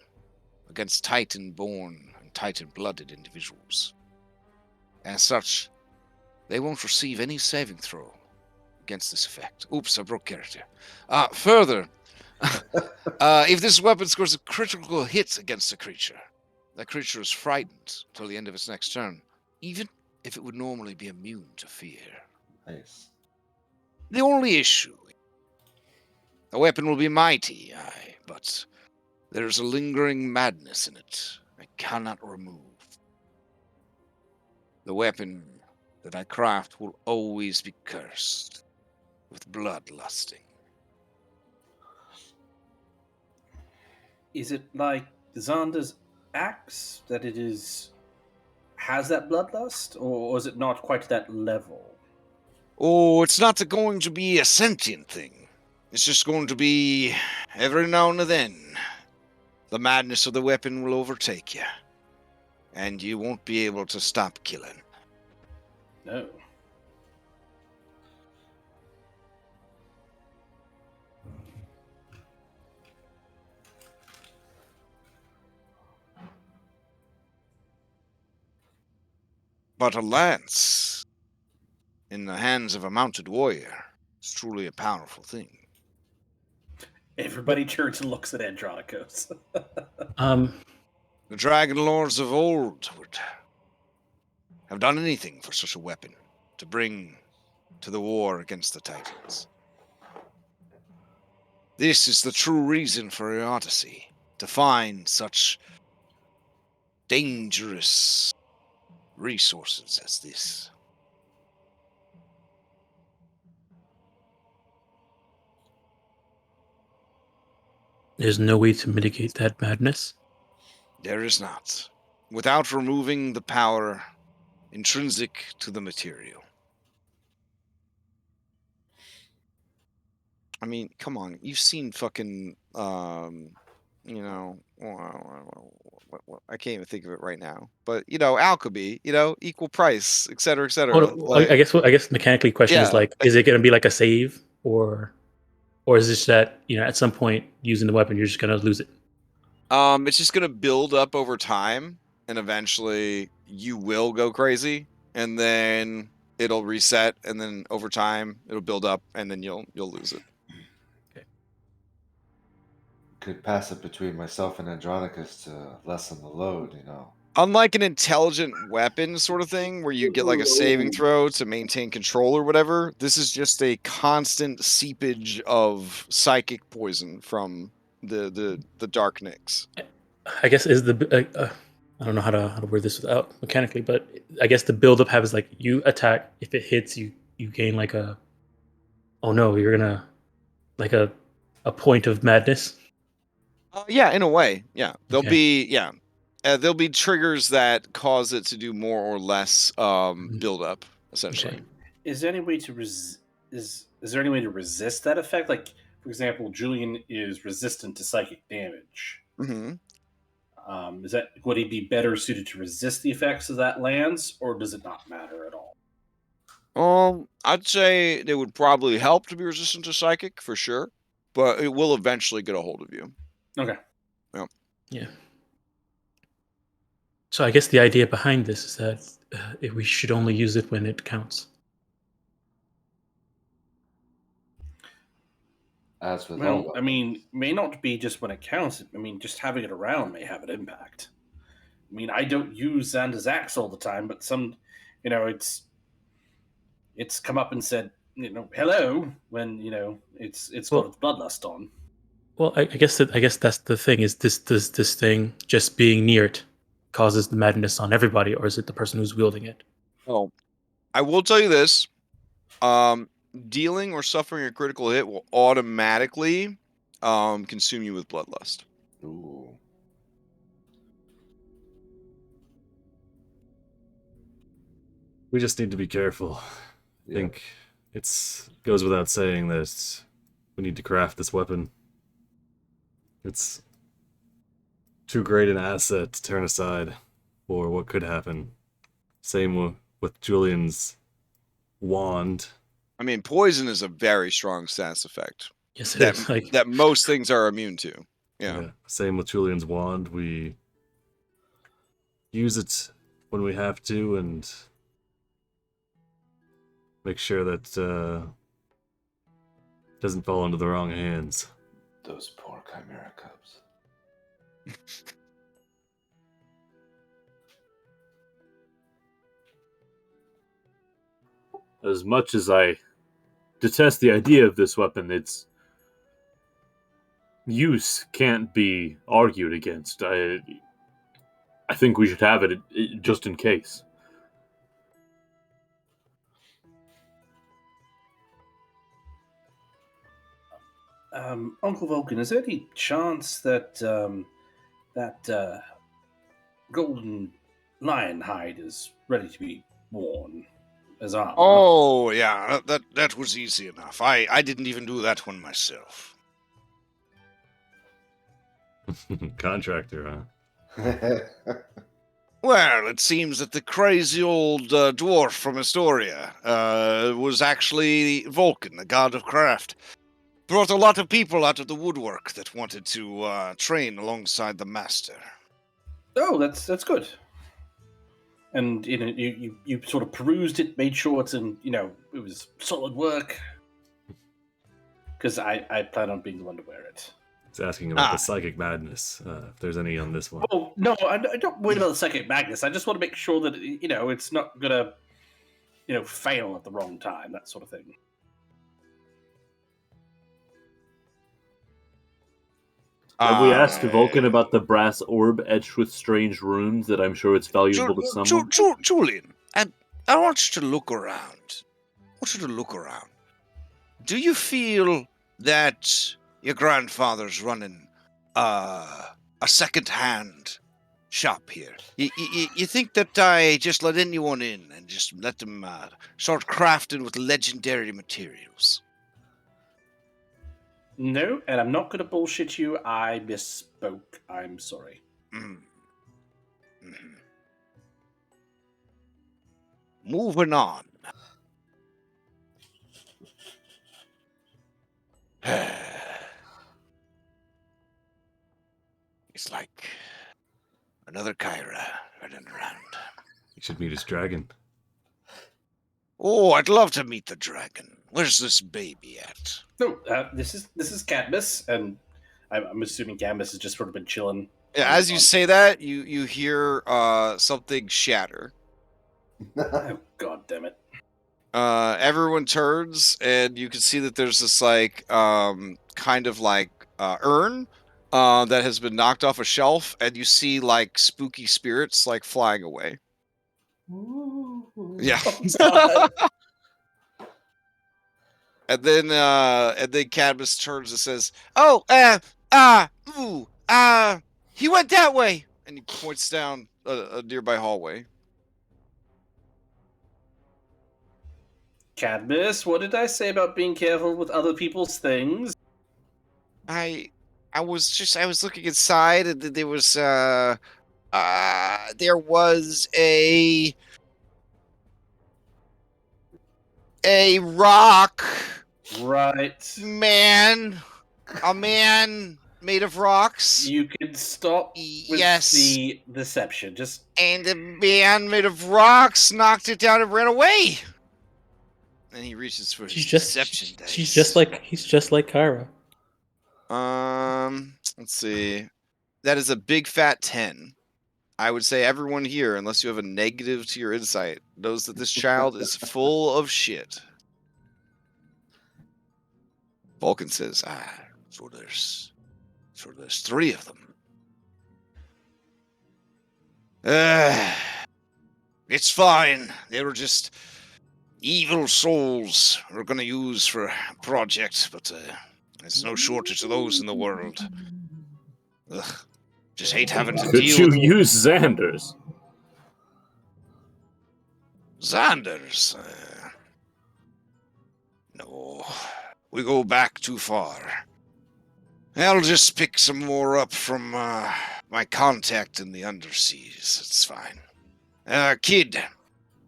against Titan-born and Titan-blooded individuals. As such, they won't receive any saving throw against this effect. Oops, I broke character. Further, if this weapon scores a critical hit against a creature, that creature is frightened until the end of its next turn, even if it would normally be immune to fear. Nice. The only issue, the weapon will be mighty, aye, but there's a lingering madness in it I cannot remove. The weapon that I craft will always be cursed with bloodlusting. Is it like Xander's axe that it has that bloodlust, or is it not quite to that level? Oh, it's not going to be a sentient thing. It's just going to be every now and then. The madness of the weapon will overtake you, and you won't be able to stop killing. No. But a lance in the hands of a mounted warrior is truly a powerful thing. Everybody turns and looks at Andronicos. The Dragonlords of old would have done anything for such a weapon to bring to the war against the Titans. This is the true reason for your Odyssey, to find such dangerous resources as this. There's no way to mitigate that madness. There is not, without removing the power intrinsic to the material. I mean, come on, you've seen fucking, you know, I can't even think of it right now. But, you know, alchemy, you know, equal price, et cetera, et cetera. I guess mechanically, question is Yeah, like, is it going to be like a save, or is this that at some point using the weapon you're just going to lose it? It's just gonna build up over time, and eventually you will go crazy, and then it'll reset, and then over time it'll build up, and then you'll lose it. Could pass it between myself and Andronicus to lessen the load, you know. Unlike an intelligent weapon sort of thing, where you get like a saving throw to maintain control or whatever, this is just a constant seepage of psychic poison from the dark Nyx. I guess is the I don't know how to word this without mechanically, but I guess the build-up happens like you attack. If it hits, you gain like a, oh no, you're gonna like a point of madness. Yeah, in a way, yeah. There'll Okay. there'll be triggers that cause it to do more or less build up, essentially. Okay. Is there any way to is there any way to resist that effect? Like, for example, Julian is resistant to psychic damage. Mm-hmm. Would he be better suited to resist the effects of that lance, or does it not matter at all? I'd say they would probably help to be resistant to psychic for sure, but it will eventually get a hold of you. Okay. Yeah. So I guess the idea behind this is that we should only use it when it counts. As with Well, all I mean, may not be just when it counts. I mean, just having it around may have an impact. I mean, I don't use Xander's axe all the time, but it's come up and said, hello when it's got its bloodlust on. Well, I guess that's the thing. Is this thing just being near it causes the madness on everybody, or is it the person who's wielding it? Oh, I will tell you this: dealing or suffering a critical hit will automatically consume you with bloodlust. Ooh. We just need to be careful. I think it goes without saying that we need to craft this weapon. It's too great an asset to turn aside for what could happen. Same with Julian's wand. I mean, poison is a very strong status effect Yes, it is. Like, that most things are immune to. Yeah. Same with Julian's wand. We use it when we have to and make sure that it doesn't fall into the wrong hands. Those poor Chimera cubs. As much as I detest the idea of this weapon, its use can't be argued against. I think we should have it just in case. Uncle Vulcan, is there any chance that that golden lion hide is ready to be worn as armor? Oh, yeah, that was easy enough. I didn't even do that one myself. Contractor, huh? Well, it seems that the crazy old dwarf from Astoria was actually Vulcan, the god of craft. Brought a lot of people out of the woodwork that wanted to train alongside the master. Oh, that's good. And you sort of perused it, made sure it was solid work. Because I plan on being the one to wear it. He's asking about the psychic madness. If there's any on this one. Oh no, I don't worry about the psychic madness. I just want to make sure that it's not gonna fail at the wrong time, that sort of thing. Have we asked Vulcan about the brass orb etched with strange runes that I'm sure it's valuable to someone? Julian, I want you to look around. Do you feel that your grandfather's running a second-hand shop here? You think that I just let anyone in and just let them start crafting with legendary materials? No, and I'm not going to bullshit you. I misspoke. I'm sorry. Moving on. It's like another Kyra running around. You should meet his dragon. Oh, I'd love to meet the dragon. Where's this baby at? No, this is Cadmus, and I'm assuming Cadmus has just sort of been chilling. Yeah, as you say that, you hear something shatter. Oh, God damn it. Everyone turns, and you can see that there's this kind of urn that has been knocked off a shelf, and you see spooky spirits flying away. Ooh. Yeah. Oh, And then Cadmus turns and says, "Oh, he went that way," and he points down a nearby hallway. Cadmus, what did I say about being careful with other people's things? I was looking inside, and there was a A rock Right. man. A man made of rocks. You can stop with Yes. the deception. Just And a man made of rocks knocked it down and ran away. And he reaches for his deception dice. he's just like Kyra. Let's see. That is a big fat 10. I would say everyone here, unless you have a negative to your insight, knows that this child is full of shit. Vulcan says, so there's 3 of them. It's fine. They were just evil souls we're going to use for a project, but there's no shortage of those in the world. Ugh. Just hate having to Could deal you with use Xander's? Xander's. No, we go back too far. I'll just pick some more up from my contact in the underseas. It's fine. Kid,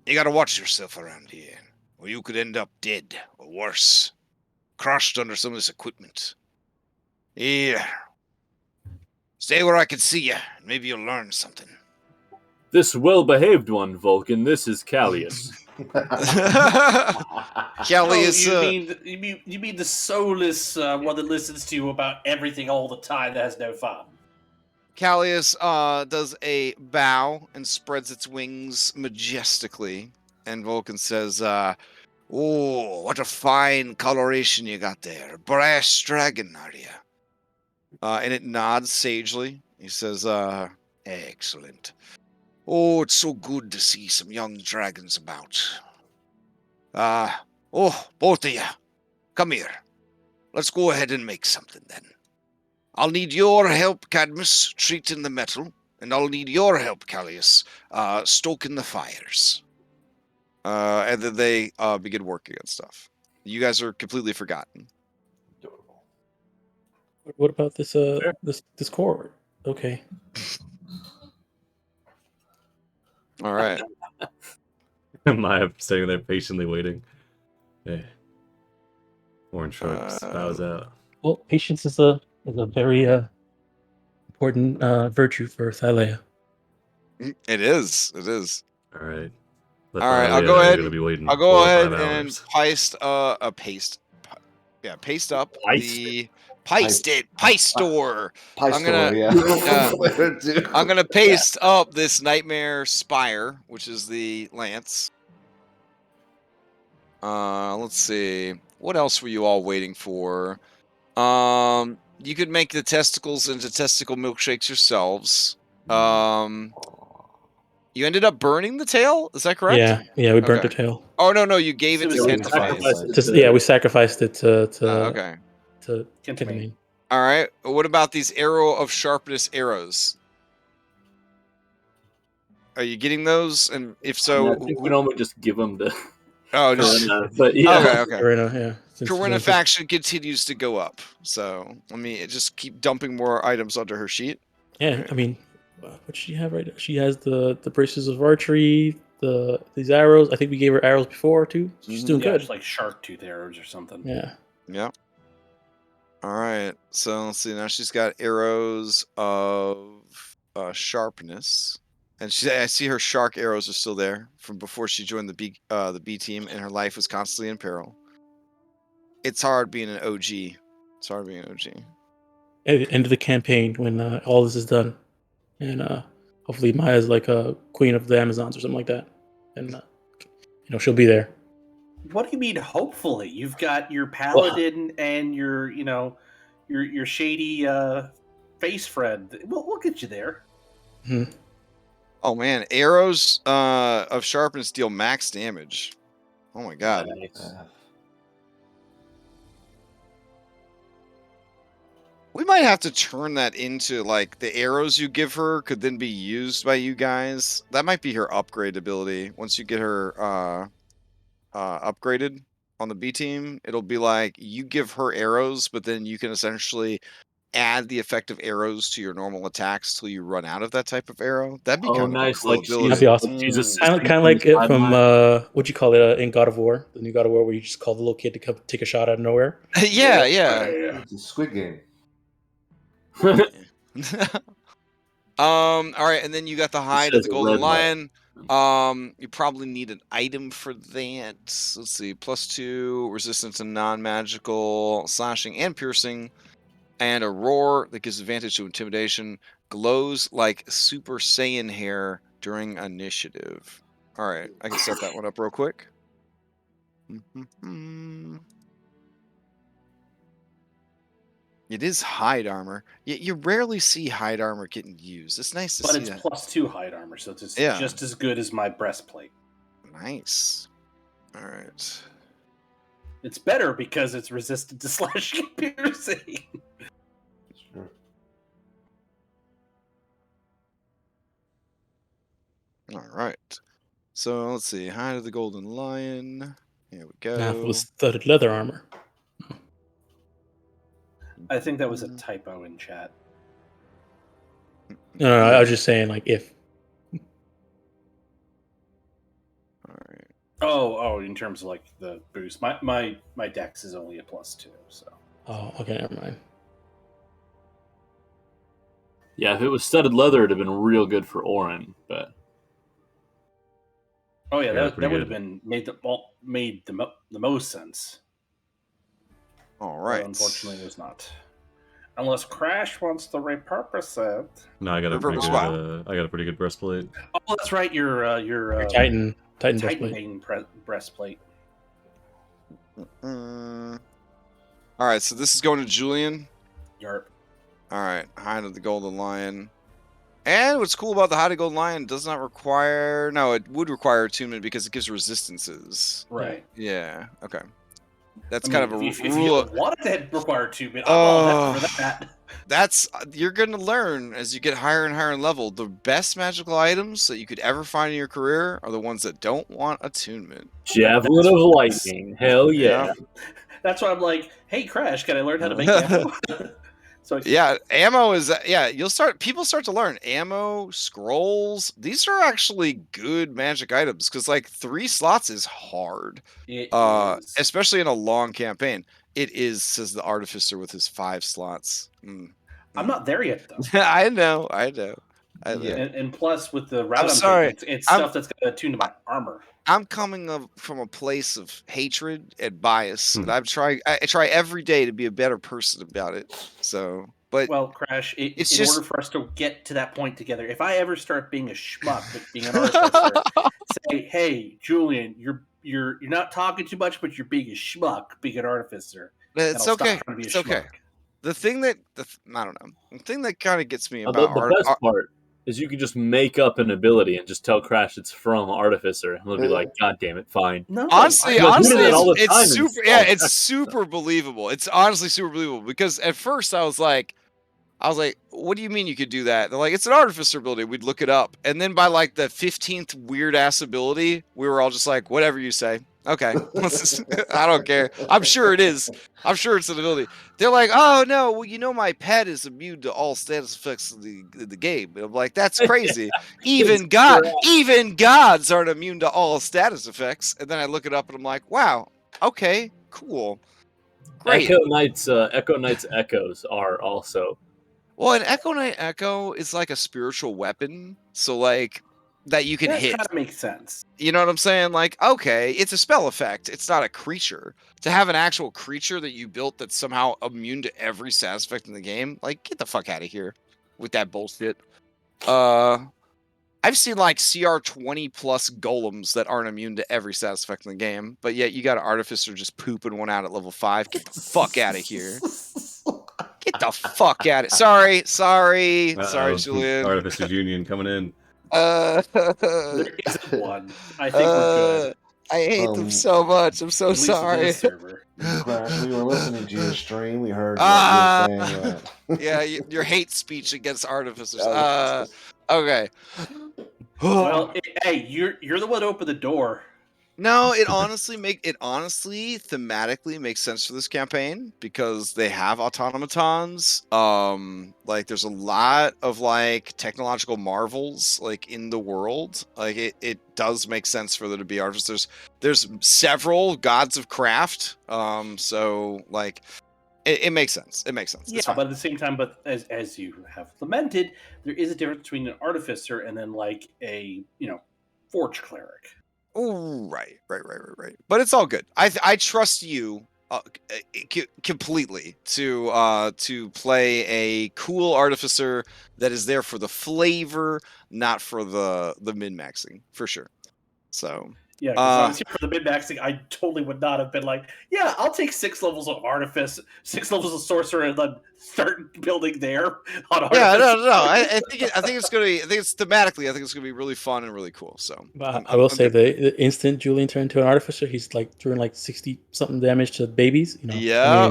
you gotta watch yourself around here, or you could end up dead, or worse, crushed under some of this equipment. Here. Stay where I can see you, and maybe you'll learn something. This well-behaved one, Vulcan. This is Callius. Kelly Oh, is. you mean the soulless one that listens to you about everything all the time that has no fun? Callius does a bow and spreads its wings majestically, and Vulcan says, "Oh, what a fine coloration you got there! Brass dragon, are you?" And it nods sagely. He says, "Excellent. Oh, it's so good to see some young dragons about. Both of you, come here. Let's go ahead and make something then. I'll need your help, Cadmus, treating the metal, and I'll need your help, Callius, stoking the fires." And then they begin working on stuff. You guys are completely forgotten. What about this this cord? Okay. All right. Maya sitting there patiently waiting. Hey. Orange shrugs, bows out. Well, patience is a very important virtue for Thylea. It is. It is. All right. All right, I'll go ahead. Gonna be waiting I'll go 4 or 5 ahead and hours. paste up the paste store. I'm gonna paste up this Nightmare Spire, which is the lance. Let's see. What else were you all waiting for? You could make the testicles into testicle milkshakes yourselves. You ended up burning the tail? Is that correct? Yeah, we burnt Okay. the tail. Oh no, you gave it to Suicide. Kentaphase. We sacrificed it to Okay. to Kentamine. Kentamine. All right. What about these arrow of sharpness arrows? Are you getting those? And if so, I think we normally just give them to oh, just Corinna, but yeah. okay. Corinna, yeah. Since Corinna it's- faction continues to go up, so let me just keep dumping more items onto her sheet. Yeah, I mean, what does she have right now? She has the braces of archery, these arrows. I think we gave her arrows before too. So she's doing Yeah, good. it's like shark tooth arrows or something. Yeah. Yeah. All right. So let's see. Now she's got arrows of sharpness, and I see her shark arrows are still there from before she joined the B team, and her life was constantly in peril. It's hard being an OG. It's hard being an OG. At the end of the campaign, when all this is done, and hopefully Maya's like a queen of the Amazons or something like that, and she'll be there. What do you mean? Hopefully, you've got your paladin and your your shady face friend. We'll get you there. Mm-hmm. Oh man, arrows of sharpness deal max damage. Oh my god. Nice. We might have to turn that into like the arrows you give her could then be used by you guys. That might be her upgrade ability. Once you get her upgraded on the B team, it'll be like you give her arrows, but then you can essentially add the effect of arrows to your normal attacks till you run out of that type of arrow. That'd be Oh, kind of nice! a cool Like ability. That'd be awesome. she's Mm. assisting Kind of from like the it from sideline. what you call it in God of War, the new God of War, where you just call the little kid to come take a shot out of nowhere. Yeah, It's a Squid Game. all right, and then you got the hide of says the a golden red lion. You probably need an item for that. Let's see, +2 resistance to non-magical slashing and piercing, and a roar that gives advantage to intimidation. Glows like Super Saiyan hair during initiative. All right, I can set that one up real quick. It is hide armor. You rarely see hide armor getting used. It's nice to But see it's that. +2 hide armor, so it's Yeah. just as good as my breastplate. Nice. All right. It's better because it's resistant to slashing and piercing. Sure. All right. So let's see. Hide of the golden lion. Here we go. Now, if it was studded leather armor. I think that was a typo in chat. No, I was just saying, like, if. All right. Oh, in terms of like the boost, my dex is only a +2, so. Oh, okay, never mind. Yeah, if it was studded leather, it'd have been real good for Orin, but Oh yeah, that pretty would have good. been made the most sense. All But right. unfortunately, it was not. Unless Crash wants to repurpose it. No, I got a pretty Repurpose good. I got a pretty good breastplate. Oh, that's right. Your Titan Titan breastplate. Bane breastplate. All right. So this is going to Julian. Yarp. All right. Hide of the golden lion. And what's cool about the hide of the golden lion does not require. No, it would require attunement because it gives resistances. Right. Yeah. Okay. That's I kind mean, of a if you rule. wanted to require 2, but I'm all down for that. That's you're gonna learn as you get higher and higher in level. The best magical items that you could ever find in your career are the ones that don't want attunement. Javelin of Lightning, hell yeah! That's why I'm like, hey, Crash, can I learn how to make ammo? So Yeah, ammo is people start to learn ammo, scrolls. These are actually good magic items because like 3 slots is hard. it is. Especially in a long campaign. It is, says the artificer with his 5 slots. I'm not there yet though. I know. Yeah. And plus, with the route I'm sorry. taking, it's stuff that's going to attune to my armor. I'm coming from a place of hatred and bias, and I try every day to be a better person about it. So, but Well, Crash, it's in just- order for us to get to that point together, if I ever start being a schmuck, but being an artificer, say, "Hey, Julian, you're not talking too much, but you're being a schmuck, being an artificer." it's and I'll okay. stop trying to be a It's okay. schmuck. The thing that I don't know. The thing that kind of gets me The about best part is you can just make up an ability and just tell Crash it's from Artificer, and they'll be like, "God damn it, fine." No, honestly, I do that all the time it's in super. Yeah, Stealth. it's super believable. It's honestly super believable because at first I was like, "What do you mean you could do that?" They're like, "It's an artificer ability." We'd look it up, and then by like the 15th weird ass ability, we were all just like, "Whatever you say." Okay, I don't care. I'm sure it is. I'm sure it's an ability. They're like, "Oh no, well you know my pet is immune to all status effects of the game." And I'm like, "That's crazy. Even gods aren't immune to all status effects." And then I look it up and I'm like, "Wow, okay, cool, great." Echo Knight's echoes are also. Well, an Echo Knight Echo is like a spiritual weapon, so like that you can that hit. kind of makes sense. You know what I'm saying? Like, okay, it's a spell effect. It's not a creature. To have an actual creature that you built that's somehow immune to every status effect in the game, like, get the fuck out of here with that bullshit. I've seen like CR 20 plus golems that aren't immune to every status effect in the game, but yet you got an artificer just pooping one out at level 5. Get the fuck out of here. Get the fuck out of Sorry, Julian. Artificers Union coming in. There isn't one. I think we're good. I hate them so much. I'm so At least with sorry. this server. Crash, we were listening to your stream. We heard Ah, what you were saying. Yeah, your hate speech against artificers. Oh, Okay. Well, hey, you're the one who opened the door. No, it honestly thematically makes sense for this campaign because they have automatons. Like there's a lot of like technological marvels like in the world. Like it does make sense for there to be artificers. There's several gods of craft. So like it makes sense. It makes sense. Yeah, but at the same time, but as you have lamented, there is a difference between an artificer and then like a forge cleric. Oh, right. But it's all good. I trust you completely to play a cool artificer that is there for the flavor, not for the min-maxing, for sure. So Yeah, because I was here for the min-maxing, I totally would not have been like, yeah, I'll take 6 levels of artifice, 6 levels of sorcerer, and then start building there on artifice. yeah, no. I think it's gonna be. I think it's thematically. I think it's gonna be really fun and really cool. So I will say the instant Julian turned into an artificer, he's like doing like 60 something damage to babies. Yeah.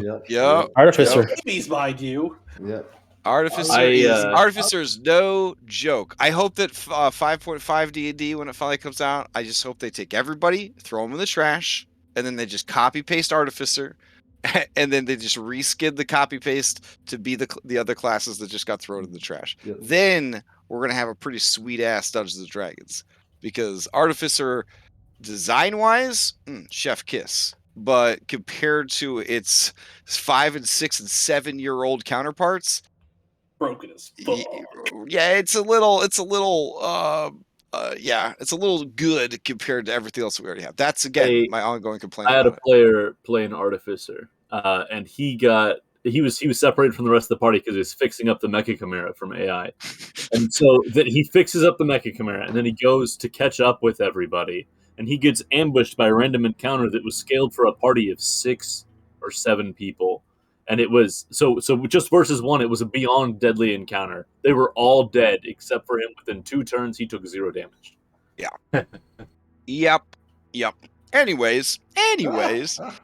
Artificer. Babies, mind you. Yep. Artificer is no joke. I hope that 5.5 D&D, when it finally comes out, I just hope they take everybody, throw them in the trash, and then they just copy paste Artificer, and then they just reskin the copy paste to be the other classes that just got thrown in the trash. Yep. Then we're gonna have a pretty sweet ass Dungeons and Dragons, because Artificer, design wise, chef kiss. But compared to its 5 and 6 and 7-year-old counterparts, broken as fuck. Yeah, it's a little good compared to everything else we already have. That's again my ongoing complaint. I had a player play an artificer, and he was separated from the rest of the party because he was fixing up the Mecha Chimera from AI, and so that he fixes up the Mecha Chimera, and then he goes to catch up with everybody, and he gets ambushed by a random encounter that was scaled for a party of 6 or 7 people. And it was so just versus 1, it was a beyond deadly encounter. They were all dead except for him. Within 2 turns, he took 0 damage. Yeah. Yep. Anyways.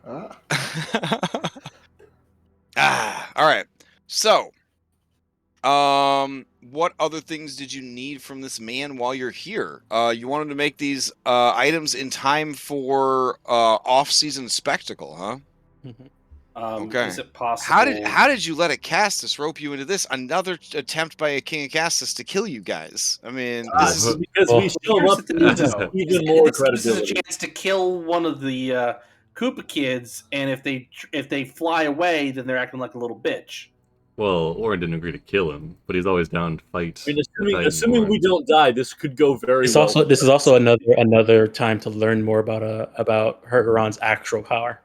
All right. So, what other things did you need from this man while you're here? You wanted to make these items in time for off-season spectacle, huh? Mm-hmm. Okay. Is it possible? How did you let a Castus rope you into this? Another attempt by a King of Castus to kill you guys. I mean, this is because we show up with even more credibility. This is a chance to kill one of the Koopa kids, and if they fly away, then they're acting like a little bitch. Well, Orin didn't agree to kill him, but he's always down to fight. I mean, assuming we don't die, this could go very well. This is also another time to learn more about Hergeron's actual power.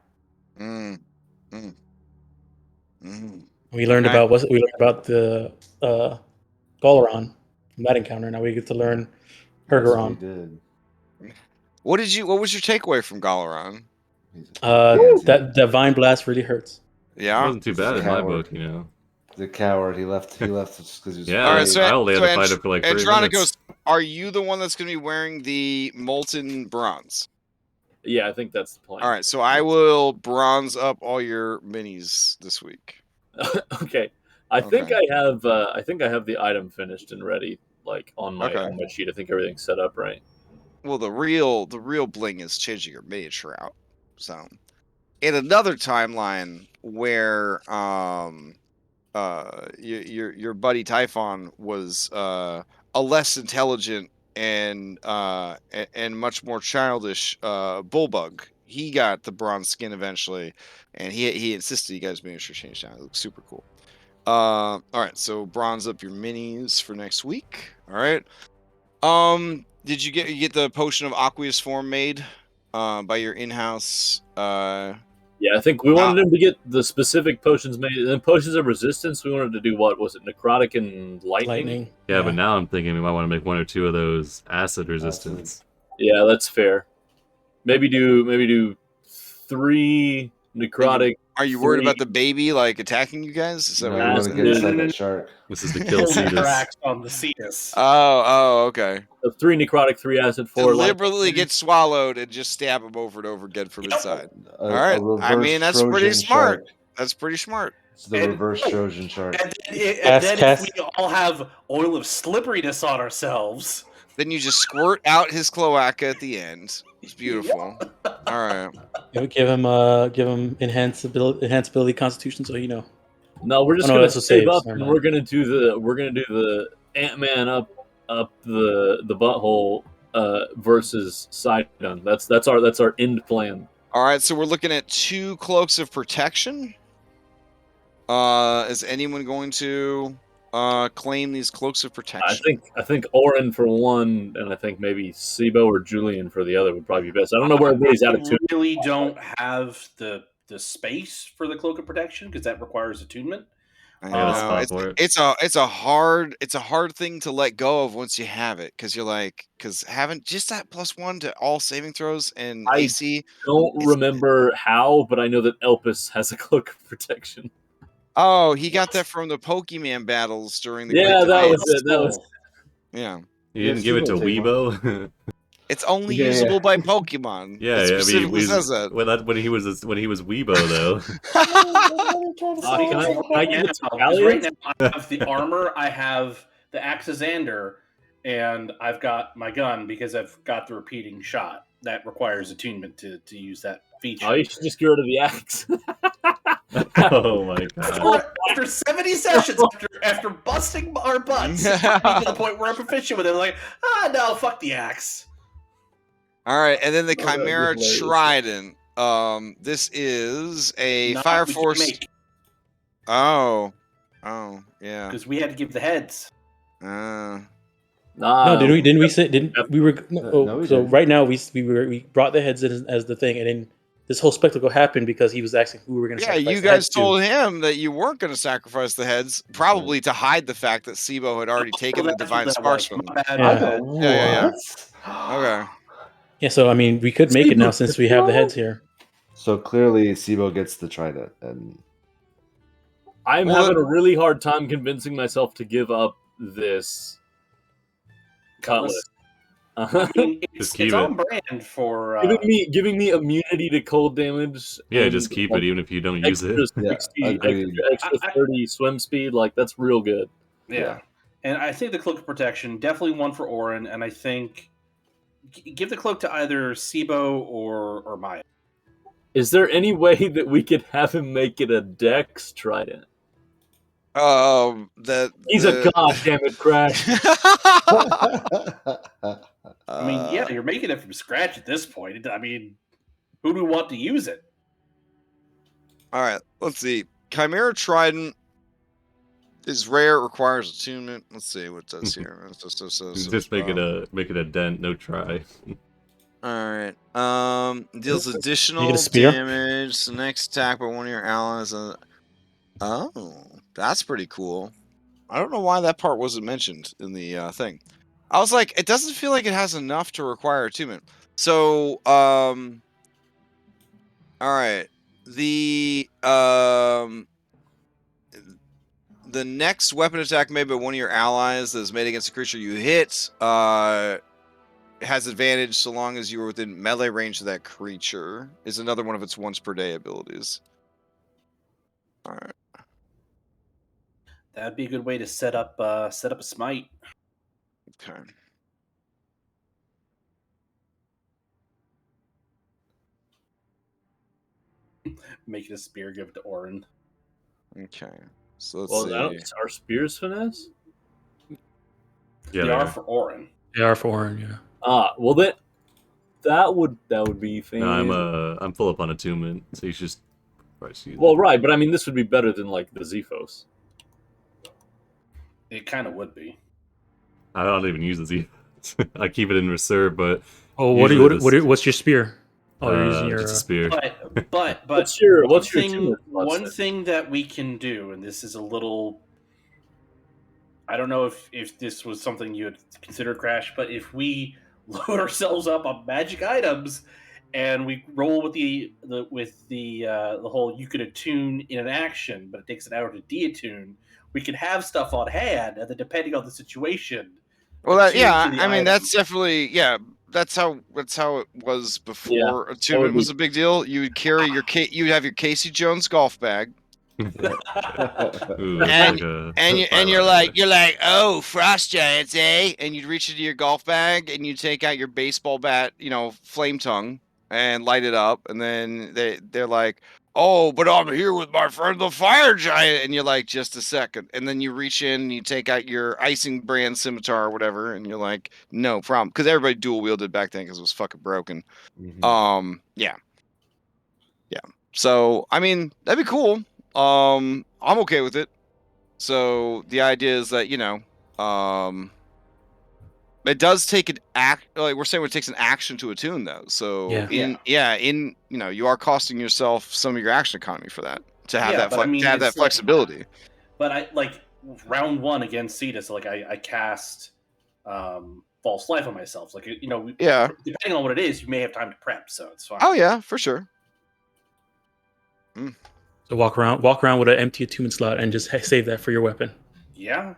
We learned about the Galaron from that encounter. Now we get to learn Hergeron. What was your takeaway from Galaron? That Divine Blast really hurts. Yeah, it wasn't too bad in my book, The coward. He left just because he was. Yeah. All right, so I only had to fight him for like 3 minutes. Are you the one that's going to be wearing the molten bronze? Yeah, I think that's the plan. All right, so I will bronze up all your minis this week. Okay. I think I have the item finished and ready, like on my sheet. I think everything's set up right. Well, the real bling is changing your miniature out. So, in another timeline where your buddy Typhon was a less intelligent and much more childish Bullbug. He got the bronze skin eventually, and he insisted you guys miniature change down. It looks super cool. All right, so bronze up your minis for next week. All right. Did you get the potion of aqueous form made by your in-house? Yeah, I think we wanted him to get the specific potions made. And then potions of resistance, we wanted to do what? Was it necrotic and lightning? Yeah, but now I'm thinking we might want to make 1 or 2 of those acid resistance. Yeah, that's fair. Maybe do 3 necrotic. Are you worried about the baby like attacking you guys? Is that what you're going to get inside that shark? This is the kill Cetus. On the Cetus. Oh, okay. So 3 necrotic, 3 acid, 4 deliberately get swallowed and just stab him over and over again from inside. All right. I mean, that's Trojan pretty smart. Shark. That's pretty smart. It's the reverse Trojan shark. And then if we all have oil of slipperiness on ourselves, Then you just squirt out his cloaca at the end. It's beautiful. All right. Give him enhanced ability Constitution, so you know. No, we're just Oh, no, gonna that's what save saves. up, Never and mind. we're gonna do the Ant-Man up the butthole versus Sidon. That's our end plan. All right. So we're looking at 2 cloaks of protection. Is anyone going to claim these cloaks of protection? I think Oren for one, and I think maybe Sibo or Julian for the other would probably be best. I don't know where everybody's at. I really don't have the space for the cloak of protection because that requires attunement. I gotta know. spot for it. It's a hard thing to let go of once you have it, because you're like, because having just that +1 to all saving throws and I AC. don't remember how, but I know that Elpis has a cloak of protection. Oh, he got that from the Pokemon battles during the Yeah, Great that Debate. was it. That was Yeah. You didn't give it to Weebo? It's only Yeah, usable yeah. by Pokemon. Yeah, It I mean, specifically says that. when he was Weebo though. can I give it to Because Gallius? right now I have the armor, I have the Axazander, and I've got my gun because I've got the repeating shot. That requires attunement to use that feature. Oh, you should just get rid of the axe. Oh my god. After 70 sessions, after busting our butts, to the point where I'm proficient with it, like, no, fuck the axe. All right, and then the Oh, that'd be Chimera hilarious. Trident. This is a Not Fire we can Force. make, Oh, yeah. because we had to give the heads. Uh, No, didn't we say we were No, we so didn't. right now we brought the heads in as the thing, and then this whole spectacle happened because he was asking who we were going to. yeah, you guys told him that you weren't going to sacrifice the heads, probably to hide the fact that Sibo had already taken the That's Divine what that Sparks was. from them. My bad, Yeah. my bad. Yeah. Okay. Yeah, so I mean, we could make it now since we have the heads here. So clearly, Sibo gets the trident, and I'm Well, having a really hard time convincing myself to give up this cutlass. I mean, Just it's keep on it. brand for giving me immunity to cold damage. Yeah, and, just keep like, it even if you don't use extra it. Yeah, 60, agreed. extra 30 swim speed. Like, that's real good. yeah. And I think the cloak of protection definitely one for Orin, and I think give the cloak to either Sibo or Maya. Is there any way that we could have him make it a Dex Trident? He's a goddamn it, Crash. I mean, yeah, you're making it from scratch at this point. I mean, who do we want to use it? All right, let's see. Chimera Trident is rare, requires attunement. Let's see what it does here. Just make it a dent, no try. All right. Deals additional get a spear? damage. The next attack by one of your allies. Oh, that's pretty cool. I don't know why that part wasn't mentioned in the thing. I was like, it doesn't feel like it has enough to require attunement. So, all right. The next weapon attack made by one of your allies that is made against a creature you hit has advantage so long as you are within melee range of that creature. Is another one of its once per day abilities. All right. That'd be a good way to set up a smite. Okay. Make it a spear, give it to Orin. Okay. So let's see. Are spears finesse? Yeah, They are for Orin. They are for Orin, yeah. Well that would be fantastic. No, I'm full up on attunement, so you should just probably use Well, it. right, but I mean, this would be better than like the Zephos. It kind of would be. I don't even use the Z. I keep it in reserve, but Oh, what's your spear? Oh, you're using your just a spear. But What's your one attunement? thing that we can do, and this is a little, I don't know if this was something you had considered, Crash, but if we load ourselves up on magic items and we roll with the whole you can attune in an action, but it takes an hour to deattune, we can have stuff on hand, and then depending on the situation. Well, that, attune yeah, to the I mean item. that's definitely that's how it was before attunement was a big deal. You would carry your you'd have your Casey Jones golf bag, Ooh, that's And- like a And you're like, oh, frost giants, eh? And you'd reach into your golf bag and you take out your baseball bat, flame tongue, and light it up. And then they're like, oh, but I'm here with my friend the fire giant. And you're like, just a second. And then you reach in and you take out your icing brand scimitar or whatever. And you're like, no problem. Because everybody dual wielded back then because it was fucking broken. Yeah. So, I mean, that'd be cool. I'm okay with it. So the idea is that it does take an act. Like we're saying, it takes an action to attune, though. So Yeah. you are costing yourself some of your action economy for that to have Yeah, that but I mean, to have that it's like- flexibility. But I like round one against Cetus. Like I cast false life on myself. Like Yeah. depending on what it is, you may have time to prep, so it's fine. Oh yeah, for sure. So walk around with an empty attunement slot and just save that for your weapon. Yeah.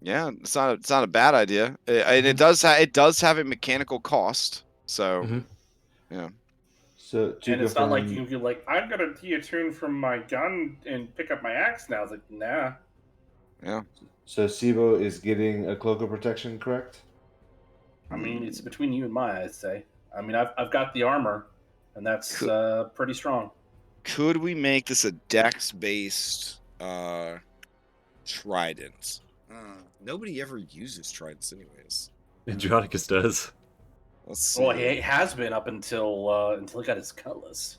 Yeah, it's not a bad idea, and it does have a mechanical cost. So Mhm. yeah. So to And it's not like confirm- you can like, I'm gonna de-attune from my gun and pick up my axe now. It's like, nah. So Sibo is getting a cloak of protection, correct? I mean, it's between you and my, I'd say. I mean, I've got the armor, and that's pretty strong. Could we make this a dex-based trident? Nobody ever uses tridents, anyways. Andronicus does. Let's see. Well, he has been up until he got his cutlass.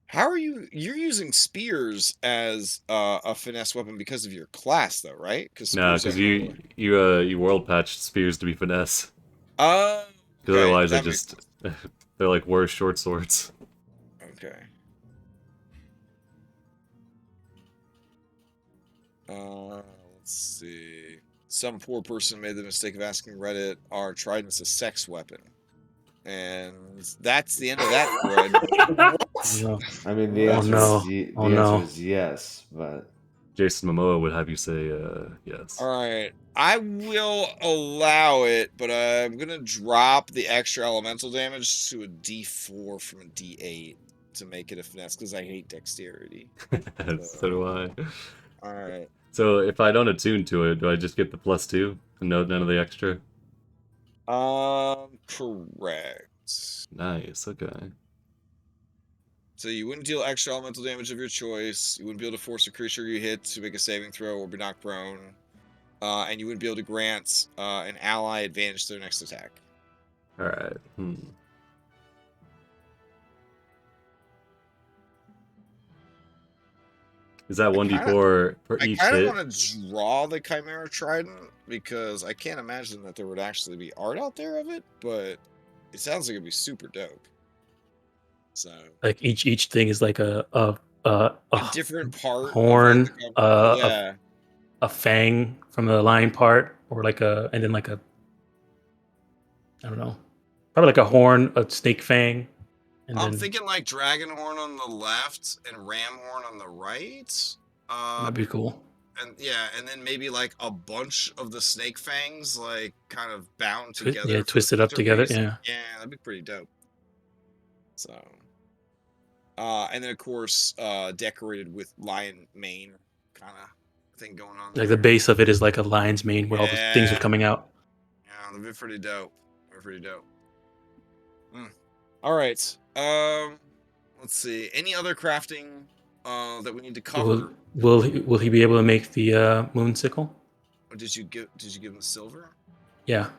How are you? You're using spears as a finesse weapon because of your class, though, right? No, because you world patched spears to be finesse. Because Because otherwise they're like worse short swords. Okay. Let's see. Some poor person made the mistake of asking Reddit, "Are tridents a sex weapon?" And that's the end of that thread. No. I mean, the Oh, answer, no. is, the Oh, answer no. is yes, but Jason Momoa would have you say yes. All right, I will allow it, but I'm gonna drop the extra elemental damage to a D4 from a D8 to make it a finesse because I hate dexterity. So do I. All right. So if I don't attune to it, do I just get the +2 and none of the extra? Correct. Nice. Okay. So you wouldn't deal extra elemental damage of your choice. You wouldn't be able to force a creature you hit to make a saving throw or be knocked prone. And you wouldn't be able to grant an ally advantage to their next attack. All right. Is that 1d4 for each I kind hit? of want to draw the Chimera Trident because I can't imagine that there would actually be art out there of it, but it sounds like it'd be super dope. So Like each thing is like a different part horn, of yeah. a fang from the lion part, or like and then like a, I don't know, probably like a horn, a snake fang. And I'm then thinking like dragon horn on the left and ram horn on the right. that'd be cool. And yeah, and then maybe like a bunch of the snake fangs, like kind of bound together. Yeah, for twisted up together. centerpiece. Yeah. Yeah, that'd be pretty dope. So, and then of course, decorated with lion mane kind of thing going on. Like the base of it is like a lion's mane where all the things are Yeah. coming out. Yeah, that'd be pretty dope. That'd be pretty dope. All right. Let's see. Any other crafting that we need to cover? Will he be able to make the moon sickle? Or did you give him the silver? Yeah.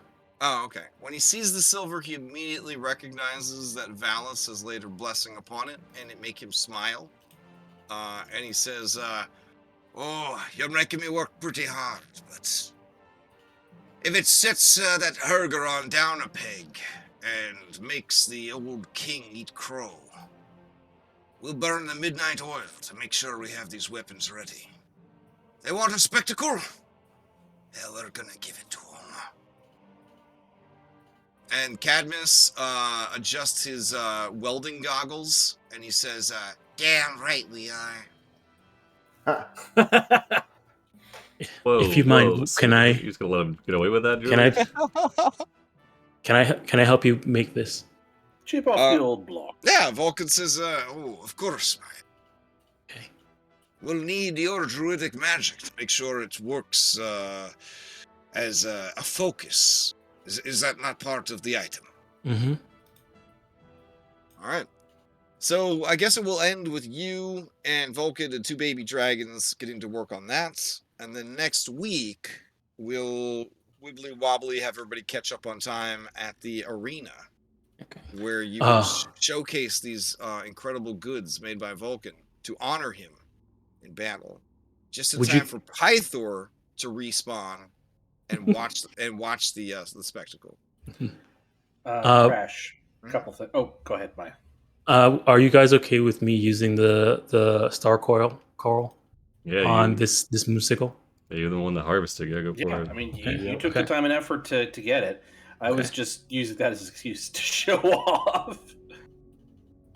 Oh, okay. When he sees the silver, he immediately recognizes that Valis has laid her blessing upon it, and it make him smile. And he says, "Oh, you're making me work pretty hard, but if it sets that Hergeron down a peg and makes the old king eat crow, we'll burn the midnight oil to make sure we have these weapons ready. They want a spectacle? Hell, we're gonna give it to them." And Cadmus adjusts his welding goggles, and he says, "Damn right we are." Whoa, If you mind, so can I- You're just gonna let him get away with that? Can I help you make this? Chip off the old block. Yeah, Vulcan says, of course. Okay. We'll need your druidic magic to make sure it works as a focus. Is that not part of the item? Mm-hmm. All right. So I guess it will end with you and Vulcan and 2 baby dragons getting to work on that. And then next week, we'll wibbly wobbly have everybody catch up on time at the arena, Okay. where you will showcase these incredible goods made by Vulcan to honor him in battle. Just in time for Pythor to respawn and watch the spectacle. Crash. A couple things. Oh, go ahead, Maya. Are you guys okay with me using the star coral Yeah, on this musical? Yeah, you're the one that harvested. Yeah, go for Yeah, it. I mean, Okay. you took the time and effort to get it. I was just using that as an excuse to show off.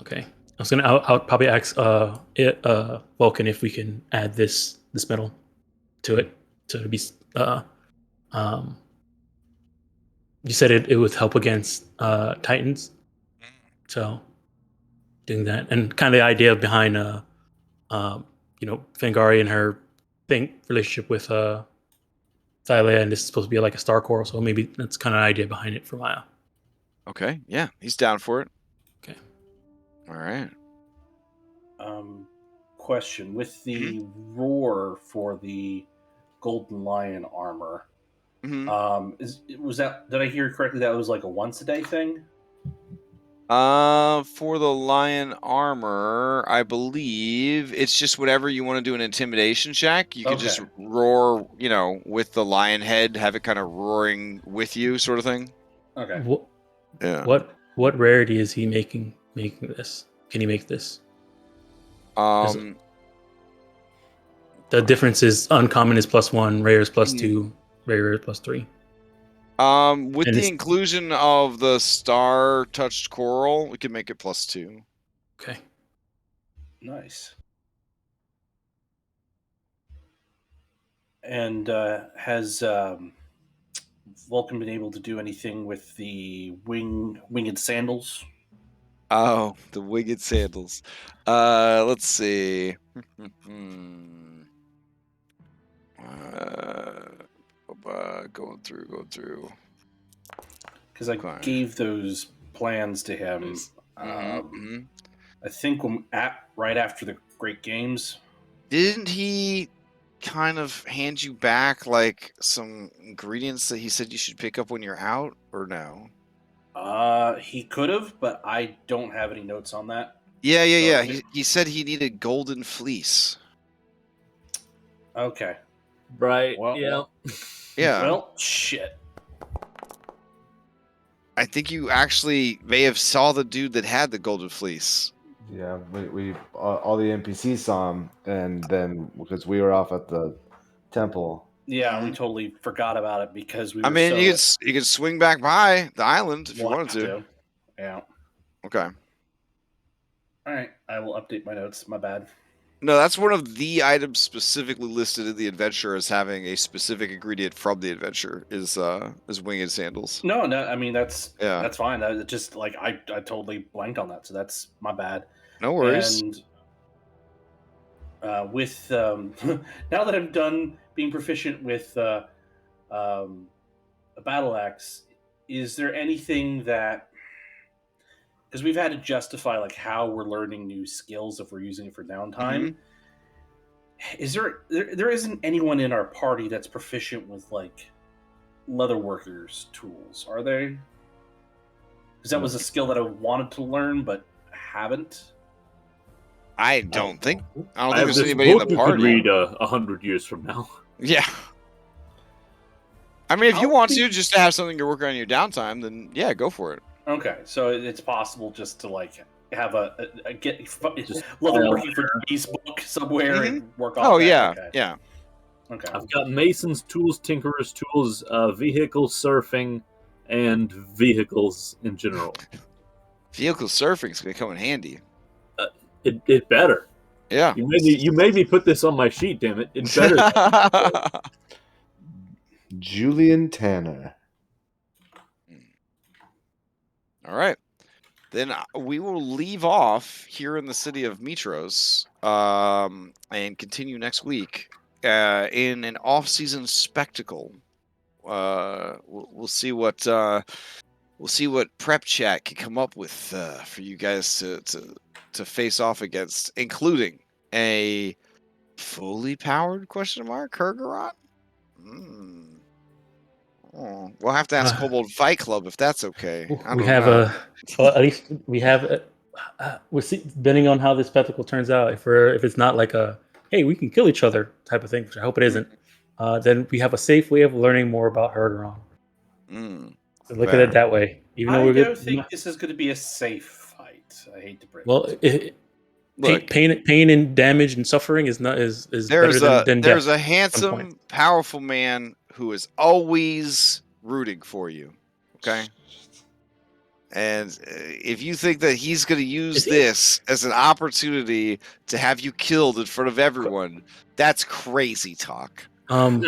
Okay. I'll probably ask Vulcan if we can add this metal to it to be you said it would help against Titans. So doing that, and kind of the idea behind Fangari and her relationship with Thylea, and this is supposed to be like a star coral, so maybe that's kind of an idea behind it for Maya. Okay, yeah, he's down for it. Okay. All right. Question: with the roar for the Golden Lion armor, was that? Did I hear correctly? That was like a once a day thing. For the lion armor, I believe it's just whatever you want to do an intimidation check. You could just roar, with the lion head, have it kind of roaring with you, sort of thing. Okay. Yeah. What rarity is he making this? Can he make this? The difference is uncommon is +1, rare is +2, rare is +3. With the inclusion of the star-touched coral, we can make it +2. Okay. Nice. And has Vulcan been able to do anything with the winged sandals? Oh, the winged sandals. Let's see. Going through. Because I gave those plans to him. I think right after the Great Games. Didn't he kind of hand you back like some ingredients that he said you should pick up when you're out, or no? He could have, but I don't have any notes on that. Yeah. He said he needed golden fleece. Okay. Right. Well, yeah. Yeah. Well, shit. I think you actually may have saw the dude that had the golden fleece. Yeah, we all the NPCs saw him, and then because we were off at the temple. Yeah, we totally forgot about it because we. I mean, you could swing back by the island if you wanted to. Yeah. Okay. All right, I will update my notes. My bad. No, that's one of the items specifically listed in the adventure as having a specific ingredient from the adventure is winged sandals. No, I mean that's fine. That just like I totally blanked on that, so that's my bad. No worries. And with now that I'm done being proficient with a battle axe, is there anything that, because we've had to justify like how we're learning new skills if we're using it for downtime. Is there isn't anyone in our party that's proficient with like leatherworkers tools, are they? Because that was a skill that I wanted to learn but haven't. I don't think I have there's this anybody in book the you party. could read 100 years from now. Yeah. I mean, if you want to, just to have something you're working on in your downtime, then yeah, go for it. Okay, so it's possible just to like have a get leatherworking for D's book somewhere and work on. Oh that. yeah, Okay. yeah. Okay. I've got mason's tools, tinkerer's tools, vehicle surfing, and vehicles in general. Vehicle surfing's gonna come in handy. It better. Yeah. You made me put this on my sheet. Damn it! It better. Julian Tanner. All right. then we will leave off here in the city of Mytros and continue next week in an off-season spectacle. We'll see what prep chat can come up with for you guys to face off against, including a fully powered Kurgaron. Oh, we'll have to ask Kobold Fight Club if that's okay. We have well, at least we have we'll see, depending on how this spectacle turns out. If it's not like a hey, we can kill each other type of thing, which I hope it isn't, then we have a safe way of learning more about Hergeron. So look at it that way. Even though I don't think this is going to be a safe fight. I hate to break it. Look, pain and damage and suffering is better than there's death a handsome, powerful man who is always rooting for you. Okay. And if you think that he's going to use this as an opportunity to have you killed in front of everyone, that's crazy talk. Actually,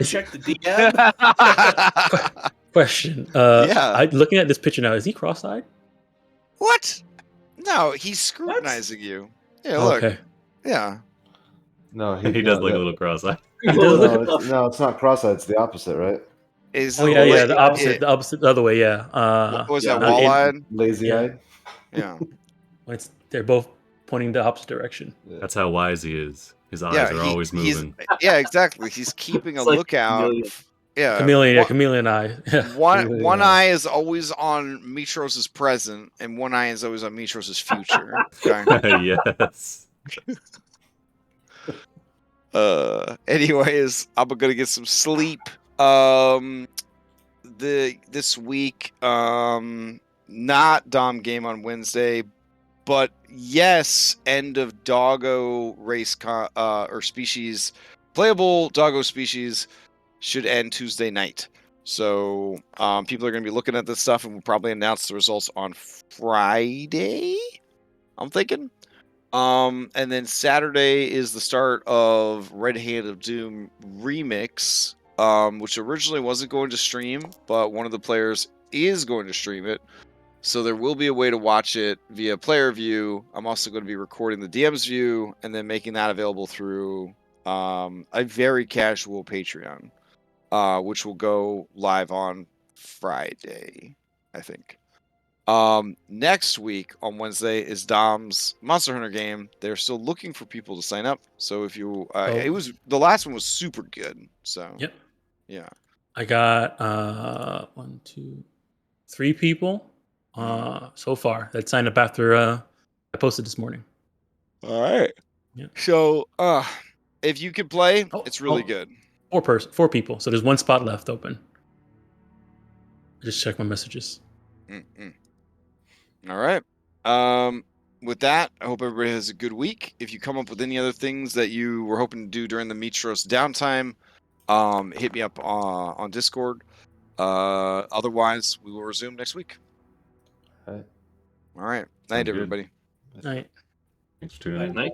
check the DM. Question. Looking at this picture now, is he cross-eyed? What? No, he's scrutinizing you. Yeah, look. Okay. Yeah. No, he does look a little cross-eyed. No, it's not cross-eyed. It's the opposite, right? The opposite. The opposite, the other way. Yeah. What was that? Wall-eyed, lazy-eyed. Yeah. They're both pointing the opposite direction. That's how wise he is. His eyes are always moving. Yeah, exactly. He's keeping a lookout. Yeah, chameleon eye. One eye is always on Mytros' present, and one eye is always on Mytros' future. Okay? Yes. Anyways, I'm gonna get some sleep. This week, not Dom game on Wednesday, but yes, end of doggo race or species, playable doggo species should end Tuesday night. So people are going to be looking at this stuff, and we'll probably announce the results on Friday, I'm thinking. And then Saturday is the start of Red Hand of Doom Remix, which originally wasn't going to stream, but one of the players is going to stream it. So there will be a way to watch it via player view. I'm also going to be recording the DM's view and then making that available through a very casual Patreon, which will go live on Friday, I think. Next week on Wednesday is Dom's Monster Hunter game. They're still looking for people to sign up. So if you, it was the last one was super good. So yep, yeah, I got 1, 2, 3 people so far that signed up after I posted this morning. All right. Yeah. So if you could play, it's really good. 4 people. So there's 1 spot left open. I just checked my messages. All right. With that, I hope everybody has a good week. If you come up with any other things that you were hoping to do during the Mytros downtime, hit me up on Discord. Otherwise, we will resume next week. All right. All right. Night, everybody. Night. Thanks for tuning in. Night.